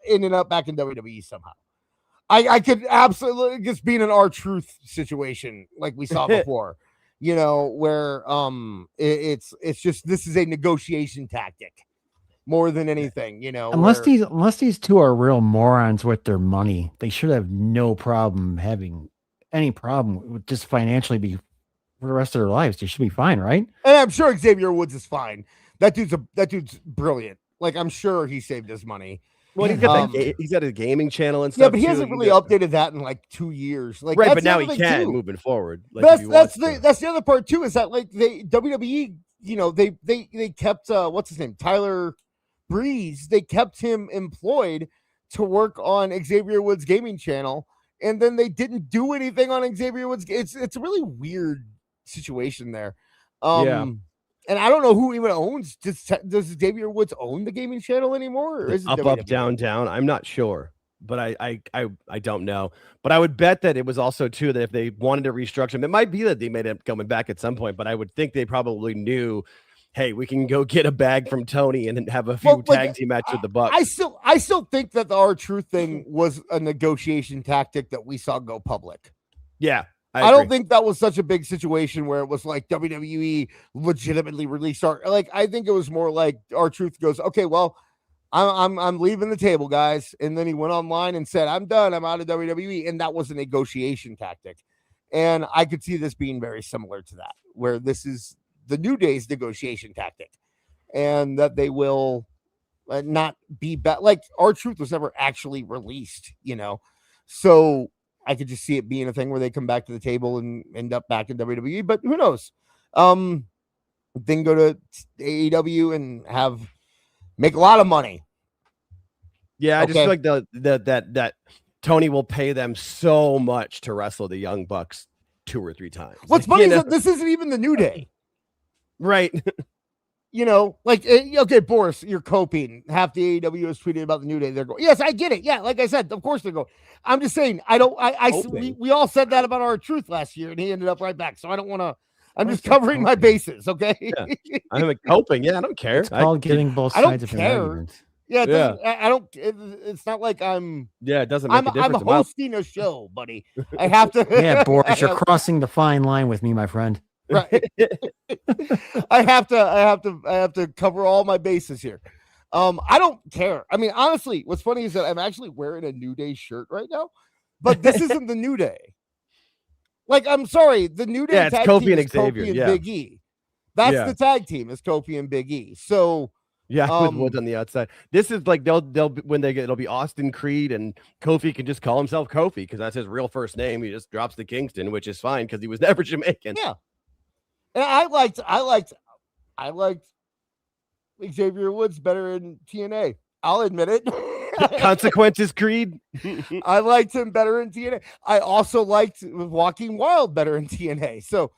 ending up back in WWE somehow. I could absolutely just be in an R-Truth situation like we saw before, where it's just, this is a negotiation tactic more than anything, Unless these two are real morons with their money, they should have no problem having any problem with just financially be for the rest of their lives. They should be fine, right? And I'm sure Xavier Woods is fine. That dude's brilliant. Like, I'm sure he saved his money. Well, he's got a gaming channel and stuff. Yeah, but he hasn't really updated that in like 2 years. Like, right, but now he can moving forward. Like, that's the other part too. Is that like WWE, they kept what's his name, Tyler Breeze. They kept him employed to work on Xavier Woods' gaming channel, and then they didn't do anything on Xavier Woods. It's a really weird situation there. And I don't know who even owns. Does Xavier Woods own the gaming channel anymore? Or is it up, WWE? up, down, down? I'm not sure, but I don't know. But I would bet that it was also too that if they wanted to restructure him, it might be that they made it coming back at some point. But I would think they probably knew, hey, we can go get a bag from Tony and have a few tag team matches with the Bucks. I still think that the R-Truth thing was a negotiation tactic that we saw go public. Yeah. I don't think that was such a big situation where it was like WWE legitimately released I think it was more like R-Truth goes, okay, well, I'm leaving the table, guys. And then he went online and said, I'm done. I'm out of WWE. And that was a negotiation tactic. And I could see this being very similar to that, where this is the New Day's negotiation tactic, and that they will not be back. Like, R-Truth was never actually released, so I could just see it being a thing where they come back to the table and end up back in WWE, but who knows? Then go to AEW and make a lot of money. Yeah, I just feel like that Tony will pay them so much to wrestle the Young Bucks 2 or 3 times. What's funny is that this isn't even the New Day. Right. Okay, Boris, you're coping. Half the AEW has tweeted about the New Day. They're going, yes, I get it. Yeah, like I said, of course they're going. I'm just saying, we all said that about R-Truth last year, and he ended up right back. So I don't want to. I'm just covering my bases, okay? Yeah. I'm coping. Yeah, I don't care. It's called getting both sides of your argument. Yeah, I don't. It's not like I'm. Yeah, it doesn't make a difference. I'm hosting a show, buddy. I have to. Yeah, Boris, you're crossing the fine line with me, my friend. Right. I have to cover all my bases here. I don't care. I mean, honestly, what's funny is that I'm actually wearing a New Day shirt right now, but this isn't the New Day. Like, I'm sorry, the New Day tag team Kofi is and Xavier, Kofi and Big E. That's the tag team is Kofi and Big E. So with Woods on the outside. This is like it'll be Austin Creed, and Kofi can just call himself Kofi because that's his real first name. He just drops the Kingston, which is fine because he was never Jamaican. Yeah. And I liked Xavier Woods better in TNA. I'll admit it. Consequences, Creed. I liked him better in TNA. I also liked Walking Wild better in TNA. So,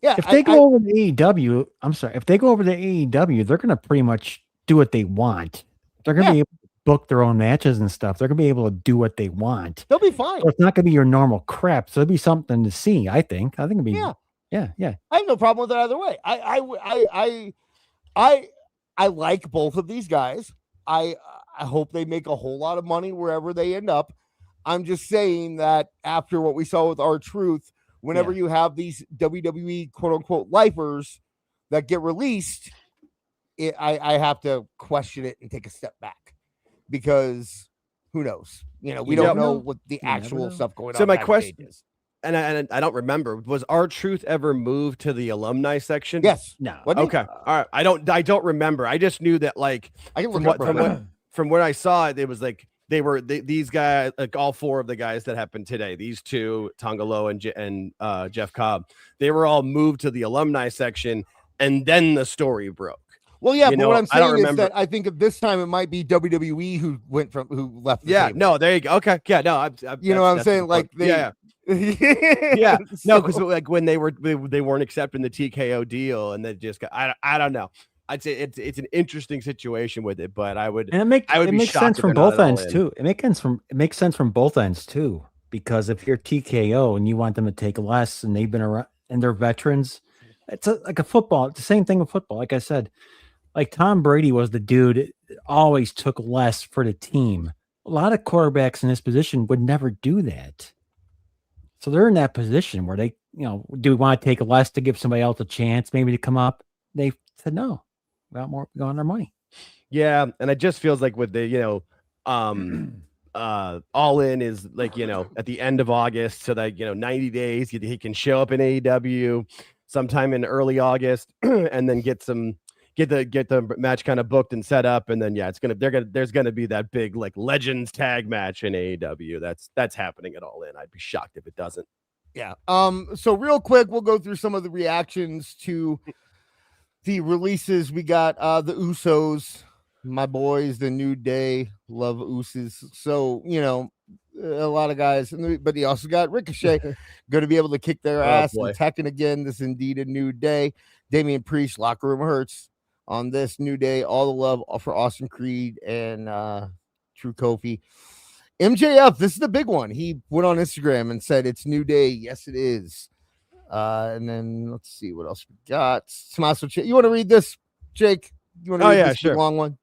if they go over to AEW, I'm sorry. If they go over to AEW, they're going to pretty much do what they want. They're going to be able to book their own matches and stuff. They're going to be able to do what they want. They'll be fine. So it's not going to be your normal crap. So it'll be something to see. I think it'll be. Yeah. I have no problem with it either way. I like both of these guys. I hope they make a whole lot of money wherever they end up. I'm just saying that after what we saw with R-Truth, whenever you have these WWE quote unquote lifers that get released, I have to question it and take a step back, because who knows? We don't know what the actual stuff going on. So my question is, and I don't remember, was R-Truth ever moved to the alumni section? Yes. No. Okay. All right. I don't remember. I just knew that, like, from what I saw, it was like these guys, like all 4 of the guys that happened today, these 2, Tongalo and Jeff Cobb, they were all moved to the alumni section, and then the story broke. Well, yeah, but what I'm saying is that I think at this time it might be WWE who left. No, there you go. Okay, yeah, no, you know what I'm saying? Like, yeah, no, because like when they weren't accepting the TKO deal, and they just got, I don't know. I'd say it's an interesting situation with it, but I would makes sense from both ends too. It makes sense from both ends too, because if you're TKO and you want them to take less, and they've been around and they're veterans, it's like a football. It's the same thing with football. Like I said, like Tom Brady was the dude that always took less for the team. A lot of quarterbacks in this position would never do that. So they're in that position where they, do we want to take less to give somebody else a chance maybe to come up? They said no. We got more on our money. Yeah, and it just feels like with the All In is like, at the end of August, so that 90 days he can show up in AEW sometime in early August and then get the match kind of booked and set up, and then there's gonna be that big like Legends tag match in AEW. That's happening at All In. I'd be shocked if it doesn't. Yeah. So real quick, we'll go through some of the reactions to the releases. We got the Usos, my boys, the New Day, love Usos. So a lot of guys, but he also got Ricochet going to be able to kick their ass and Tekken again. This is indeed a New Day. Damian Priest, locker room hurts on this New Day. All the love for Austin Creed and True Kofi. MJF, this is the big one. He went on Instagram and said it's New Day. Yes, it is. And then let's see what else we got. Tommaso, you want to read this, Jake? You want to read this sure. long one?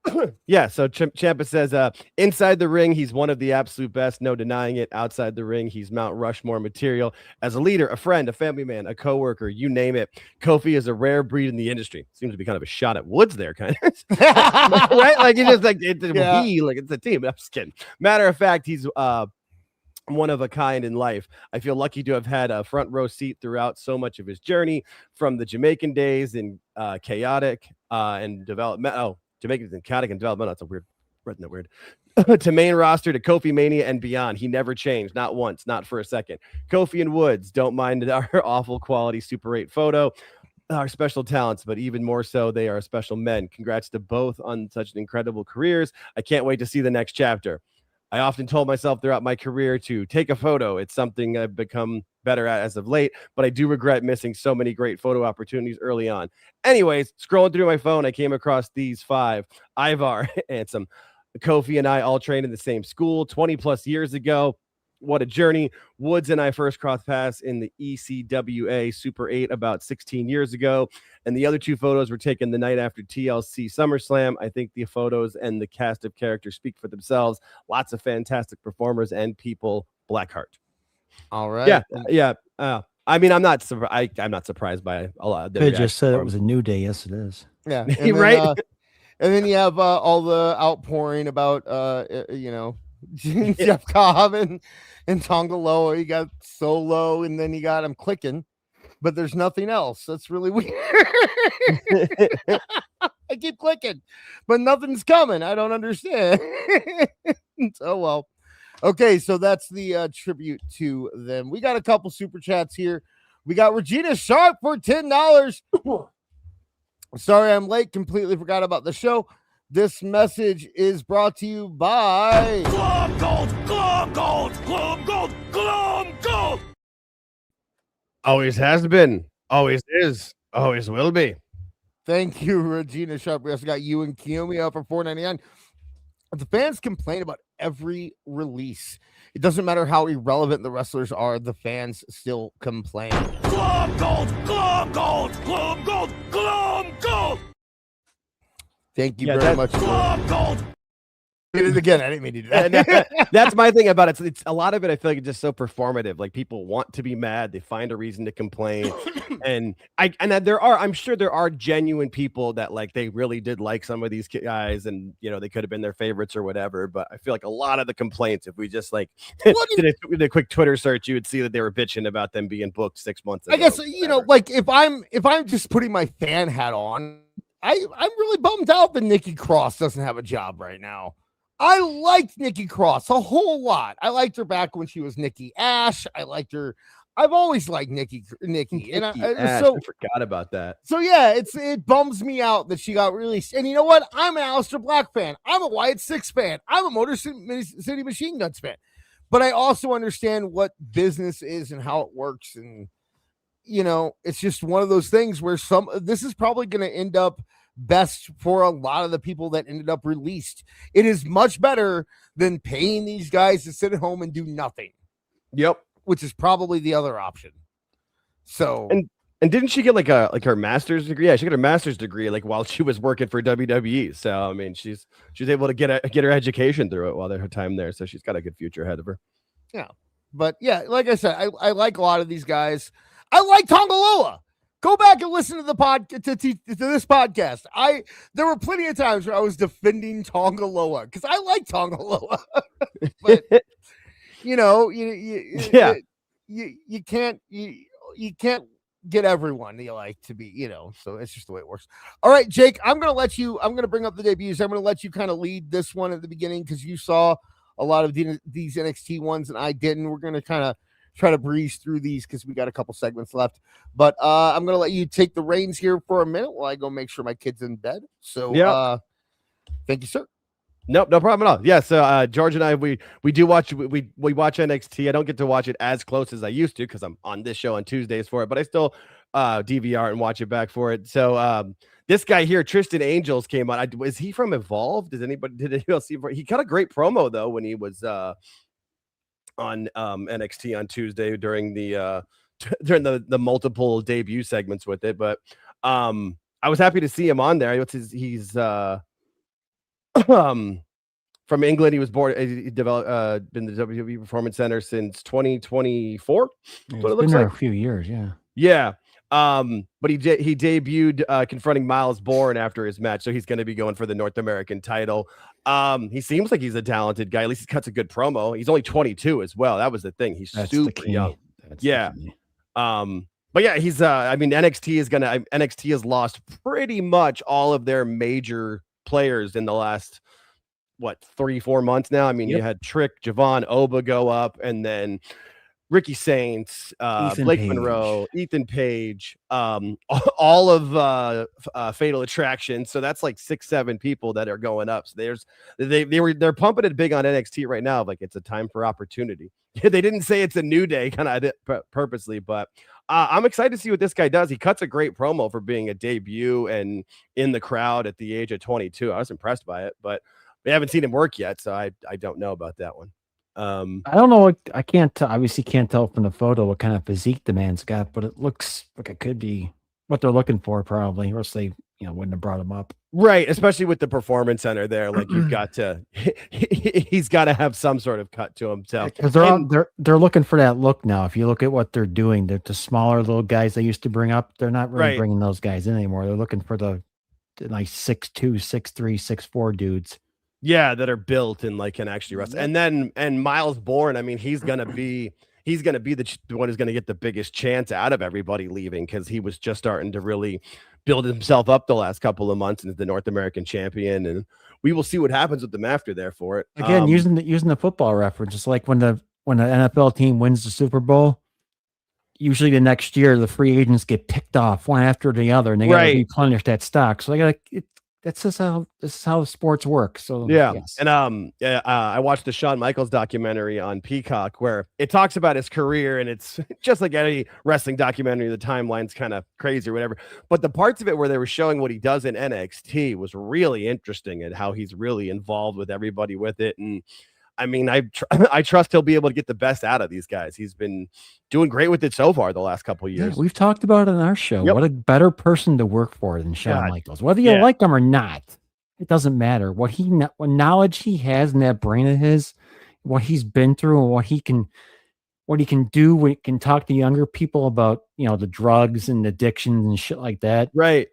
Yeah. So Ciampa says, inside the ring, he's one of the absolute best. No denying it. Outside the ring, he's Mount Rushmore material. As a leader, a friend, a family man, a coworker, you name it. Kofi is a rare breed in the industry. Seems to be kind of a shot at Woods there, kind of. Right? Like it's just like it's a team. I'm just kidding. Matter of fact, he's one of a kind in life. I feel lucky to have had a front row seat throughout so much of his journey, from the Jamaican days in chaotic and development. Oh, Jamaicans in chaotic and development. That's a weird, isn't that weird? To main roster, to Kofi Mania and beyond. He never changed, not once, not for a second. Kofi and Woods, don't mind our awful quality Super 8 photo. Our special talents, but even more so, they are special men. Congrats to both on such incredible careers. I can't wait to see the next chapter. I often told myself throughout my career to take a photo. It's something I've become better at as of late, but I do regret missing so many great photo opportunities early on. Anyways, scrolling through my phone, I came across these 5. Ivar, handsome. Kofi and I all trained in the same school 20 plus years ago. What a journey. Woods and I first crossed paths in the ECWA Super 8 about 16 years ago. And the other 2 photos were taken the night after TLC SummerSlam. I think the photos and the cast of characters speak for themselves. Lots of fantastic performers and people. Blackheart. All right. Yeah. I mean, I'm not surprised by a lot. They just said it was a New Day. Yes, it is. Yeah. Right. And then you have all the outpouring about Jeff Cobb and Tonga Loa. You got Solo, and then you got him clicking, but there's nothing else. That's really weird. I keep clicking, but nothing's coming. I don't understand. Oh well. Okay, so that's the tribute to them. We got a couple super chats here. We got Regina Sharp for $10. Sorry I'm late. Completely forgot about the show. This message is brought to you by Glum Gold, Glum Gold, Glum Gold, Glum Gold. Always has been, always is, always will be. Thank you, Regina Sharp. We also got you and Kiyomi for $4.99. The fans complain about every release. It doesn't matter how irrelevant the wrestlers are, the fans still complain. Glum Gold, Glum Gold, Glum Gold, Glum Gold. Thank you very much. Glum Gold. Did it again. I didn't mean to do that. That's my thing about it. It's a lot of it. I feel like it's just so performative. Like people want to be mad. They find a reason to complain. I'm sure there are genuine people that like, they really did like some of these guys and, they could have been their favorites or whatever. But I feel like a lot of the complaints, if we just like did a quick Twitter search, you would see that they were bitching about them being booked 6 months ago. I guess, like if I'm just putting my fan hat on, I'm really bummed out that Nikki Cross doesn't have a job right now. I liked Nikki Cross a whole lot. I liked her back when she was Nikki Ash. I liked her. I've always liked Nikki. And I forgot about that. So yeah, it bums me out that she got released. And you know what? I'm an Aleister Black fan. I'm a Wyatt Six fan. I'm a Motor City Machine Guns fan. But I also understand what business is and how it works. And it's just one of those things where this is probably going to end up best for a lot of the people that ended up released. It is much better than paying these guys to sit at home and do nothing. Yep. Which is probably the other option. So and didn't she get like her master's degree? Yeah, she got her master's degree like while she was working for WWE. So I mean, she's able to get her education through it while her time there. So she's got a good future ahead of her. Yeah, but yeah, like I said, I like a lot of these guys. I like Tonga Loa. Go back and listen to the to this podcast. There were plenty of times where I was defending Tongaloa because I like Tongaloa, but you know, you can't get everyone you like to be, you know, so it's just the way it works. All right, Jake, I'm going to bring up the debuts. I'm going to let you kind of lead this one at the beginning because you saw a lot of these NXT ones and I didn't. We're going to kind of try to breeze through these because we got a couple segments left, but I'm going to let you take the reins here for a minute while I go make sure my kid's in bed. So thank you, sir. Nope, no problem at all. Yeah, so George and I, we do watch we watch NXT. I don't get to watch it as close as I used to because I'm on this show on Tuesdays for it, but I still DVR and watch it back for it. So this guy here, Tristan Angels, came on. Is he from Evolve? Did anyone see him? He cut a great promo though when he was on NXT on Tuesday during the multiple debut segments with it. But I was happy to see him on there. He's from England. He was born. He developed in the WWE Performance Center since 2024. He's been there a few years. Yeah. But he debuted confronting Miles Bourne after his match, so he's going to be going for the North American title. He seems like he's a talented guy. At least he cuts a good promo. He's only 22 as well. That was the thing. He's super young. But yeah, he's I mean, NXT has lost pretty much all of their major players in the last 3-4 months now. I mean, you had Trick, Javon, Oba go up, and then Ricky Saints, Blake Monroe, Ethan Page, all of Fatal Attraction. So that's like 6-7 people that are going up. So they're pumping it big on NXT right now. Like it's a time for opportunity. They didn't say it's a new day kind of purposely, but I'm excited to see what this guy does. He cuts a great promo for being a debut and in the crowd at the age of 22. I was impressed by it, but we haven't seen him work yet, so I don't know about that one. I don't know what I can't obviously can't tell from the photo what kind of physique the man's got, but it looks like it could be what they're looking for, probably, or else they wouldn't have brought him up. Right, especially with the Performance Center there. Like you've got to, he's got to have some sort of cut to himself. Because they're looking for that look now. If you look at what they're doing, the smaller little guys they used to bring up, they're not really bringing those guys in anymore. They're looking for the nice 6'2", 6'3", 6'4" dudes. Yeah, that are built and like can actually wrestle. And Miles Bourne, I mean, he's gonna be the one who's gonna get the biggest chance out of everybody leaving because he was just starting to really build himself up the last couple of months and is the North American champion. And we will see what happens with them after there for it. Again, using the football reference, it's like when the NFL team wins the Super Bowl. Usually the next year the free agents get picked off one after the other, and they got to replenish that stock. So this is how sports work. So yes. And I watched the Shawn Michaels documentary on Peacock where it talks about his career, and it's just like any wrestling documentary, the timeline's kind of crazy or whatever. But the parts of it where they were showing what he does in NXT was really interesting and how he's really involved with everybody with it. And I mean, I trust he'll be able to get the best out of these guys. He's been doing great with it so far the last couple of years. Yeah, we've talked about it on our show. Yep. What a better person to work for than Shawn Michaels. Whether you like him or not, it doesn't matter. What knowledge he has in that brain of his, what he's been through, and what he can do. When he can talk to younger people about the drugs and addictions and shit like that. Right.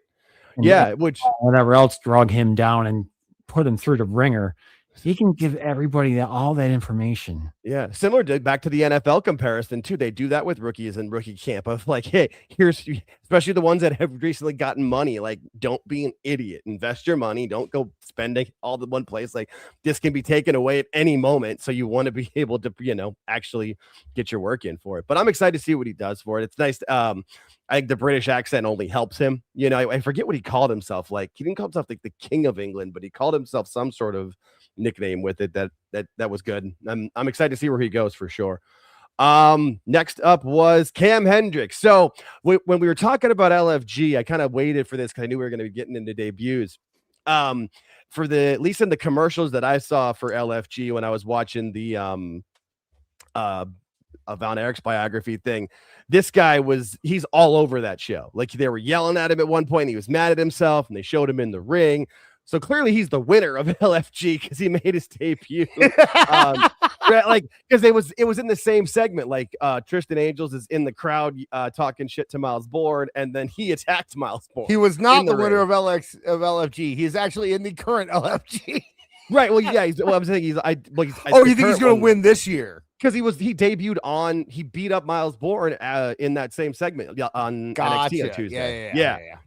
And which whatever else drug him down and put him through the ringer. He can give everybody all that information. Yeah, similar to back to the NFL comparison too. They do that with rookies in rookie camp of like, hey, here's especially the ones that have recently gotten money. Like, don't be an idiot. Invest your money. Don't go spending all in one place. Like, this can be taken away at any moment. So you want to be able to, actually get your work in for it. But I'm excited to see what he does for it. It's nice. I think the British accent only helps him. I forget what he called himself. Like, he didn't call himself like the King of England, but he called himself some sort of nickname with it that was good. I'm excited to see where he goes for sure. Next up was Cam Hendricks. So when we were talking about LFG, I kind of waited for this because I knew we were going to be getting into debuts. For at least in the commercials that I saw for LFG when I was watching the Von Erich's biography thing, this guy he's all over that show. Like they were yelling at him at one point. He was mad at himself, and they showed him in the ring. So clearly he's the winner of LFG because he made his debut. Right, like because it was in the same segment. Like Tristan Angels is in the crowd talking shit to Miles Bourne, and then he attacked Miles Bourne. He was not the winner ring. of LFG. He's actually in the current LFG. Right. Well, yeah. I'm saying you think he's going to win this year? Because he debuted he beat up Miles Bourne in that same segment on NXT on Tuesday.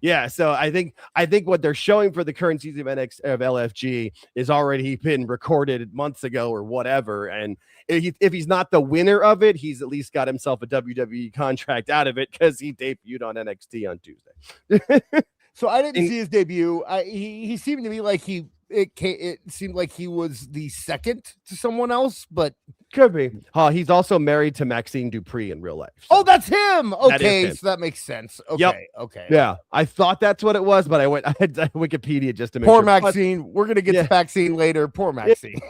Yeah. So I think what they're showing for the current season of LFG is already been recorded months ago or whatever. And if he's not the winner of it, he's at least got himself a WWE contract out of it because he debuted on NXT on Tuesday. So I didn't see his debut. He seemed to me like it seemed like he was the second to someone else, but could be. He's also married to Maxine Dupree in real life. So. Oh, that's him. Okay, that him. So that makes sense. Okay, yep. Okay. Yeah, I thought that's what it was, but I had Wikipedia just to make Poor sure. Maxine. We're gonna get to Maxine later. Poor Maxine.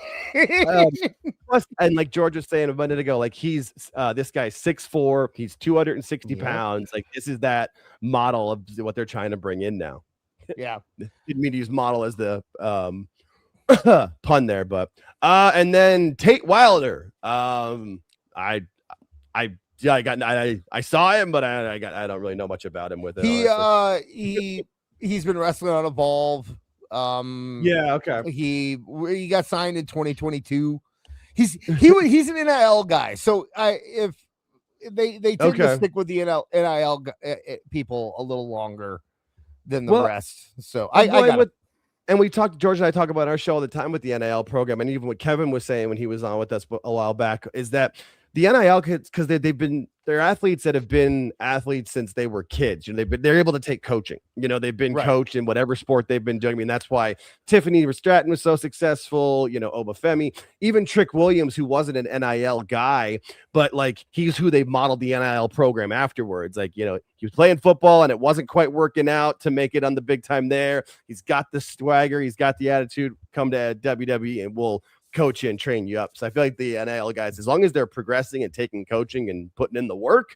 Plus, and like George was saying a minute ago, like he's this guy's 6'4", he's 260 pounds. Like this is that model of what they're trying to bring in now. Yeah, didn't mean to use model as the pun there, but and then Tate Wilder. I saw him, but I don't really know much about him with it. He's been wrestling on Evolve. Okay. He got signed in 2022. He's an NIL guy. So if they tend to stick with the NIL people a little longer than the rest. So I got it. And George and I talk about our show all the time with the NIL program, and even what Kevin was saying when he was on with us a while back is that the NIL kids, because they're athletes that have been athletes since they were kids. They're able to take coaching. They've been coached in whatever sport they've been doing. I mean, that's why Tiffany Stratton was so successful. Obafemi, even Trick Williams, who wasn't an NIL guy, but like he's who they modeled the NIL program afterwards. Like, he was playing football and it wasn't quite working out to make it on the big time there. He's got the swagger. He's got the attitude. Come to WWE and we'll coach you and train you up. So I feel like the NIL guys, as long as they're progressing and taking coaching and putting in the work,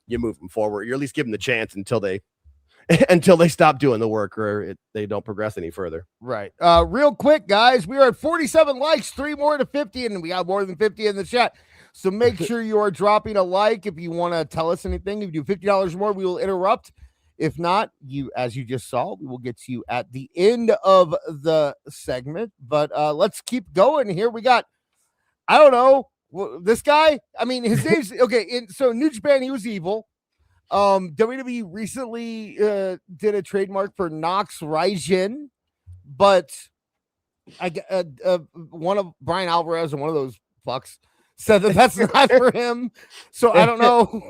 you move them forward. You at least give them the chance until they stop doing the work or they don't progress any further. Right. Real quick, guys, we are at 47 likes, 3 more to 50, and we got more than 50 in the chat. So make sure you are dropping a like if you want to tell us anything. If you do $50 or more, we will interrupt. If not, as you just saw, we will get to you at the end of the segment. But let's keep going here. We got, I don't know, this guy. I mean, his name's okay. So New Japan, he was evil. WWE recently did a trademark for Nox Raijin, but one of Brian Alvarez and one of those fucks said that's not for him. So I don't know.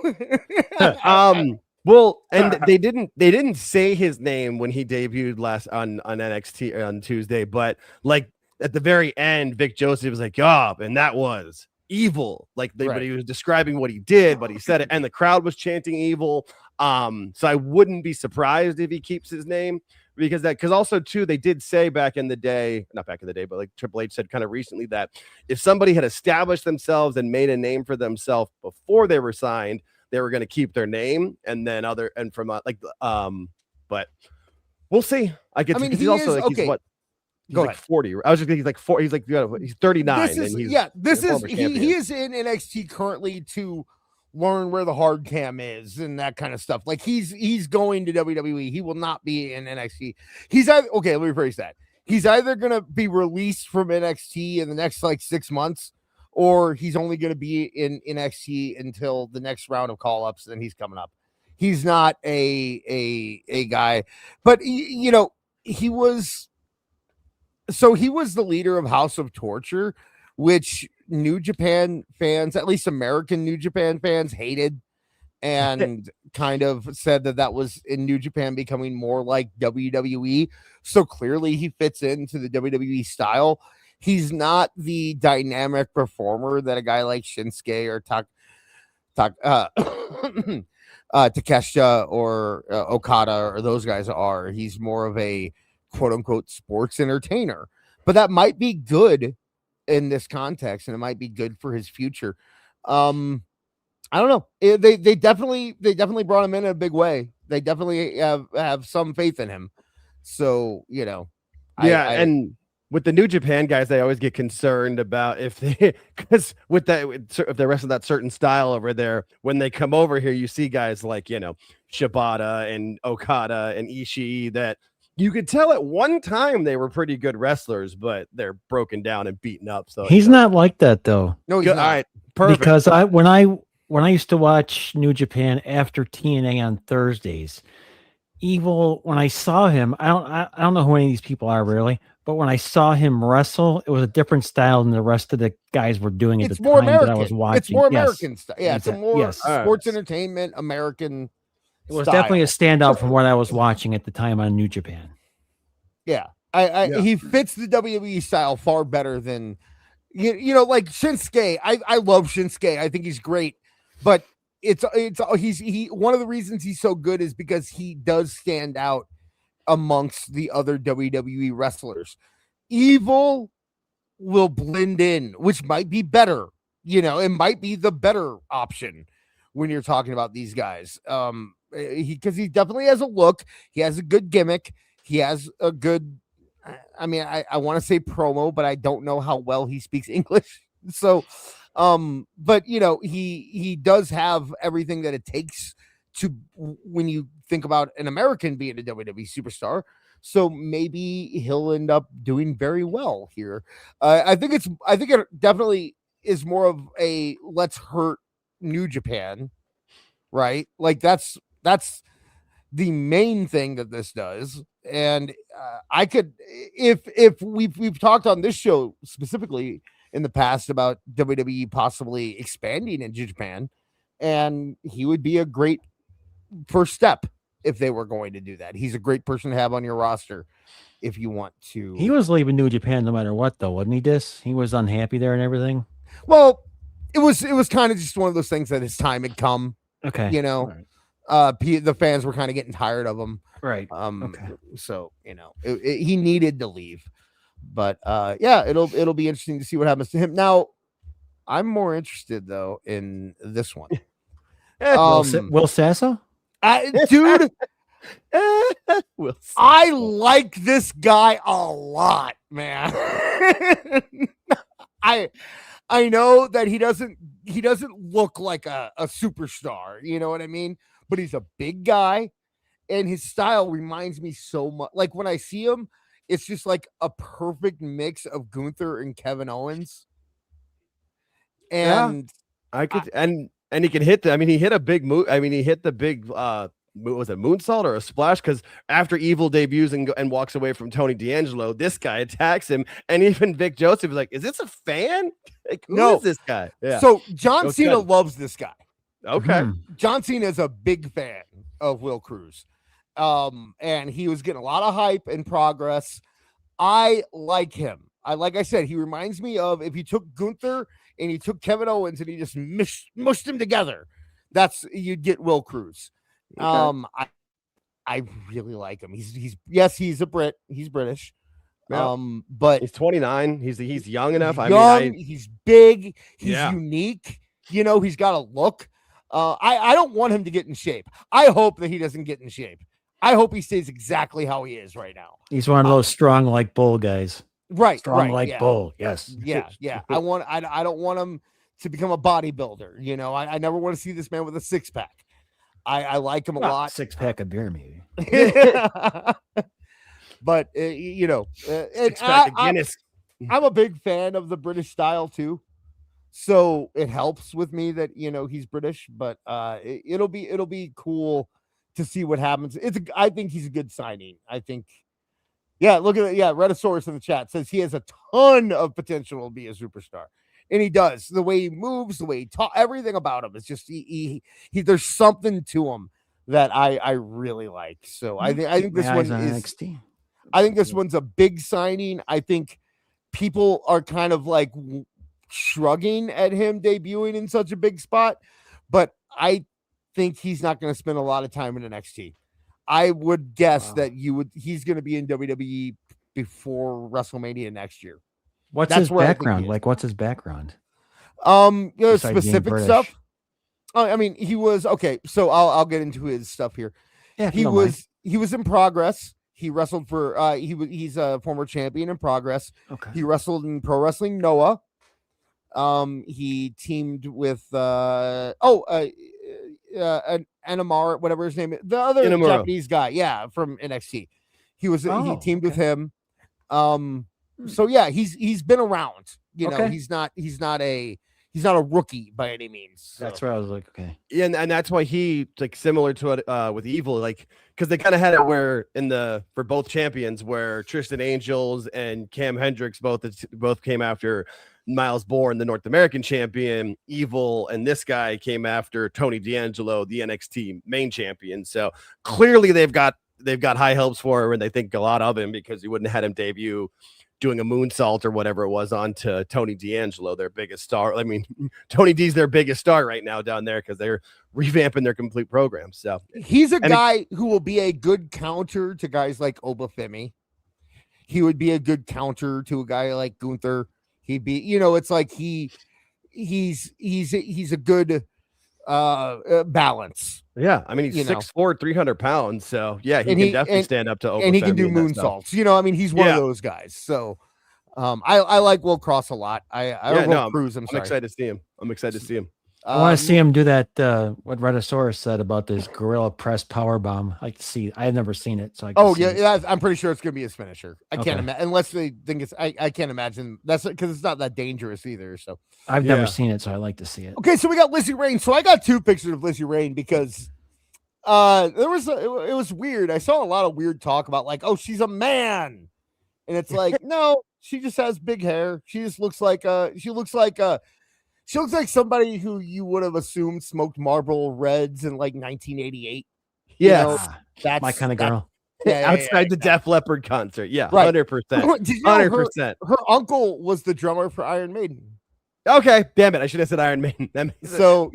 Well, and they didn't say his name when he debuted last on NXT on Tuesday, but like at the very end, Vic Joseph was like, and that was evil. But he was describing what he did, but he said it, and the crowd was chanting evil. So I wouldn't be surprised if he keeps his name because also too, they did say back in the day, not back in the day, but like Triple H said kind of recently that if somebody had established themselves and made a name for themselves before they were signed, they were going to keep their name but we'll see. He's also like, he's what? He's like 40. I was just thinking he's like 4. He's like, he's 39. He is in NXT currently to learn where the hard cam is and that kind of stuff. Like he's going to WWE. He will not be in NXT. Let me rephrase that. He's either going to be released from NXT in the next 6 months, or he's only going to be in NXT until the next round of call-ups, and he's coming up. He's not a guy, but he was the leader of House of Torture, which New Japan fans, at least American New Japan fans, hated and kind of said that was in New Japan becoming more like WWE. So clearly he fits into the WWE style. He's not the dynamic performer that a guy like Shinsuke or Takeshita or Okada or those guys are. He's more of a quote unquote sports entertainer, but that might be good in this context, and it might be good for his future. I don't know. They definitely brought him in a big way. They definitely have some faith in him. So, with the New Japan guys, I always get concerned about if they, because with that, if the rest of that certain style over there, when they come over here, you see guys like, Shibata and Okada and Ishii that you could tell at one time they were pretty good wrestlers, but they're broken down and beaten up. So he's not like that though. No, he's not. All right, perfect. Because when I used to watch New Japan after TNA on Thursdays, Evil, when I saw him, I don't know who any of these people are really, but when I saw him wrestle, it was a different style than the rest of the guys were doing at It's the more time American. that I was watching. It's more American style. Yeah, it's a Exactly. more Yes. sports entertainment American. It was style. definitely a standout from what I was watching at the time on New Japan. Yeah, he fits the WWE style far better than like Shinsuke. I love Shinsuke. I think he's great, but he one of the reasons he's so good is because he does stand out amongst the other WWE wrestlers. Evil will blend in, which might be better. It might be the better option when you're talking about these guys. Because he definitely has a look. He has a good gimmick. He has a good, I want to say promo, but I don't know how well he speaks English. So, but he does have everything that it takes to, when you think about an American being a WWE superstar. So maybe he'll end up doing very well here. I think it definitely is more of a let's hurt New Japan, right? Like that's the main thing that this does. And I could, if we've talked on this show specifically in the past about WWE possibly expanding into Japan, and he would be a great first step if they were going to do that. He's a great person to have on your roster if you want to. He was leaving New Japan no matter what, though, wasn't he? He was unhappy there and everything. Well, it was kind of just one of those things that his time had come. Okay, right. The fans were kind of getting tired of him. Right. Okay. So he needed to leave, but it'll be interesting to see what happens to him. Now, I'm more interested though in this one. Will Sasso? Dude, I like this guy a lot, man. I know that he doesn't look like a superstar, you know what I mean? But he's a big guy, and his style reminds me so much. Like when I see him, it's just like a perfect mix of Gunther and Kevin Owens. And I could and he can hit he hit a big move. He hit the big was it moonsault or a splash? Because after Evil debuts and walks away from Tony D'Angelo, this guy attacks him, and even Vic Joseph is like, "Is this a fan? Like, who is this guy?" Yeah. So John Cena loves this guy. Okay. John Cena is a big fan of Will Cruz. And he was getting a lot of hype and progress. I like him. Like I said, he reminds me of if you took Gunther and you took Kevin Owens and he just mushed them together, you'd get Will Cruz. Okay. I really like him. He's a Brit. He's British. Yeah. But he's 29. He's young enough. He's big. He's unique. He's got a look. I don't want him to get in shape. I hope that he doesn't get in shape. I hope he stays exactly how he is right now. He's one of those strong like bull guys. Right. Strong like bull. Yes. Yeah. I don't want him to become a bodybuilder. I never want to see this man with a six pack. I like him a lot. 6-pack of beer, maybe. But Six-pack of Guinness. I'm a big fan of the British style too. So it helps with me that he's British, but it'll be cool to see what happens. I think he's a good signing. I think, look at it. Yeah, Redisaurus in the chat says he has a ton of potential to be a superstar, and he does. The way he moves, the way he talks, everything about him is just he. There's something to him that I really like. So I think this one is NXT. I think this one's a big signing. I think people are kind of like shrugging at him debuting in such a big spot, but I think he's not going to spend a lot of time in NXT. I would guess that he's going to be in WWE before WrestleMania next year. What's his background? Like, what's his background? Specific stuff. He was okay. So I'll get into his stuff here. Yeah, he was in Progress. He wrestled for he's a former champion in Progress. Okay. He wrestled in Pro Wrestling Noah. He teamed with an Anamar, whatever his name is, the other Inamura. Japanese guy, from NXT. He teamed with okay. him. So yeah, he's been around. You know, Okay. he's not a rookie by any means. So. That's where I was like, okay. Yeah, and that's why he like similar to it with Evil, like because they kind of had it where for both champions where Tristan Angels and Cam Hendricks both came after Miles Bourne, the North American champion. Evil and this guy came after Tony D'Angelo, the NXT main champion. So clearly they've got high hopes for him, and they think a lot of him because you wouldn't have had him debut doing a moonsault or whatever it was onto Tony D'Angelo, their biggest star. I mean, Tony D's their biggest star right now down there because they're revamping their complete program. So he's a guy who will be a good counter to guys like Obafemi. He would be a good counter to a guy like Gunther. He'd be, it's like he's a good balance. Yeah, I mean he's 6'4", 300 pounds. So yeah, he can definitely stand up to Obafemi, and he can do moonsaults. He's one of those guys. So I like Will Cross a lot. Cruz. I'm excited to see him. I want to see him do that. What Rhedosaurus said about this gorilla press power bomb. I see. I have never seen it, so I'm pretty sure it's gonna be his finisher. I can't imagine unless they think it's. I can't imagine that's because it's not that dangerous either. So I've never seen it, so I like to see it. Okay, so we got Lizzie Rain. So I got two pictures of Lizzie Rain because it was weird. I saw a lot of weird talk about like, oh, she's a man, and it's like no, she just has big hair. She just looks like She looks like somebody who you would have assumed smoked Marlboro Reds in like 1988. Yes, that's my kind of girl. Outside the Def Leppard concert. Yeah, right. 100%. 100%. Her uncle was the drummer for Iron Maiden. Okay, damn it. I should have said Iron Maiden. So,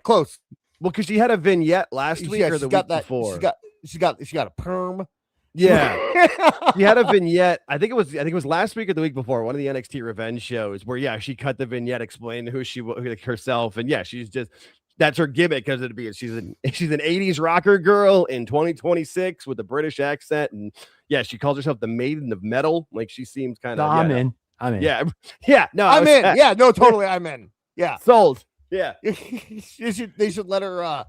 close. Well, because she had a vignette last week or the week before. She got a perm. Yeah, she had a vignette. I think it was last week or the week before, one of the NXT Revenge shows where she cut the vignette explaining who she was herself, and that's her gimmick because she's an 80s rocker girl in 2026 with a British accent, and she calls herself the Maiden of Metal. Like she seems kind of. I'm in. Yeah. No, I'm in. Yeah, no, totally. I'm in. Yeah, sold. Yeah, they should let her.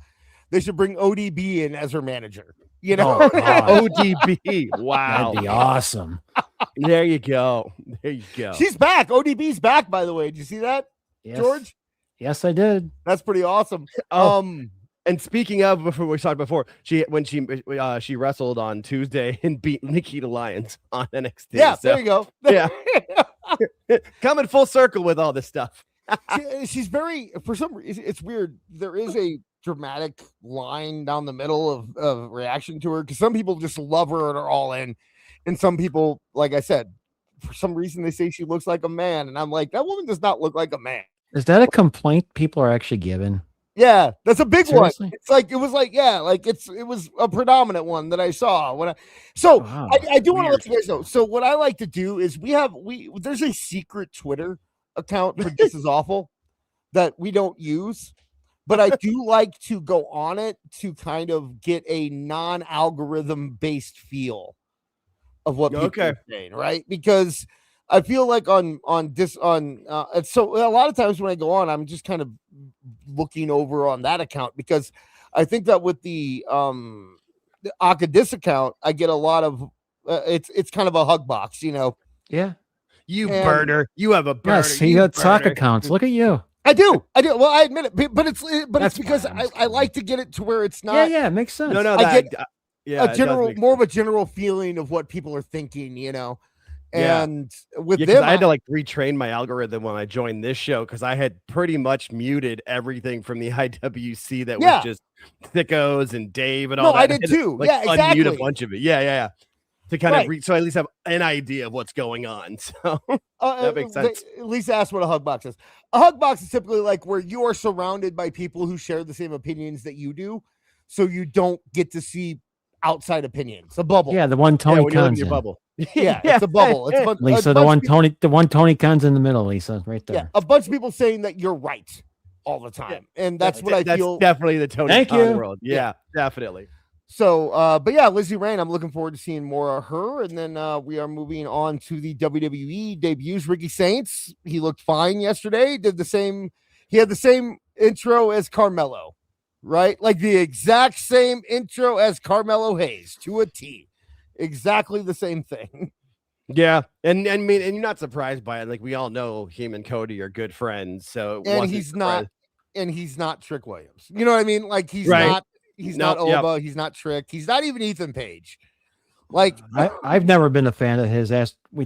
They should bring ODB in as her manager. ODB. Wow. That'd be awesome. There you go. She's back. ODB's back, by the way. Did you see that, George? Yes, I did. That's pretty awesome. And speaking of, before we talked before, she wrestled on Tuesday and beat Nikita Lyons on NXT. Yeah, there you go. Yeah. Coming full circle with all this stuff. She's very, for some reason, it's weird. There is a dramatic line down the middle of reaction to her because some people just love her and are all in, and some people, like I said, for some reason they say she looks like a man, and I'm like, that woman does not look like a man. Is that a complaint people are actually giving? Yeah, that's a big Seriously? one. It's like it was a predominant one that I saw I do want to let you guys know. So what I like to do is there's a secret Twitter account for This Is Awful that we don't use, but I do like to go on it to kind of get a non-algorithm based feel of what people are saying, right? Because I feel like so a lot of times when I go on, I'm just kind of looking over on that account because I think that with the Akadis account, I get a lot of it's kind of a hug box, Yeah. You burner. You have a burner. Yes, you got sock accounts. Look at you. I do. Well, I admit it, but it's because I like to get it to where it's not. Yeah, it makes sense. No, I get more of a general feeling of what people are thinking, And with them, I had to retrain my algorithm when I joined this show because I had pretty much muted everything from the IWC that was just Thickos and Dave and all that. I did too. Exactly. Unmute a bunch of it. Yeah. To kind of so I at least have an idea of what's going on. So that makes sense. At least ask what a hug box is. A hug box is typically like where you are surrounded by people who share the same opinions that you do, so you don't get to see outside opinions. A bubble. Yeah, the one Tony Khan's in. Bubble. Yeah, it's a bubble. It's Lisa, the one Tony Khan's in the middle. Lisa, right there. Yeah, a bunch of people saying that you're right all the time, and that's what I feel. Definitely the Tony Khan world. Yeah, definitely. So, but yeah, Lizzie Rain, I'm looking forward to seeing more of her. And then we are moving on to the WWE debuts. Ricky Saints, he looked fine yesterday. He had the same intro as Carmelo, right? Like the exact same intro as Carmelo Hayes to a T. Exactly the same thing. Yeah, and you're not surprised by it. Like we all know him and Cody are good friends. So he's not Trick Williams. You know what I mean? Like he's not Oba, he's not Trick, he's not even Ethan Page. Like I've never been a fan of his.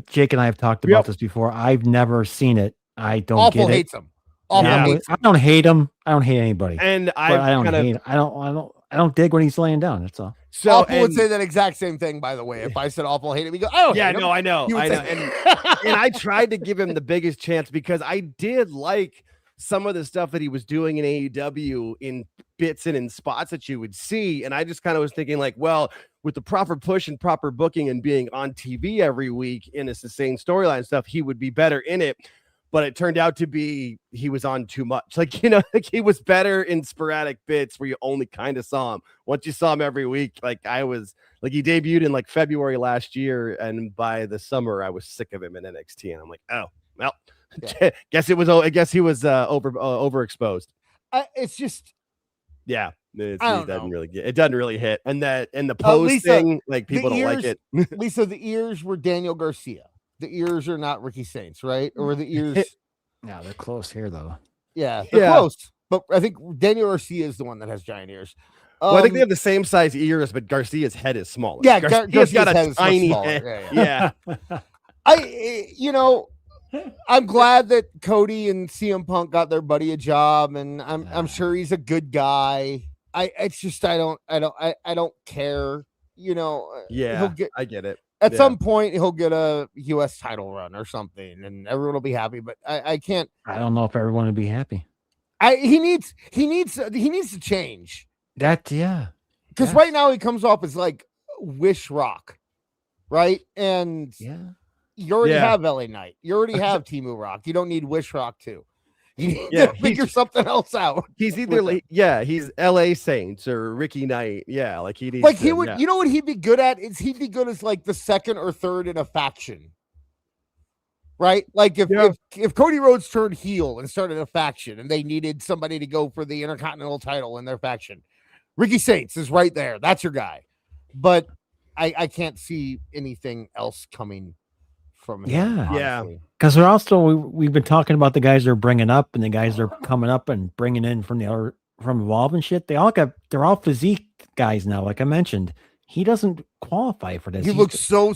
Jake and I have talked about this before. I've never seen it. I don't Awful get it. hates him. Awful hates him. I don't hate him. I don't hate anybody. And I don't dig when he's laying down. That's all. So Awful would say that exact same thing, by the way. If I said Awful hate him, he go, I know. I know. And I tried to give him the biggest chance because I did like some of the stuff that he was doing in AEW in bits and in spots that you would see. And I just kind of was thinking like, well, with the proper push and proper booking and being on TV every week in a sustained storyline stuff, he would be better in it. But it turned out to be he was on too much. Like, you know, like he was better in sporadic bits where you only kind of saw him. Once you saw him every week, like I was like, he debuted in like February last year. And by the summer, I was sick of him in NXT. And I'm like, oh, well, yeah. I guess he was overexposed. It's just, yeah, it doesn't really hit. And the pose thing, like people don't like it. Lisa, the ears were Daniel Garcia. The ears are not Ricky Saints, right? Or the ears. Yeah, they're close here though. Yeah, they're close. But I think Daniel Garcia is the one that has giant ears. Well, I think they have the same size ears, but Garcia's head is smaller. Yeah, Garcia's got a tiny head. Yeah. I'm glad that Cody and CM Punk got their buddy a job, and I'm sure he's a good guy. I don't care. You know. Yeah, I get it. At some point, he'll get a U.S. title run or something, and everyone will be happy. But I can't. I don't know if everyone would be happy. He needs to change. Because right now he comes off as like Wish Rock, right? And you already have LA Knight. You already have Timu Rock. You don't need Wish Rock too. You need to figure something else out. He's either he's LA Saints or Ricky Knight. Yeah, like he needs he would. You know what he'd be good at is he'd be good as like the second or third in a faction. Right? Like if Cody Rhodes turned heel and started a faction and they needed somebody to go for the Intercontinental title in their faction, Ricky Saints is right there. That's your guy. But I can't see anything else coming from him. Yeah. Because we've been talking about the guys they're bringing up and the guys they're coming up and bringing in from Evolve and shit. They're all physique guys now. Like I mentioned, he doesn't qualify for this. He looks so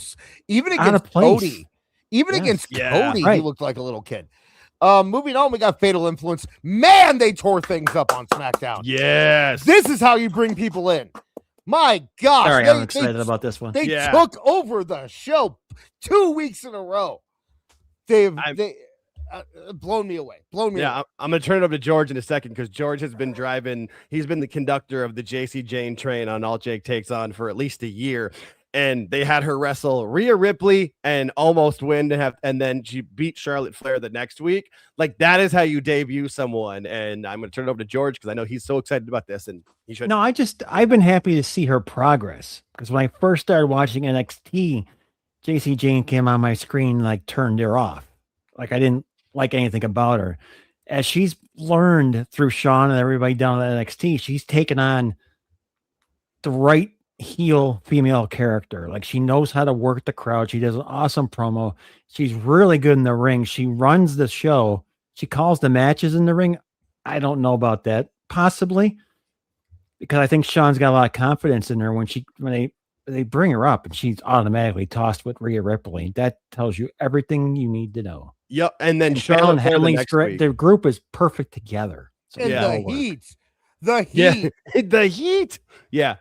even against Cody. Even against Cody, he looked like a little kid. Moving on, we got Fatal Influence. Man, they tore things up on SmackDown. Yes. This is how you bring people in. My gosh. Sorry, I'm excited about this one. They took over the show 2 weeks in a row. They've blown me away. I'm going to turn it over to George in a second because George has been he's been the conductor of the JC Jane train on altJake Takes On for at least a year. And they had her wrestle Rhea Ripley and almost win and then she beat Charlotte Flair the next week. Like that is how you debut someone. And I'm going to turn it over to George because I know he's so excited about this and he should. No, I've been happy to see her progress because when I first started watching NXT, JC Jane came on my screen, like turned her off. Like I didn't like anything about her. As she's learned through Sean and everybody down at NXT, she's taken on the right heel female character. Like she knows how to work the crowd. She does an awesome promo. She's really good in the ring. She runs the show. She calls the matches in the ring. I don't know about that. Possibly because I think Sean's got a lot of confidence in her when they bring her up and she's automatically tossed with Rhea Ripley. That tells you everything you need to know. Yep. And then Charlotte Hadley's the group is perfect together. So the heat. The heat. Yeah.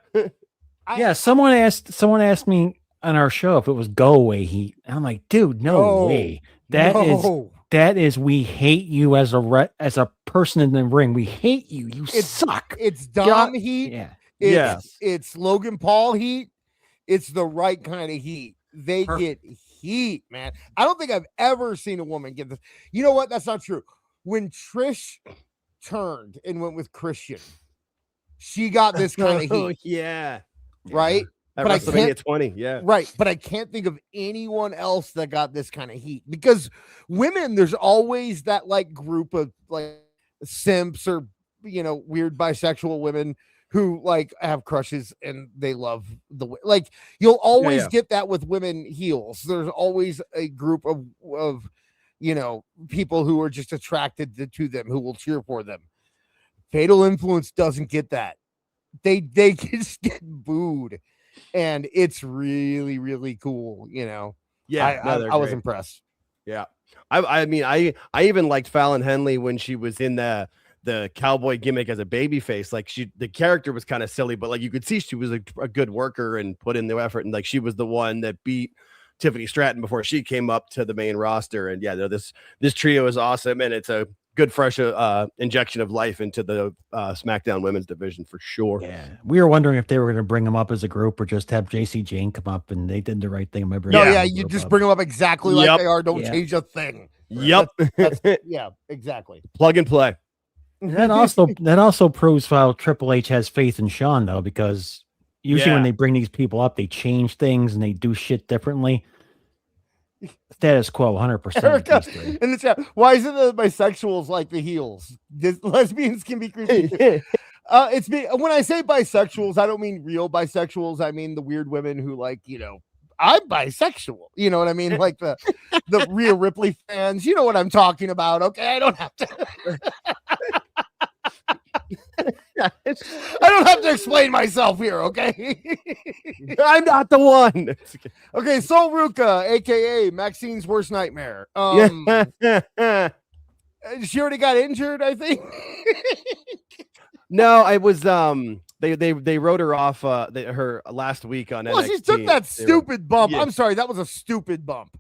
Someone asked me on our show if it was go away heat. And I'm like, dude, no way. That is we hate you as a person in the ring. We hate you. You suck. It's Dom heat. Yeah. It's Logan Paul heat. It's the right kind of heat. They get heat, man. I don't think I've ever seen a woman get this. You know what? That's not true. When Trish turned and went with Christian, she got this kind of heat. right? At But I WrestleMania can't 20, yeah. Right, but I can't think of anyone else that got this kind of heat because women, there's always that like group of like simps or weird bisexual women who like have crushes and they love like you'll always get that with women heels. There's always a group of people who are just attracted to them who will cheer for them. Fatal Influence doesn't get that. They just get booed. And it's really, really cool, Yeah, I was impressed. Yeah, I mean, I even liked Fallon Henley when she was in the cowboy gimmick as a baby face. Like the character was kind of silly, but like you could see she was a good worker and put in the effort, and like she was the one that beat Tiffany Stratton before she came up to the main roster. And yeah, this trio is awesome, and it's a good fresh injection of life into the SmackDown women's division for sure. Yeah, we were wondering if they were going to bring them up as a group or just have JC Jane come up, and they did the right thing by bringing. You just bring them up exactly like they are. Don't change a thing. Yep. That's, yeah, exactly. Plug and play. That also proves how Triple H has faith in Shawn, though, because usually when they bring these people up, they change things and they do shit differently. Status quo, 100%. In the chat, why isn't the bisexuals like the heels? Lesbians can be creepy. It's me. When I say bisexuals, I don't mean real bisexuals. I mean the weird women who like, I'm bisexual. You know what I mean? Like the Rhea Ripley fans. You know what I'm talking about. Okay, I don't have to. I don't have to explain myself here, okay? I'm not the one. Okay, Sol Ruka, aka Maxine's worst nightmare. She already got injured, I think. No, I was they wrote her off her last week on NXT. Well, she took that stupid bump. Yeah. I'm sorry, that was a stupid bump.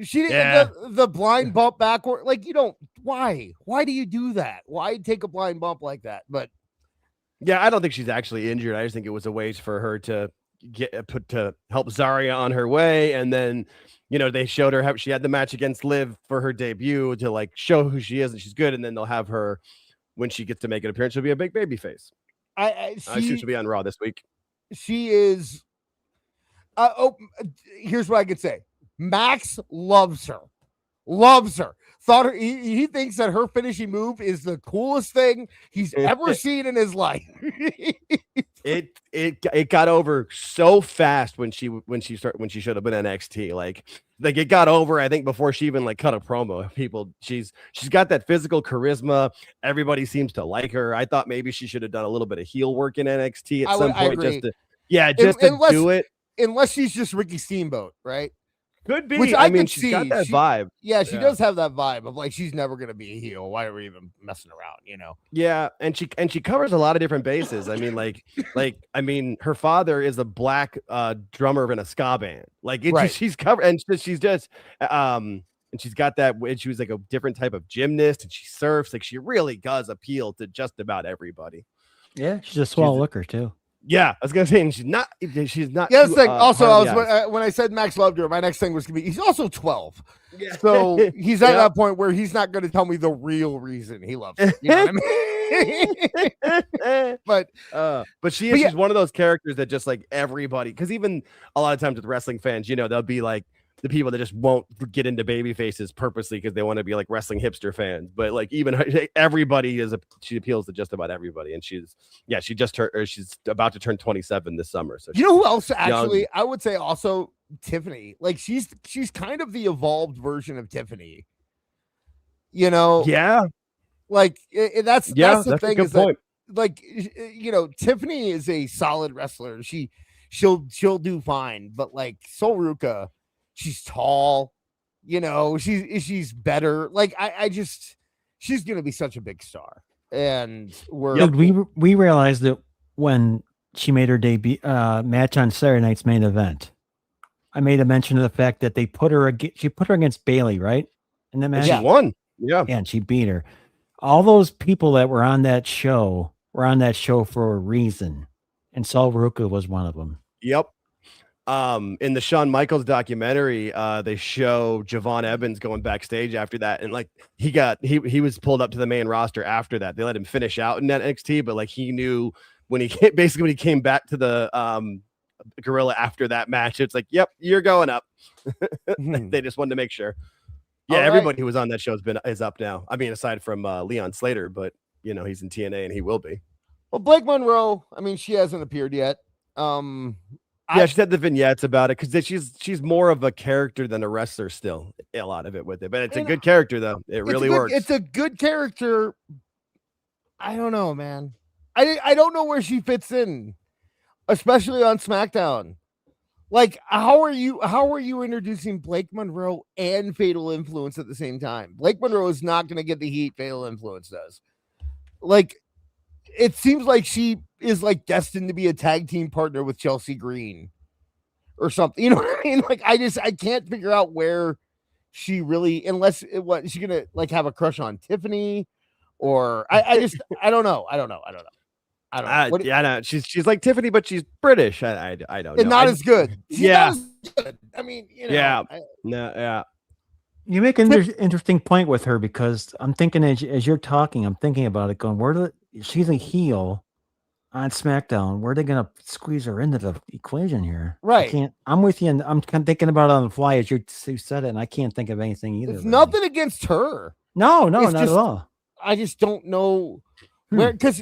She didn't the blind bump backward. Like, why do you do that? Why take a blind bump like that? But yeah, I don't think she's actually injured. I just think it was a way for her to help Zarya on her way. And then, they showed her how she had the match against Liv for her debut to like show who she is and she's good. And then they'll have her when she gets to make an appearance. She'll be a big baby face. She'll be on Raw this week. She is. Here's what I could say. Max loves her. Thought he thinks that her finishing move is the coolest thing he's ever seen in his life. It got over so fast when she showed up in NXT. Like it got over, I think, before she even like cut a promo. She's got that physical charisma. Everybody seems to like her. I thought maybe she should have done a little bit of heel work in NXT at some point, just to do it. Unless she's just Ricky Steamboat, right? Could be. Which I mean, she's got that vibe. Yeah, she does have that vibe of like she's never gonna be a heel. Why are we even messing around? Yeah, and she covers a lot of different bases. I mean, her father is a black drummer in a ska band. Like she's covered, and she's just and she's got that. And she was like a different type of gymnast, and she surfs. Like she really does appeal to just about everybody. Yeah, she's a swell looker too. Yeah, I was gonna say, and she's not. Yeah, thing. Also, when I said Max loved her, my next thing was gonna be he's also 12. Yeah. So he's at that point where he's not gonna tell me the real reason he loves her. You know what I mean? but she's one of those characters that just like everybody, because even a lot of times with wrestling fans, they'll be like the people that just won't get into baby faces purposely because they want to be like wrestling hipster fans. But like even everybody she appeals to just about everybody. And she's about to turn 27 this summer. So you know who else actually young. I would say also Tiffany. Like she's kind of the evolved version of Tiffany. Yeah. Like that's the thing. A good point. Like Tiffany is a solid wrestler. She'll do fine, but like Sol Ruka, she's tall, she's better. Like she's gonna be such a big star. And we realized that when she made her debut match on Saturday night's main event. I made a mention of the fact that she put her against Bayley, right? In the match, she won. Yeah, and she beat her. All those people that were on that show for a reason, and Sol Ruka was one of them. Yep. In the Shawn Michaels documentary, they show Javon Evans going backstage after that, and like he was pulled up to the main roster after that. They let him finish out in that NXT, but like he knew when he came back to the gorilla after that match, it's like, yep, you're going up. They just wanted to make sure. Yeah, everybody who was on that show is up now. I mean, aside from Leon Slater, but you know, he's in TNA and he will be. Well, Blake Monroe, I mean, she hasn't appeared yet. Yeah, she said the vignettes about it because she's more of a character than a wrestler still. A lot of it with it, but it's a good character though. It really works. It's a good character. I don't know, man. I don't know where she fits in, especially on SmackDown. Like, how are you introducing Blake Monroe and Fatal Influence at the same time? Blake Monroe is not going to get the heat Fatal Influence does. Like, it seems like she is like destined to be a tag team partner with Chelsea Green or something. You know what I mean? Like, I can't figure out where she really, unless what she's gonna like have a crush on Tiffany, or I don't know. I don't know. Yeah, no, she's like Tiffany, but she's British. I don't know. And not as good. She's not as good. I mean, you know. Yeah. You make an interesting point with her because I'm thinking as you're talking, I'm thinking about it going, she's a heel on SmackDown. Where are they going to squeeze her into the equation here? Right. I'm with you. And I'm kind of thinking about it on the fly as you said it. And I can't think of anything either. It's nothing against her. No, not at all. I just don't know where, because,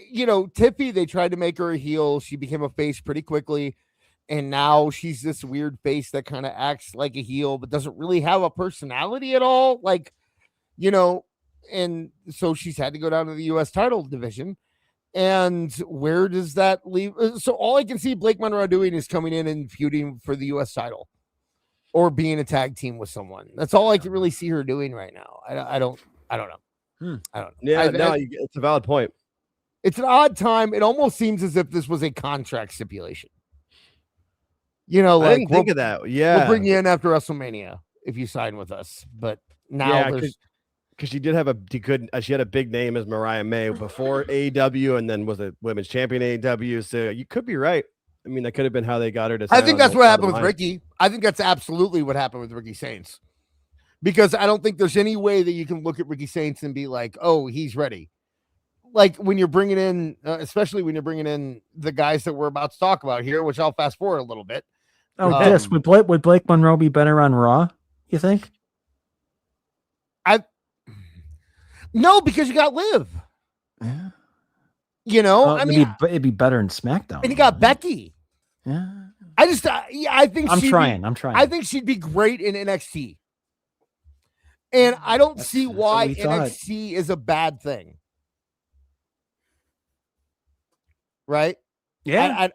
you know, Tiffy, they tried to make her a heel. She became a face pretty quickly. And now she's this weird face that kind of acts like a heel, but doesn't really have a personality at all. Like, you know, and so she's had to go down to the U.S. title division. And where does that leave? So all I can see Blake Monroe doing is coming in and feuding for the U.S. title or being a tag team with someone. That's all I can really see her doing right now. I don't know. I don't know. Yeah, it's a valid point. It's an odd time. It almost seems as if this was a contract stipulation. You know, like, I didn't think of that. Yeah, we'll bring you in after WrestleMania if you sign with us. But now because she did have she had a big name as Mariah May before AEW, and then was a women's champion AEW. So you could be right. I mean, that could have been how they got her to. I think that's what happened with Ricky. I think that's absolutely what happened with Ricky Saints, because I don't think there's any way that you can look at Ricky Saints and be like, "Oh, he's ready." Like when you're bringing in, especially when you're bringing in the guys that we're about to talk about here, which I'll fast forward a little bit. Yes, would Blake Monroe be better on Raw? You think? No, because you got Liv. Yeah. You know, I mean, it'd be better in SmackDown. And you got Becky. Yeah. I think I'm trying. I think she'd be great in NXT. And I don't see why NXT is a bad thing. Right? Yeah.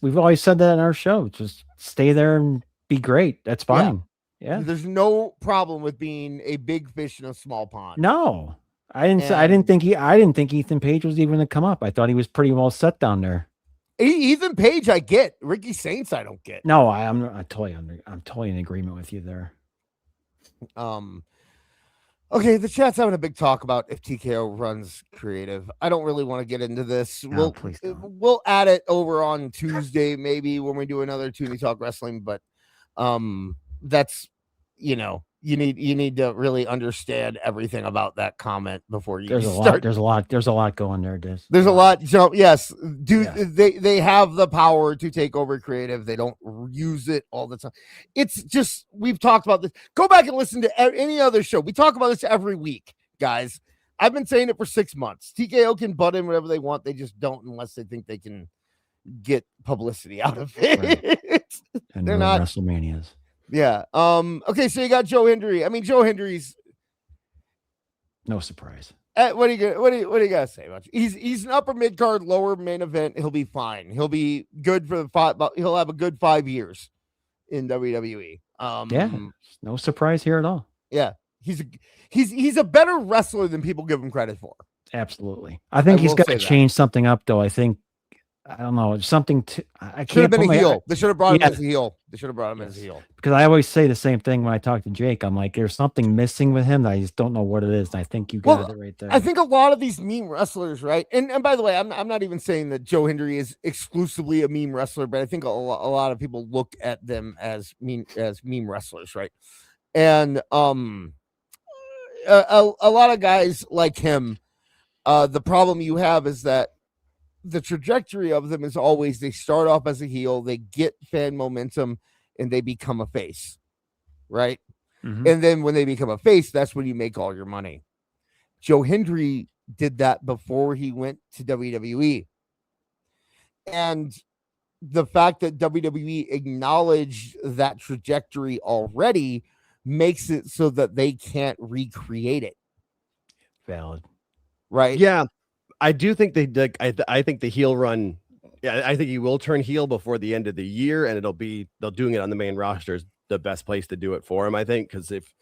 We've always said that in our show. Just stay there and be great. That's fine. Yeah. There's no problem with being a big fish in a small pond. No. I didn't think Ethan Page was even going to come up. I thought he was pretty well set down there. Ethan Page, I get. Ricky Saints, I don't get. No, I'm totally in agreement with you there. Okay, the chat's having a big talk about if TKO runs creative. I don't really want to get into this. No, we'll add it over on Tuesday, maybe when we do another Tooney Talk Wrestling. But that's, you know, you need to really understand everything about that comment before you start. There's a lot going there. There's a lot. So yes, Yeah. They have the power to take over creative. They don't use it all the time. It's just, we've talked about this. Go back and listen to any other show. We talk about this every week, guys. I've been saying it for 6 months. TKO can butt in whatever they want. They just don't unless they think they can get publicity out of it. Right. And they're not WrestleManias. Yeah. Okay. So you got Joe Hendry. I mean, Joe Hendry's no surprise. What do you gotta say about you? He's an upper mid card, lower main event. He'll be fine. He'll be good for he'll have a good 5 years in WWE. Yeah. No surprise here at all. Yeah. He's a better wrestler than people give him credit for. Absolutely. I think he's got to change something up though. I don't know. Something I should have been a heel. They should have brought him as a heel. They should have brought him as a heel. Because I always say the same thing when I talk to Jake. I'm like, there's something missing with him that I just don't know what it is. And I think you got it right there. I think a lot of these meme wrestlers, right? And by the way, I'm not even saying that Joe Hendry is exclusively a meme wrestler, but I think a lot of people look at them as meme wrestlers, right? And a lot of guys like him, the problem you have is that the trajectory of them is always they start off as a heel, they get fan momentum, and they become a face, right? Mhm. And then when they become a face, that's when you make all your money. Joe Hendry did that before he went to WWE. And the fact that WWE acknowledged that trajectory already makes it so that they can't recreate it. Valid. Right? Yeah, I do think they did. I think the heel run. Yeah, I think he will turn heel before the end of the year, and they'll doing it on the main roster is the best place to do it for him. I think because if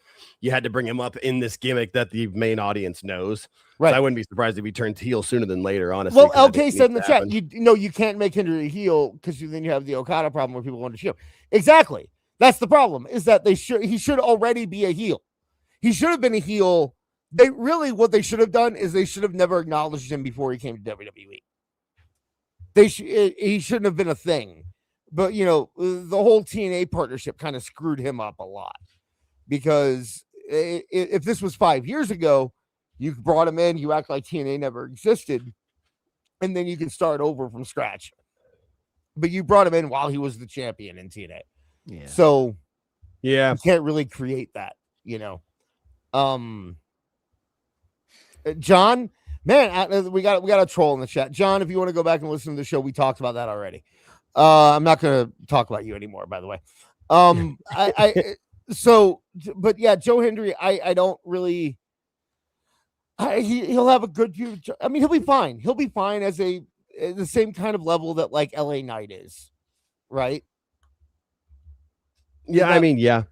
you had to bring him up in this gimmick that the main audience knows, Right. So I wouldn't be surprised if he turns heel sooner than later. Honestly, Well, 'cause I think LK it said in the needs to chat, happen. you know, you can't make Hendry a heel because then you have the Okada problem where people want to shield. Exactly. That's the problem, is that he should already be a heel. He should have been a heel. What they should have done is they should have never acknowledged him before he came to WWE. He shouldn't have been a thing. But, you know, the whole TNA partnership kind of screwed him up a lot, because if this was 5 years ago, you brought him in, you act like TNA never existed, and then you can start over from scratch. But you brought him in while he was the champion in TNA. Yeah. So Yeah, you can't really create that, you know. John, man, we got a troll in the chat. John, if you want to go back and listen to the show, we talked about that already. I'm not going to talk about you anymore, by the way. But yeah, Joe Hendry, I don't really. He'll have a good future. I mean, he'll be fine. He'll be fine as the same kind of level that like LA Knight is, right? yeah. I mean, yeah,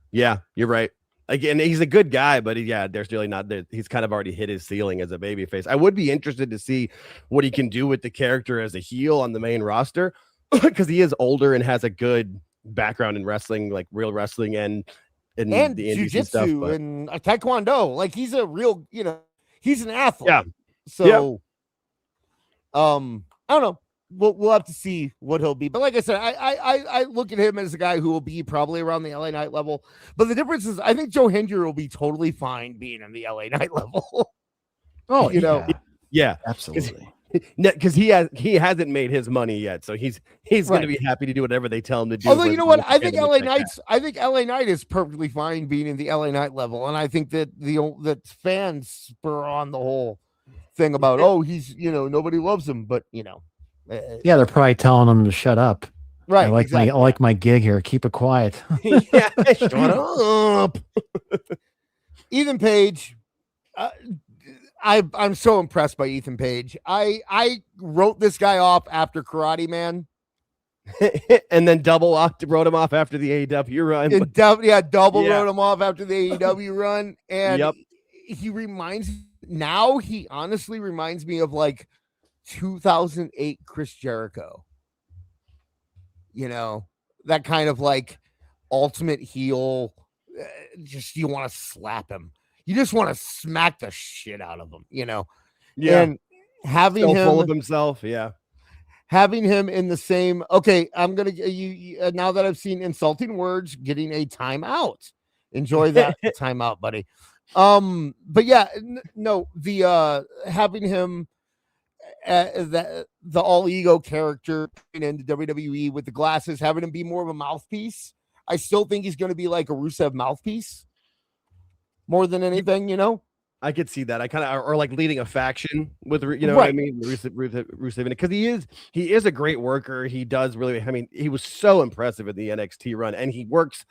you're right. Again, he's a good guy, but there's really not. He's kind of already hit his ceiling as a babyface. I would be interested to see what he can do with the character as a heel on the main roster, because he is older and has a good background in wrestling, like real wrestling and the indies and stuff. Jiu-jitsu and taekwondo. Like he's a real, you know, he's an athlete. Yeah. So, I don't know. We'll have to see what he'll be. But like I said, I look at him as a guy who will be probably around the LA Knight level. But the difference is, I think Joe Hendry will be totally fine being in the LA Knight level. Oh, you know, Yeah, absolutely. because he hasn't made his money yet, so he's going to be happy to do whatever they tell him to do. Although, you know what, I think LA Knight is perfectly fine being in the LA Knight level, and I think that that fans spur on the whole thing about he's, you know, nobody loves him, but you know, Yeah, they're probably telling him to shut up. right? I like my gig here. Keep it quiet. Yeah, shut up. Ethan Page. I'm so impressed by Ethan Page. I wrote this guy off after Karate Man, and then wrote him off after the AEW run. Wrote him off after the AEW run, and he honestly reminds me of like 2008 Chris Jericho. You know, that kind of like ultimate heel. Just you want to slap him. You just want to smack the shit out of him, you know. Yeah. And having so him full of himself, yeah. Having him in the same. Okay, I'm gonna you now that I've seen insulting words, getting a timeout. Enjoy that timeout, buddy. But yeah, no, the having him the all ego character into WWE with the glasses, having him be more of a mouthpiece. I still think he's going to be like a Rusev mouthpiece more than anything, you know. I could see that. I kind of or like leading a faction with, you know, what I mean, Rusev, because he is a great worker. He does really. I mean, he was so impressive in the NXT run, and he works.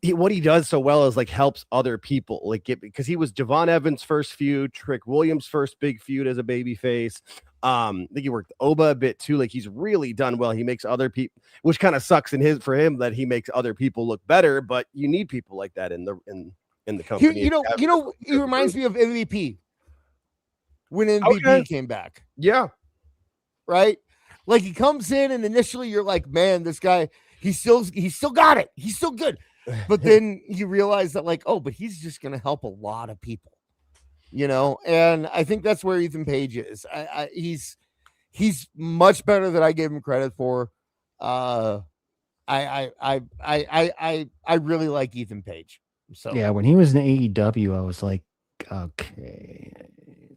What he does so well is like helps other people, like because he was Javon Evans' first feud, Trick Williams' first big feud as a babyface. I think he worked Oba a bit too. Like he's really done well. He makes other people, which kind of sucks for him that he makes other people look better. But you need people like that in the company. You know, he reminds me of MVP when MVP came back. Yeah, right. Like he comes in and initially you're like, man, this guy, he's still got it. He's still good. But then you realize that like, oh, but he's just going to help a lot of people, you know? And I think that's where Ethan Page is. He's much better than I gave him credit for. I really like Ethan Page. So yeah, when he was in AEW, I was like, okay.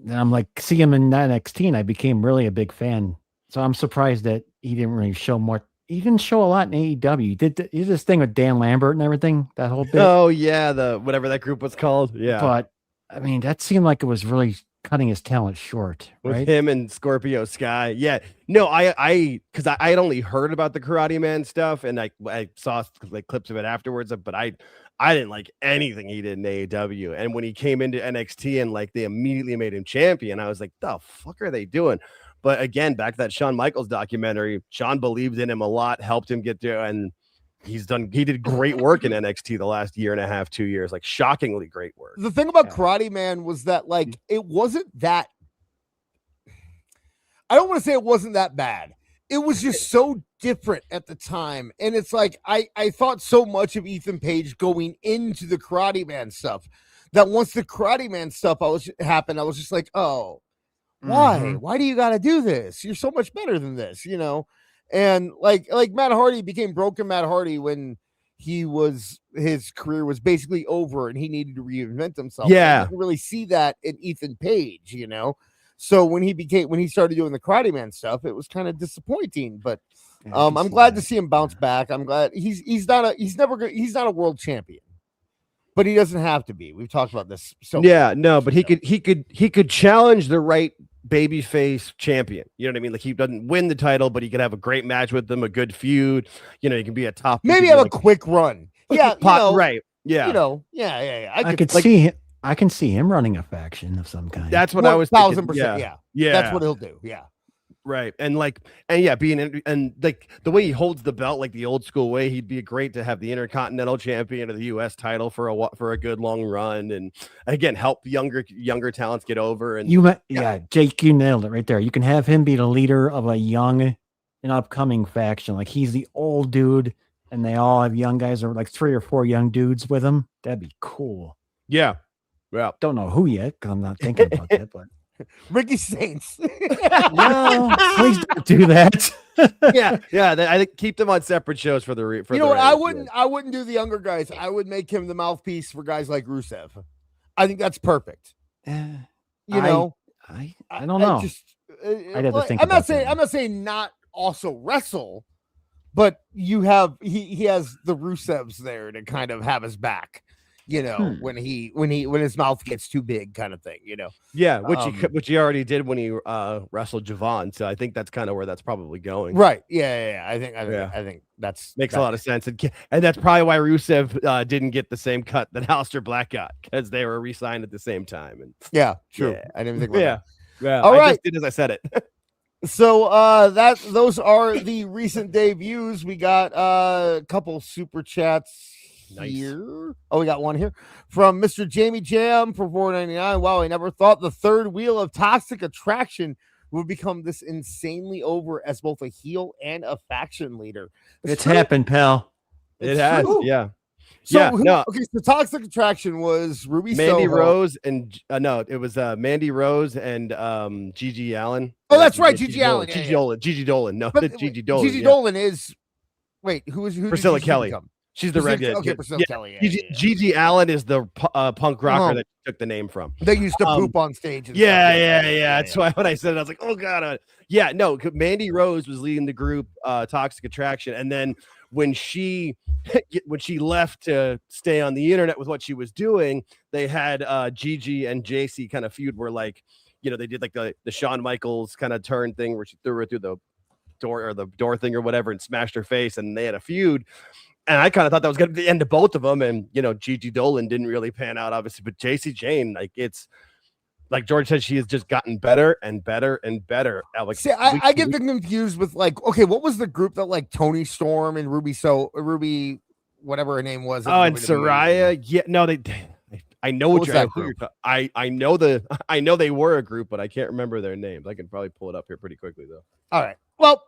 Then I'm like, see him in NXT, and I became really a big fan So I'm surprised that he didn't really show more. He didn't show a lot in AEW. He did this thing with Dan Lambert and everything, that whole bit. Oh yeah, the whatever that group was called. Yeah. But I mean, that seemed like it was really cutting his talent short, With right? him and Scorpio Sky. Yeah. No, I because I had only heard about the Karate Man stuff and I saw like clips of it afterwards, but I didn't like anything he did in AEW. And when he came into NXT and like they immediately made him champion, I was like, the fuck are they doing? But again, back to that Shawn Michaels documentary, Shawn believed in him a lot, helped him get there, and he did great work in NXT the last year and a half, 2 years, like shockingly great work. The thing about Karate Man was that like it wasn't that, I don't want to say it wasn't that bad. It was just so different at the time. And it's like I thought so much of Ethan Page going into the Karate Man stuff that once the Karate Man stuff happened, I was just like, oh, why? Mhm. Why do you got to do this? You're so much better than this, you know? And like Matt Hardy became broken Matt Hardy when his career was basically over and he needed to reinvent himself. Yeah. I didn't really see that in Ethan Page, you know? So when he started doing the Karate Man stuff, it was kind of disappointing, but I'm glad to see him bounce back. I'm glad he's not a world champion, but he doesn't have to be. We've talked about this. So yeah, no, but he could challenge the right babyface champion. You know what I mean? Like he doesn't win the title, but he could have a great match with them, a good feud. You know, he can be a top. Maybe have a quick run. Yeah, right. Yeah, you know, yeah. I can see him running a faction of some kind. That's what I was thinking. 1,000%. Yeah, that's what he'll do. Yeah. Right. And being and like the way he holds the belt, like the old school way, he'd be great to have the Intercontinental Champion or the US title for a good long run, and again help younger talents get over. And Jake, you nailed it right there. You can have him be the leader of a young and upcoming faction. Like he's the old dude, and they all have young guys, or like 3 or 4 young dudes with him. That'd be cool. Yeah. Don't know who yet because I'm not thinking about that, but. Ricky Saints. No, please don't do that. I think keep them on separate shows for the. You know what? I wouldn't do the younger guys. I would make him the mouthpiece for guys like Rusev. I think that's perfect. You know, I don't know. I'd have to think. I'm not saying not also wrestle, but he has the Rusevs there to kind of have his back. You know, when his mouth gets too big, kind of thing. You know, which he already did when he wrestled Javon. So I think that's kind of where that's probably going. Right? Yeah. I think that's makes a lot of sense, and that's probably why Rusev didn't get the same cut that Aleister Black got because they were re-signed at the same time. And true. Yeah. I didn't think about that. Yeah. All right. Just did as I said it. So those are the recent debuts. We got a couple super chats. Nice. Here. Oh, we got one here from Mr. Jamie Jam for $4.99. Wow, I never thought the third wheel of Toxic Attraction would become this insanely over as both a heel and a faction leader. It's happened, pal. It has, yeah. So okay, so Toxic Attraction was Ruby Mandy Soho. Rose and it was Mandy Rose and Gigi Allen. Oh, that's right, Gigi Allen. Gigi Dolan. No, Gigi Dolan. Gigi Dolan is who Priscilla Kelly. She's the regular. Okay, Priscilla Kelly. Gigi Allen is the punk rocker that took the name from. They used to poop on stage. And That's why when I said it, I was like, oh god. Mandy Rose was leading the group Toxic Attraction, and then when she left to stay on the internet with what she was doing, they had Gigi and JC kind of feud where like, you know, they did like the Shawn Michaels kind of turn thing where she threw her through the door thing or whatever and smashed her face, and they had a feud. And I kind of thought that was going to be the end of both of them. And, you know, Gigi Dolan didn't really pan out, obviously. But JC Jane, like, it's like George said, she has just gotten better and better and better. See, I get confused with, like, okay, what was the group that, like, Tony Storm and Ruby, whatever her name was? Oh, and Soraya. Yeah, no, I know what you're talking about. I know they were a group, but I can't remember their names. I can probably pull it up here pretty quickly, though. All right. Well,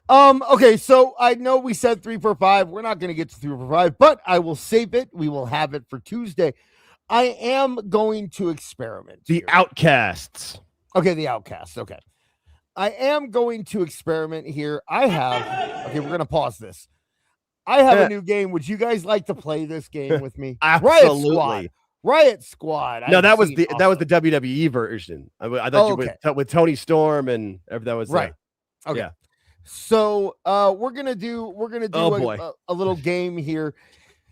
okay, so I know we said 3 for 5. We're not going to get to 3 for 5, but I will save it. We will have it for Tuesday. I am going to experiment. The Outcasts. Okay, the Outcasts. Okay. I am going to experiment here. Okay, we're going to pause this. I have a new game. Would you guys like to play this game with me? Absolutely. Riot Squad. No, that was the WWE version. I thought with Tony Storm and that was right. Okay. Yeah. So we're gonna do a little game here.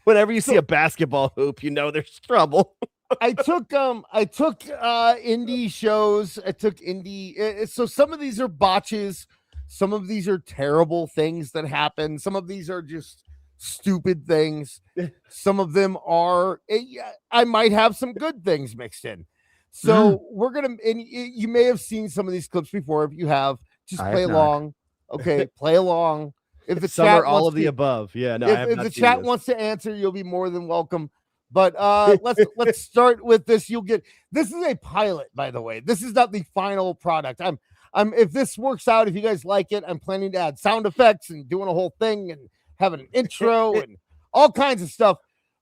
Whenever you see a basketball hoop, you know there's trouble. I took indie shows. I took indie. So some of these are botches. Some of these are terrible things that happen. Some of these are just stupid things. Some of them are. I might have some good things mixed in. So we're gonna. And you may have seen some of these clips before. If you have, just play along. Okay, play along. If the Some chat are all wants of the to- above. Yeah, no. if the chat wants to answer, you'll be more than welcome. But let's start with this. This is a pilot, by the way. This is not the final product. I'm if this works out, if you guys like it, I'm planning to add sound effects and doing a whole thing and having an intro and all kinds of stuff.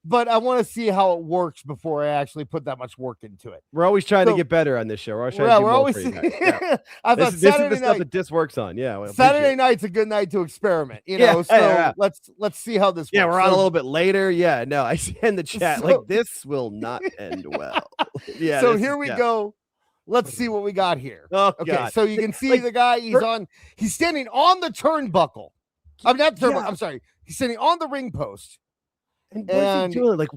But I want to see how it works before I actually put that much work into it. We're always trying to get better on this show. We're always trying to do more for you guys. Yeah. I thought This is the Saturday stuff night. that this works on. Yeah. we Saturday appreciate it. night's a good night to experiment. You Yeah, know, so yeah. let's see how this. Yeah, works. we're on So- a little bit later. Yeah, no, I see in the chat So- like this will not end well. Yeah. So this here is- we yeah. go. Let's see what we got here. Oh, Okay, God. so you can see Like, the guy. He's standing on the turnbuckle. I'm not turnbuckle. Yeah. I'm sorry. He's standing on the ring post. And what is he doing?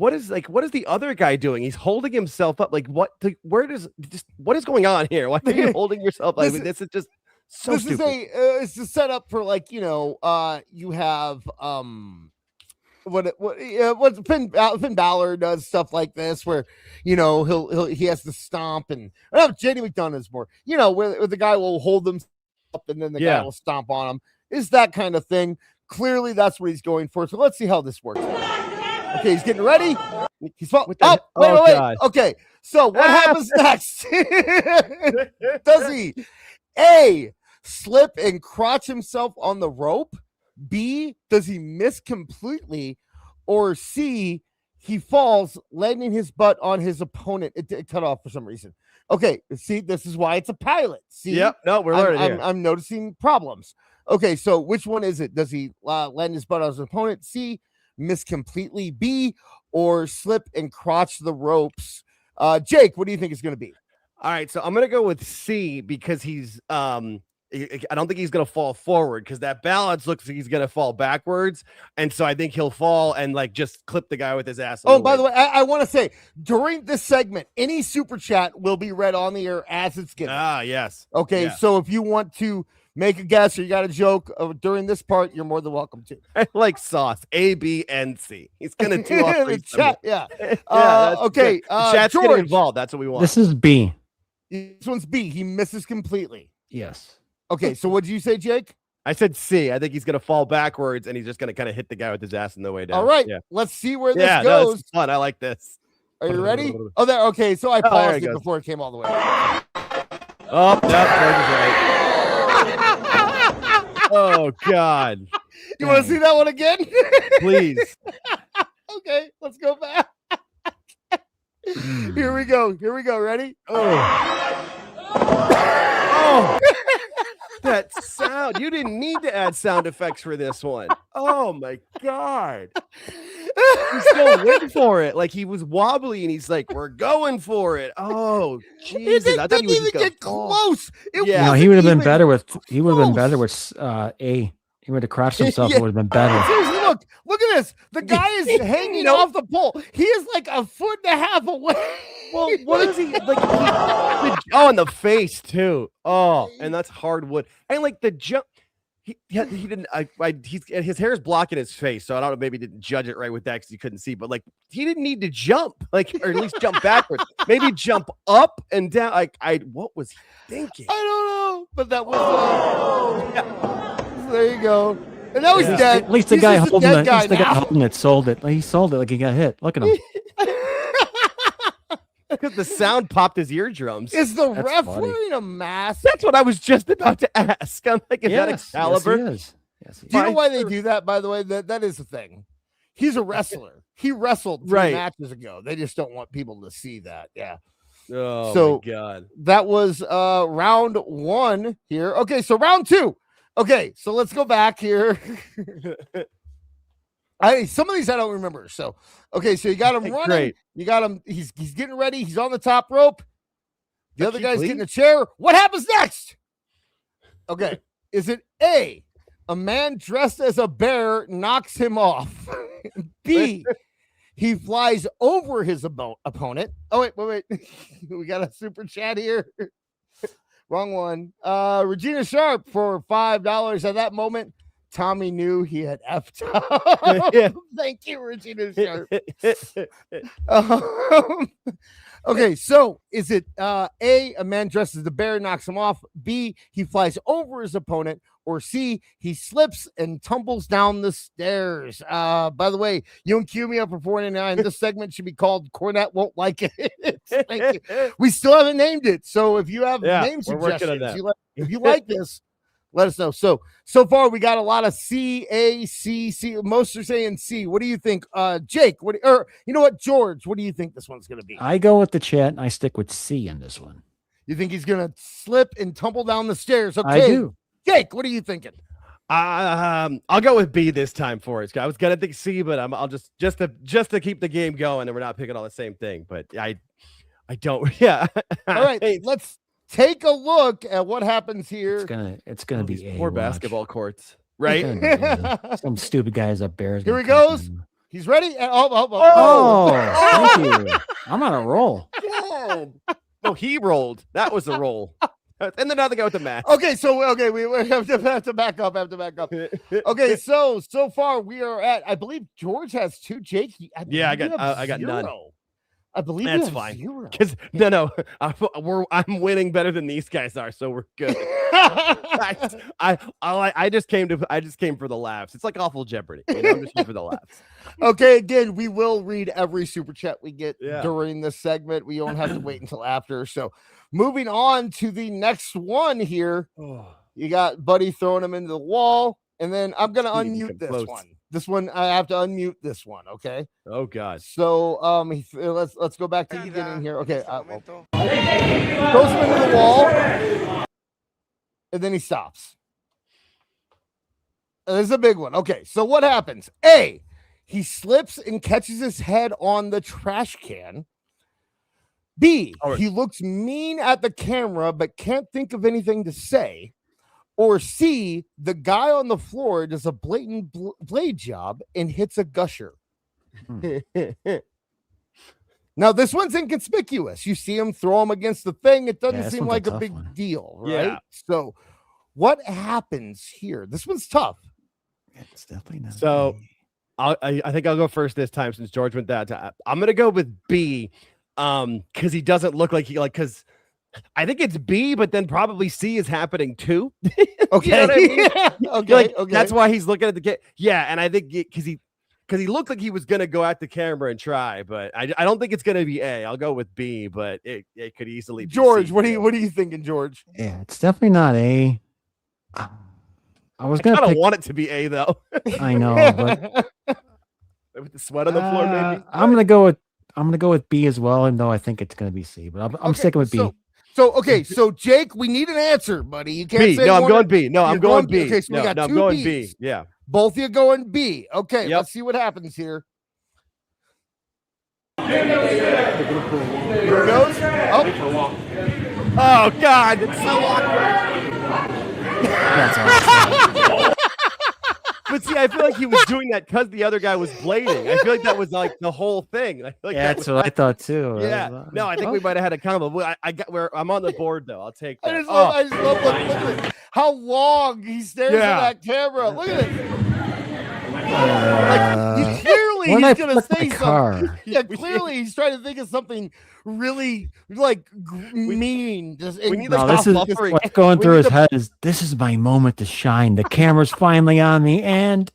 What is the other guy doing? He's holding himself up. What is going on here? Why are you holding yourself up? This is just so This stupid. is it's a setup for you have what Finn Balor does stuff like this where he has to stomp and Jenny McDonough is more where the guy will hold them up and then the guy will stomp on him. Is that kind of thing. Clearly that's what he's going for. So let's see how this works out. Okay, he's getting ready. He's wait. God. Okay, so what happens next? Does he A, slip and crotch himself on the rope? B, does he miss completely? Or C, he falls, landing his butt on his opponent. It cut off for some reason. Okay, see, this is why it's a pilot. See, Yep. No, we're learning here. I'm noticing problems. Okay, so which one is it? Does he land his butt on his opponent? C, miss completely. B, or slip and crotch the ropes? Jake, what do you think it's going to be? All right, so I'm gonna go with C because he's I don't think he's gonna fall forward because that balance looks like he's gonna fall backwards, and so I think he'll fall and just clip the guy with his ass. Oh, by the way, I want to say during this segment, any super chat will be read on the air as it's given. Ah, yes. Okay, Yeah. so if you want to make a guess or you got a joke during this part, you're more than welcome to. I like sauce. A, B, and C. He's gonna do all three. The chat, yeah. That's Okay, good. The chat's getting George. involved. That's what we want. This is B. This one's B. He misses completely. Yes. Okay, so what did you say, Jake? I said C. I think he's gonna fall backwards and he's just gonna kind of hit the guy with his ass on the way down. All right, Yeah. let's see where this Yeah. No, goes. this is fun. I like this. Are you ready? Oh, there. Okay, so I there paused it it goes. before it came all the way. Oh, no, George is right. Oh God. You want to see that one again? Please. Okay, let's go back. Here we go. Ready? Oh, that sound. You didn't need to add sound effects for this one. Oh my God. He's still waiting for it. Like he was wobbly and he's like, we're going for it. Oh, Jesus. I It thought he didn't was even just gonna get fall. close. It Yeah. No, wasn't he would have been even better with A. He would have crotched himself. Yeah. It would have been better. Seriously, look at this. The guy is hanging off the pole. He is like a foot and a half away. Well, what is he like? Oh, in the face too. Oh, and that's hardwood. And like the jump, he didn't. His hair is blocking his face, so I don't know. Maybe he didn't judge it right with that because you couldn't see. But like, he didn't need to jump, or at least jump backwards. Maybe jump up and down. What was he thinking? I don't know, but that was. There you go. And now he's dead. At least the He's guy just a holding dead it. guy The guy now. holding it sold it. He sold it like he got hit. Look at him. Because the sound popped his eardrums. Is the That's ref funny. wearing a mask? That's what I was just about to ask. I'm like, is that Excalibur? Yes, he is. Yes, he Do you know is. why they do that, by the way? That is a thing. He's a wrestler. He wrestled 3 Right. matches ago. They just don't want people to see that. Yeah. Oh So- my God. That was round 1 here. Okay, so round 2. Okay, so let's go back here. Some of these I don't remember. So okay, so you got him running. Great. You got him. He's getting ready. He's on the top rope. The other Keep guy's leading. getting a chair. What happens next? Okay. Is it A, a man dressed as a bear knocks him off? B, he flies over his opponent. Oh, wait. We got a super chat here. Wrong one. Regina Sharp for $5. At that moment, Tommy knew he had effed up. Thank you, Regina Sharp. Okay, so is it A, a man dressed as a bear knocks him off, B, he flies over his opponent, or C, he slips and tumbles down the stairs? By the way, you can cue me up for $4.99. This segment should be called Cornette Won't Like It. Thank you. We still haven't named it, so if you have name suggestions, if you like this, let us know. So far we got a lot of C, A, C, C. Most are saying C. What do you think, Jake? Or you know what, George? What do you think this one's going to be? I go with the chat, and I stick with C in this one. You think he's going to slip and tumble down the stairs? Okay, I do. Jake, what are you thinking? I'll go with B this time for it. I was gonna think C, but I'll just to keep the game going, and we're not picking all the same thing. But I don't. Yeah. All right, let's take a look at what happens here. It's gonna be A. Poor basketball courts, right? Some stupid guys up there. Here he goes. He's ready. Oh, thank you. I'm on a roll. No, he rolled. That was a roll. And then now they go with the match. Okay, we have to back up. Okay, so far we are at, I believe George has 2. Jake, I got none. I believe that's fine. Because no, I'm winning better than these guys are, so we're good. I just came for the laughs. It's like awful Jeopardy. I'm just here for the laughs. Okay, again, we will read every super chat we get during this segment. We don't have to wait until after. So moving on to the next one here. You got Buddy throwing him into the wall, and then I'm gonna unmute this one. This one, I have to unmute this one, okay? Oh God. So let's go back to the beginning here. Okay. Throws him into the wall, and then he stops. This is a big one. Okay, so what happens? A, he slips and catches his head on the trash can. B, he looks mean at the camera but can't think of anything to say. Or C, the guy on the floor does a blatant blade job and hits a gusher. Now, this one's inconspicuous. You see him throw him against the thing. It doesn't seem like a big deal, right? Yeah. So what happens here? This one's tough. It's definitely not. So I think I'll go first this time since George went that time. I'm going to go with B because he doesn't look like because I think it's B, but then probably C is happening too. Okay. You know what I mean? Okay. That's why he's looking at the yeah, and I think because he looked like he was gonna go at the camera and try, but I don't think it's gonna be A. I'll go with B, but it could easily be George. C. What are you thinking, George? Yeah, it's definitely not A. I kind of want it to be A though. I know, but with the sweat on the floor, maybe. I'm gonna go with B as well, even though I think it's gonna be C. But I'm sticking with B. So Jake, we need an answer, buddy. You can't say I'm going B. No, I'm going B. Okay, so we got two I'm going Bs. B. Yeah. Both of you going B. Okay, let's see what happens here. Here it goes. Oh God, it's so awkward. That's awesome. But see, I feel like he was doing that because the other guy was blading. I feel like that was like the whole thing. I feel like that's what I thought too. Yeah. No, I think we might have had a combo. I got where I'm on the board though. I'll take that. I just love look at how long he stares at that camera. Look at it. Like clearly he's gonna say something. Yeah, clearly he's trying to think of something really like mean. We need this is what's going through his head. This is my moment to shine. The camera's finally on me, and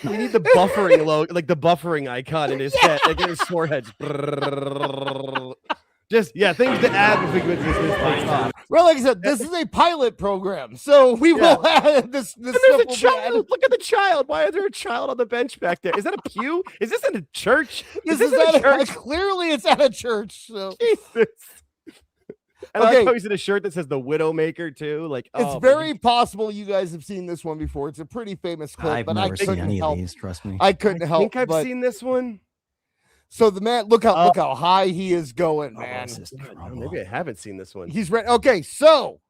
we need the buffering logo, like the buffering icon in his head, like in his forehead. Just things to add if we get this. Well, like I said, this is a pilot program, so we will add this. There's a child. Look at the child. Why is there a child on the bench back there? Is that a pew? Is this in a church? This is at a church. Clearly, it's at a church. So. Jesus. And I like he's in a shirt that says the Widowmaker too. Like it's very possible you guys have seen this one before. It's a pretty famous clip, but I couldn't help. Trust me, I couldn't help. I think I've seen this one. So the man, look how high he is going, man. Maybe I haven't seen this one. He's ready. Okay, so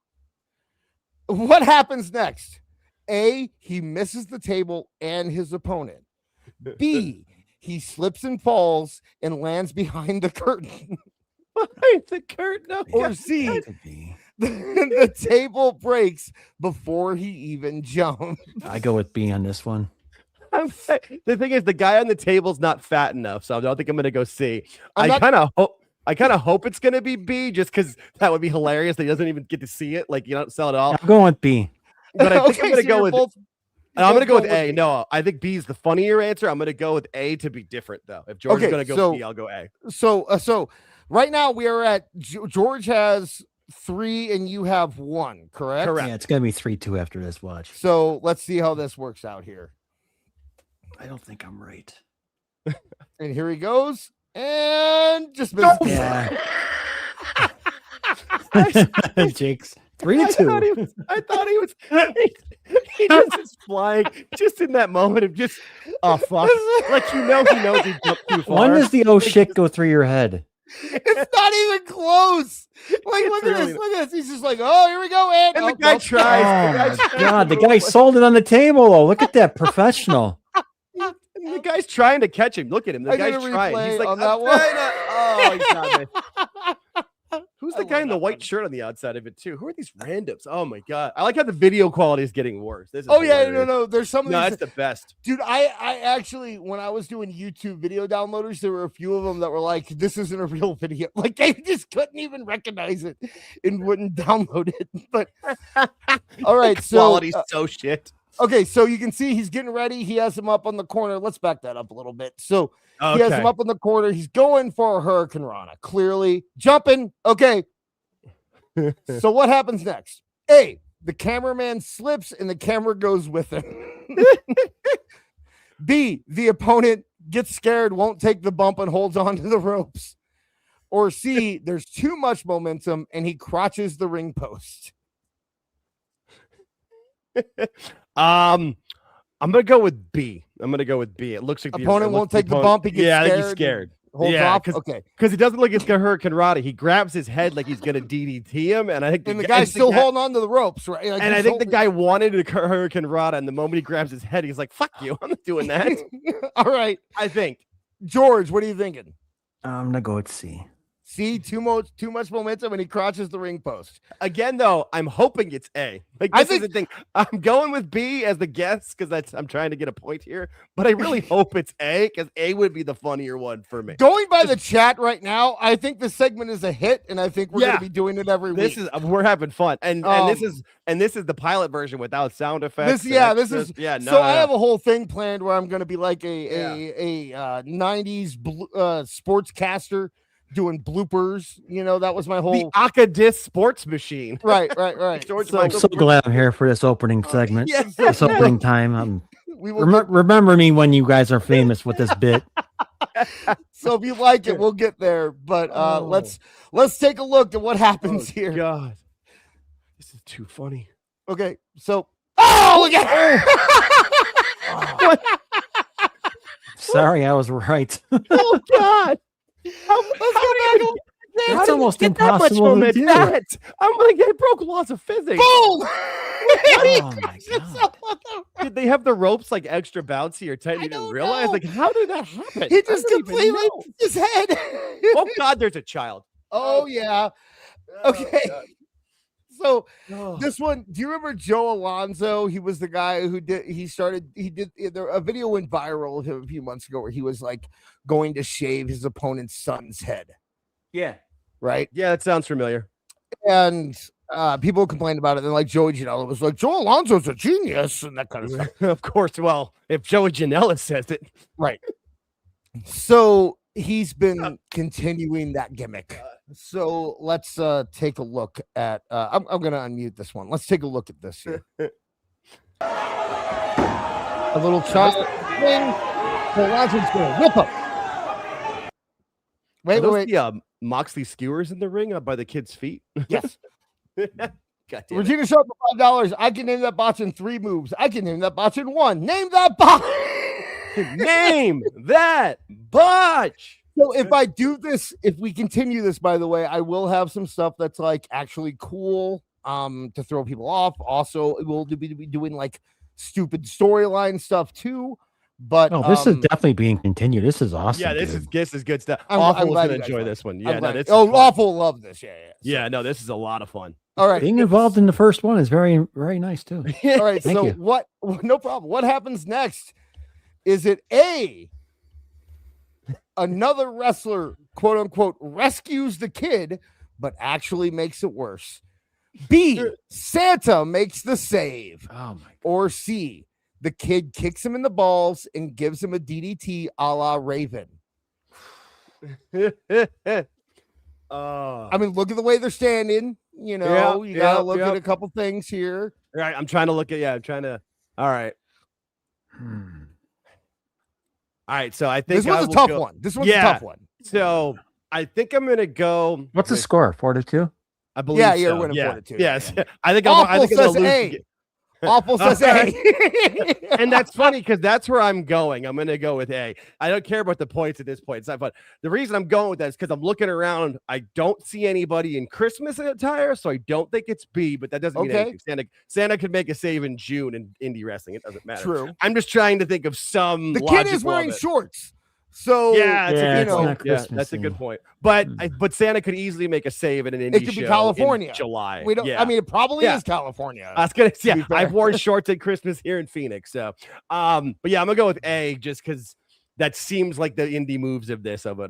what happens next? A, he misses the table and his opponent. B, he slips and falls and lands behind the curtain. Behind the curtain. Oh, Or God. C, the table breaks before he even jumps. I go with B on this one. The thing is, the guy on the table's not fat enough, so I don't think I'm gonna go C. I'm I not- kind of hope it's gonna be B, just because that would be hilarious. That he doesn't even get to see it, like you don't sell it all. I'm going with B. But I think I'm Okay, gonna so go you're with. both- I'm gonna both go with going A. B. No, I think B is the funnier answer. I'm gonna go with A to be different, though. If George is Okay, gonna go so- B, I'll go A. So right now we are at George has 3 and you have 1, correct? Correct. Yeah, it's gonna be 3-2 after this. Watch. So let's see how this works out here. I don't think I'm right. And here he goes. And just misses. Yeah. Jake's 3-2. I thought he was. He just is flying, just in that moment of just, oh fuck, like he knows he jumped too far. When does the oh shit go through your head? It's not even close. Like, look at this. Look at this. He's just like, oh, here we go. And the guy tries. Oh the guy my tries god, the to guy move. sold it on the table. Oh, look at that professional. And the guy's trying to catch him. Look at him. The I did guy's a trying. replay He's like, on I'm that one. trying to. Oh, he's got me. Who's the I guy love in the that white one. shirt on the outside of it too? Who are these randoms? Oh my god! I like how the video quality is getting worse. This is Oh yeah, hilarious. no. There's some of No, these. that's the best. Dude, I actually, when I was doing YouTube video downloaders, there were a few of them that were like, this isn't a real video. Like they just couldn't even recognize it and wouldn't download it. But all right, so Quality's so shit. okay, so you can see he's getting ready. He has him up on the corner. Let's back that up a little bit. So he has him up in the corner. He's going for a Hurricane Rana. Clearly jumping. Okay. So what happens next? A, the cameraman slips and the camera goes with him. B, the opponent gets scared, won't take the bump, and holds on to the ropes. Or C, there's too much momentum and he crotches the ring post. I'm gonna go with B. It looks like Opponent won't take the bump. He gets I think scared. he's scared. Holds Yeah, off. Okay. Because he doesn't look like it's Hurricane Rana. He grabs his head like he's gonna DDT him, and I think And the guy's still holding on to the ropes, right? Like And I he's think the holding- guy wanted a Hurricane Rana, and the moment he grabs his head, he's like, "Fuck you! I'm not doing that." All right. I think. George, what are you thinking? I'm gonna go with C. See, too much momentum, and he crotches the ring post. Again, though, I'm hoping it's A. Like I this is the thing. I'm going with B as the guess because I'm trying to get a point here. But I really hope it's A because A would be the funnier one for me. Going by the chat right now, I think this segment is a hit, and I think we're Yeah. gonna be doing it every This week. is we're having fun, and this is the pilot version without sound effects. This is yeah. No, so no, I no. have a whole thing planned where I'm gonna be like a 90s sportscaster doing bloopers. You know, that was my the whole Akadis sports machine. right. George So I'm Michael so glad I'm here for this opening segment. Yes. This opening time. We will Remember me when you guys are famous with this bit. so if you like it, we'll get there. But let's take a look at what happens here. God, this is too funny. Okay, so look at Sorry, I was right. Oh God. That's almost impossible to do. I'm like, they broke laws of physics. boom. Oh my god. Did they have the ropes like extra bouncy or tight? You didn't don't realize? know. Like, how did that happen? He I just don't even completely know. his head. Oh God, there's a child. Oh yeah. Okay. So Oh. this one, do you remember Joe Alonzo? He was the guy who did a video went viral of him a few months ago where he was like going to shave his opponent's son's head, Yeah. right? Yeah, that sounds familiar. And people complained about it. And like Joey Janela was like, Joe Alonzo's a genius and that kind of stuff. Of course. Well, if Joey Janela says it, Right. So he's been continuing that gimmick. So let's take a look at I'm gonna unmute this one. Let's take a look at this here. A little chop thing. So Alonzo's gonna whip him. are Wait. those the Moxley skewers in the ring up by the kid's feet? Yes. God damn it. Regina Sharp for $5. I can name that botch in 3 moves. I can name that botch in 1. Name that botch. Name that botch. So if I do this, if we continue this, by the way, I will have some stuff that's like actually cool to throw people off. Also, we'll be doing like stupid storyline stuff too. But this is definitely being continued. This is awesome. Yeah, dude. this is good stuff. I'm Awful is glad gonna you guys enjoy like this it. one. I'm Yeah, no, glad- this is oh, fun. Awful love this. Yeah. Yeah, no, this is a lot of fun. All right. Being involved in the first one is very, very nice too. All right. Thank So you. what? No problem. What happens next? Is it A, another wrestler, quote unquote, rescues the kid, but actually makes it worse? B, Santa makes the save. Oh my! Or C, the kid kicks him in the balls and gives him a DDT a la Raven. I mean, look at the way they're standing. You know, you gotta look at a couple things here. All right, I'm trying to look at. Yeah, I'm trying to. All right. All right, so I think this one's a tough one. This one's a tough one. So I think I'm gonna go. What's the score? 4-2. I believe. Yeah, you're so. winning Yeah. 4-2. Yes, Yeah. I think Awful I'm says gonna A. lose. Awful says A. And that's funny because that's where I'm going. I'm gonna go with A. I don't care about the points at this point. It's not fun. The reason I'm going with that is because I'm looking around. I don't see anybody in Christmas attire, so I don't think it's B. But that doesn't mean anything. Santa could make a save in June in indie wrestling. It doesn't matter. True. I'm just trying to think of some. The kid is wearing shorts. So that's a good point. But but Santa could easily make a save in an indie it could show be California in July. We don't. Yeah. I mean, it probably is California. I was gonna say, I've worn shorts at Christmas here in Phoenix. So, but yeah, I'm gonna go with A just because that seems like the indie moves of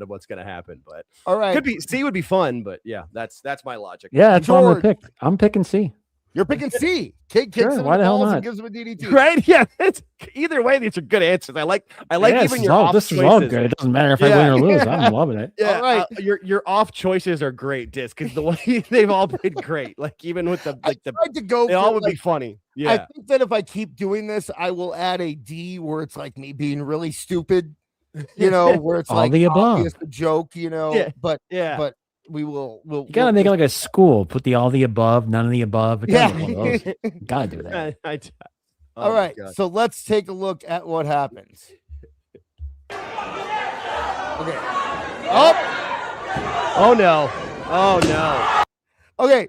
what's gonna happen. But all right, could be C would be fun, but yeah, that's my logic. Yeah, that's what I'm gonna pick. I'm picking C. You're picking C. Kid kicks him why in the the hell balls not? and gives him a DDT. Right? Yeah. Either way, these are good answers. I like even your off this choices. is all good. It doesn't matter if I win or lose. I'm loving it. Yeah, all right. Your off choices are great, Disc, because the way they've all been great. Like even with the tried to go they all would be funny. Yeah. I think that if I keep doing this, I will add a D where it's like me being really stupid. You know, where it's All like the above. obvious a joke. You know, but we'll You gotta make it like a school. Put the all the above, none of the above. It gotta be one of those. Gotta do that. All right, so let's take a look at what happens. Okay. Oh no. Oh no. Okay.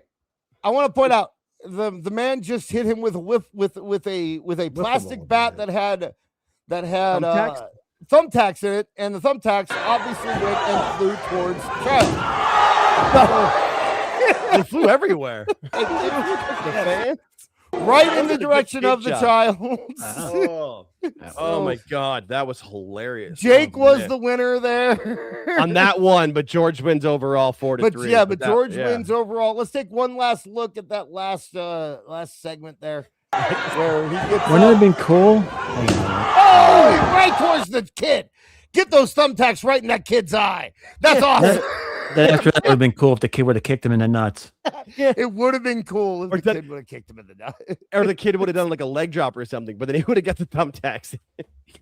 I want to point out the man just hit him with a plastic bat that had thumbtacks in it, and the thumbtacks obviously went and flew towards the child. They flew everywhere. Right in the direction of the child. Oh my god, that was hilarious. Jake was the winner there on that one, but George wins overall 4-3. But George wins overall. Let's take one last look at that last segment there. Where he gets Wouldn't it have been cool? Oh, right towards the kid. Get those thumbtacks right in that kid's eye. That's awesome. After that would have been cool if the kid would have kicked him in the nuts. It would have been cool if the kid would have kicked him in the nuts. Or the kid would have done like a leg drop or something, but then he would have got the thumbtacks.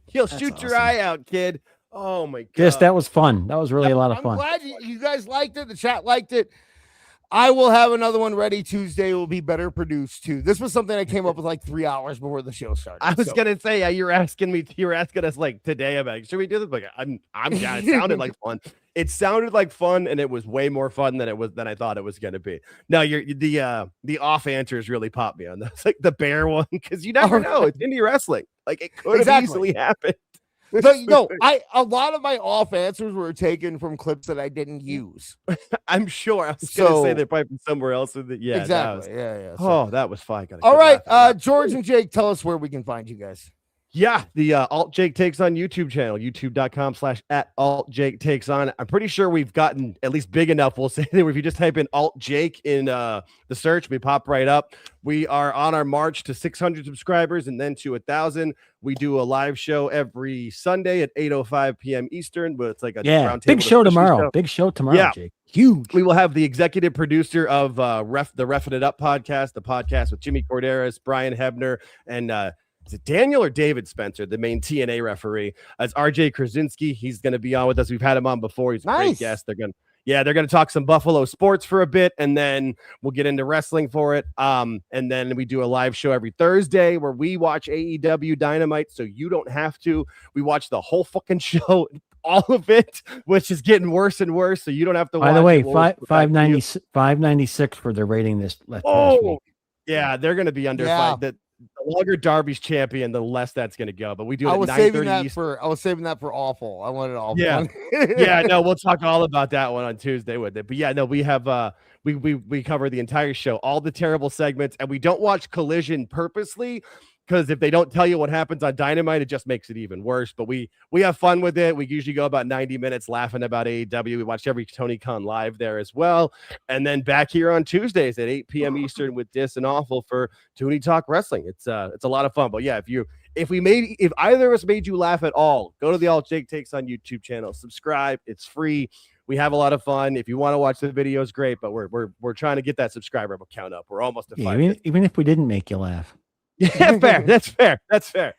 He'll shoot your eye out, kid. Oh my god. Yes, that was fun. That was really a lot of fun. I'm glad you guys liked it. The chat liked it. I will have another one ready Tuesday. It will be better produced too. This was something I came up with like 3 hours before the show started. I was gonna say, you're asking us like today about should we do this? Like I'm yeah, it sounded like fun. It sounded like fun, and it was way more fun than I thought it was gonna be. No, the off answers really popped me on this, like the bear one, because you never know. It's indie wrestling. Like it could have easily happened. A lot of my off answers were taken from clips that I didn't use. I'm sure. I was gonna say they're probably from somewhere else. Yeah, exactly. That was fine. All right, George and Jake, tell us where we can find you guys. Yeah, the altJake Takes On YouTube channel, youtube.com/altJake Takes On. I'm pretty sure we've gotten at least big enough. We'll say that if you just type in altJake in the search, we pop right up. We are on our march to 600 subscribers and then to 1,000. We do a live show every Sunday at 8:05 p.m. Eastern, but it's like a round table big show tomorrow. Big show tomorrow, Jake. Huge. We will have the executive producer of the Reffing It Up podcast, the podcast with Jimmy Corderas, Brian Hebner, and is it Daniel or David Spencer, the main TNA referee, as RJ Krasinski. He's going to be on with us. We've had him on before. He's a great guest. They're going to talk some Buffalo sports for a bit, and then we'll get into wrestling for it. And then we do a live show every Thursday where we watch AEW Dynamite, so you don't have to. We watch the whole fucking show all of it, which is getting worse and worse. So you don't have to. By the way, watch it. 596 for the rating this last week. Yeah, they're going to be under 5. The longer Darby's champion, the less that's going to go. But we do it at 9:30 Eastern. I was saving that for awful. I wanted awful. Yeah, yeah. No, we'll talk all about that one on Tuesday with it. But yeah, no, we have we cover the entire show, all the terrible segments, and we don't watch Collision purposely. Because if they don't tell you what happens on Dynamite, it just makes it even worse. But we have fun with it. We usually go about 90 minutes laughing about AEW. We watch every TonyCon live there as well. And then back here on Tuesdays at 8 p.m. Eastern with Dis and Awful for Tooney Talk Wrestling. It's a lot of fun. But yeah, if either of us made you laugh at all, go to the altJake Takes on YouTube channel. Subscribe. It's free. We have a lot of fun. If you want to watch the videos, great. But we're trying to get that subscriber count up. We're almost at 5. Even if we didn't make you laugh. Yeah, fair. That's fair.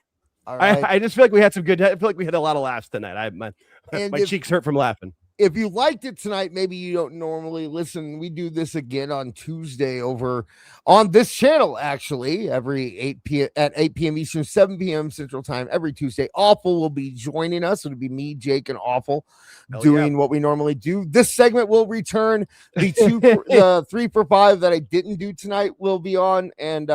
All right. I just feel like we had I feel like we had a lot of laughs tonight. My cheeks hurt from laughing. If you liked it tonight, maybe you don't normally listen. We do this again on Tuesday over on this channel, actually, every 8 p.m. Eastern, 7 p.m. Central Time, every Tuesday. Awful will be joining us. It'll be me, Jake, and Awful doing what we normally do. This segment will return. The 3 for 5 that I didn't do tonight will be on, and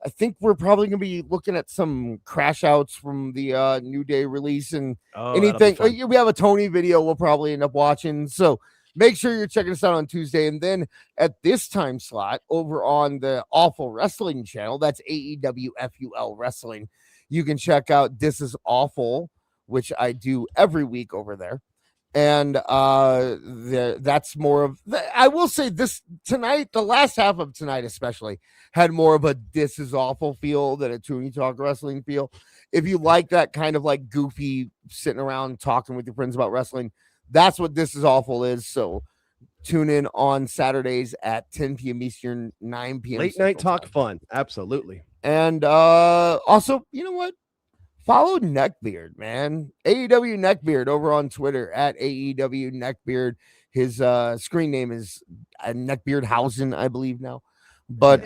I think we're probably going to be looking at some crash outs from the New Day release and anything. We have a Tony video we'll probably end up watching. So make sure you're checking us out on Tuesday. And then at this time slot over on the Awful Wrestling channel, that's AEWful Wrestling. You can check out This Is Awful, which I do every week over there. And that's more of I will say this tonight, the last half of tonight especially had more of a This Is Awful feel than a Tooney Talk Wrestling feel. If you like that kind of like goofy sitting around talking with your friends about wrestling, that's what This Is Awful is. So tune in on Saturdays at 10 p.m. Eastern, 9 p.m. Late night talk fun. Absolutely. And also, you know what? Follow Neckbeard, man. AEW Neckbeard over on Twitter at AEW Neckbeard. His screen name is Neckbeardhausen, I believe now. But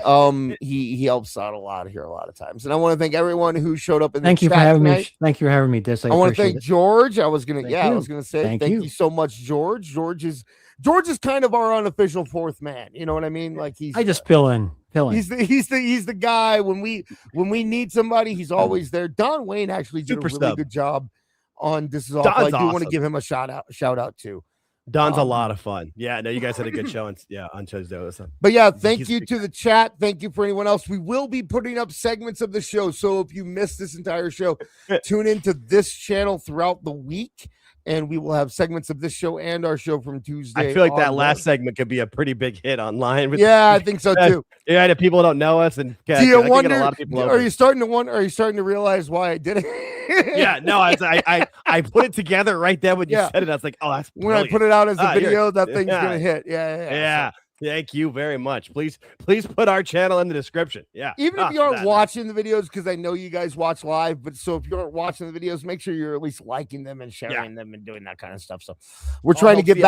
he helps out a lot here a lot of times. And I want to thank everyone who showed up in the chat tonight. Thank you for having me, Dis. I want to thank George. I was gonna say thank you so much, George. George is kind of our unofficial fourth man. You know what I mean? Like I just fill in. He's the guy when we need somebody, he's always there. Don Wayne actually did a really good job on This Is Awful. I do want to give him a shout out too. Don's a lot of fun. Yeah, no, you guys had a good show on Tuesday. But yeah, thank you to the chat. Thank you for anyone else. We will be putting up segments of the show. So if you missed this entire show, tune into this channel throughout the week. And we will have segments of this show and our show from Tuesday. I feel like that last segment could be a pretty big hit online. I think so too. Yeah, if people don't know us, and do you wonder? A lot of people are you starting to wonder? Are you starting to realize why I did it? Yeah, no, I put it together right there when you said it. I was like, oh, that's brilliant. When I put it out as a video, that thing's gonna hit. Yeah. Thank you very much. Please put our channel in the description. Yeah. Even if you aren't watching the videos, because I know you guys watch live, but so if you aren't watching the videos, make sure you're at least liking them and sharing them and doing that kind of stuff. So we're trying to get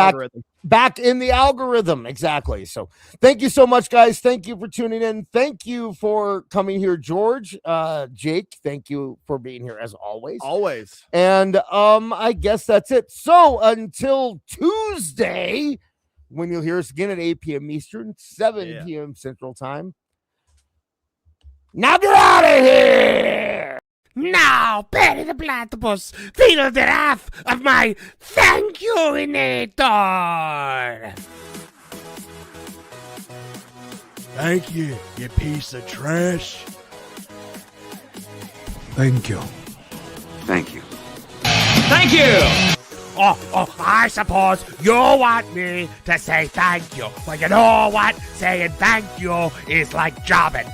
back in the algorithm. Exactly. So thank you so much, guys. Thank you for tuning in. Thank you for coming here, George. Jake, thank you for being here as always. Always. And I guess that's it. So until Tuesday, when you'll hear us again at 8 p.m. Eastern, 7 p.m. Central Time. Now get out of here! Now, Perry the Platypus, feel the wrath of my thank you-inator! Thank you, you piece of trash. Thank you. Thank you. Thank you! Oh, I suppose you want me to say thank you. Well, you know what? Saying thank you is like jobbing.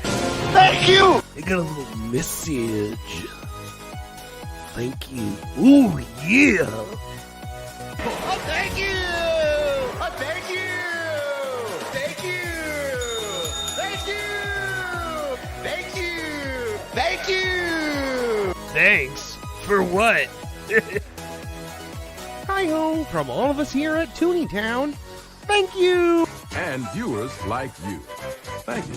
Thank you! I got a little message. Thank you. Ooh, yeah! Oh, thank you! Oh, thank you! Thank you! Thank you! Thank you! Thank you! Thanks? For what? Hi-ho from all of us here at Tooney Town. Thank you! And viewers like you. Thank you.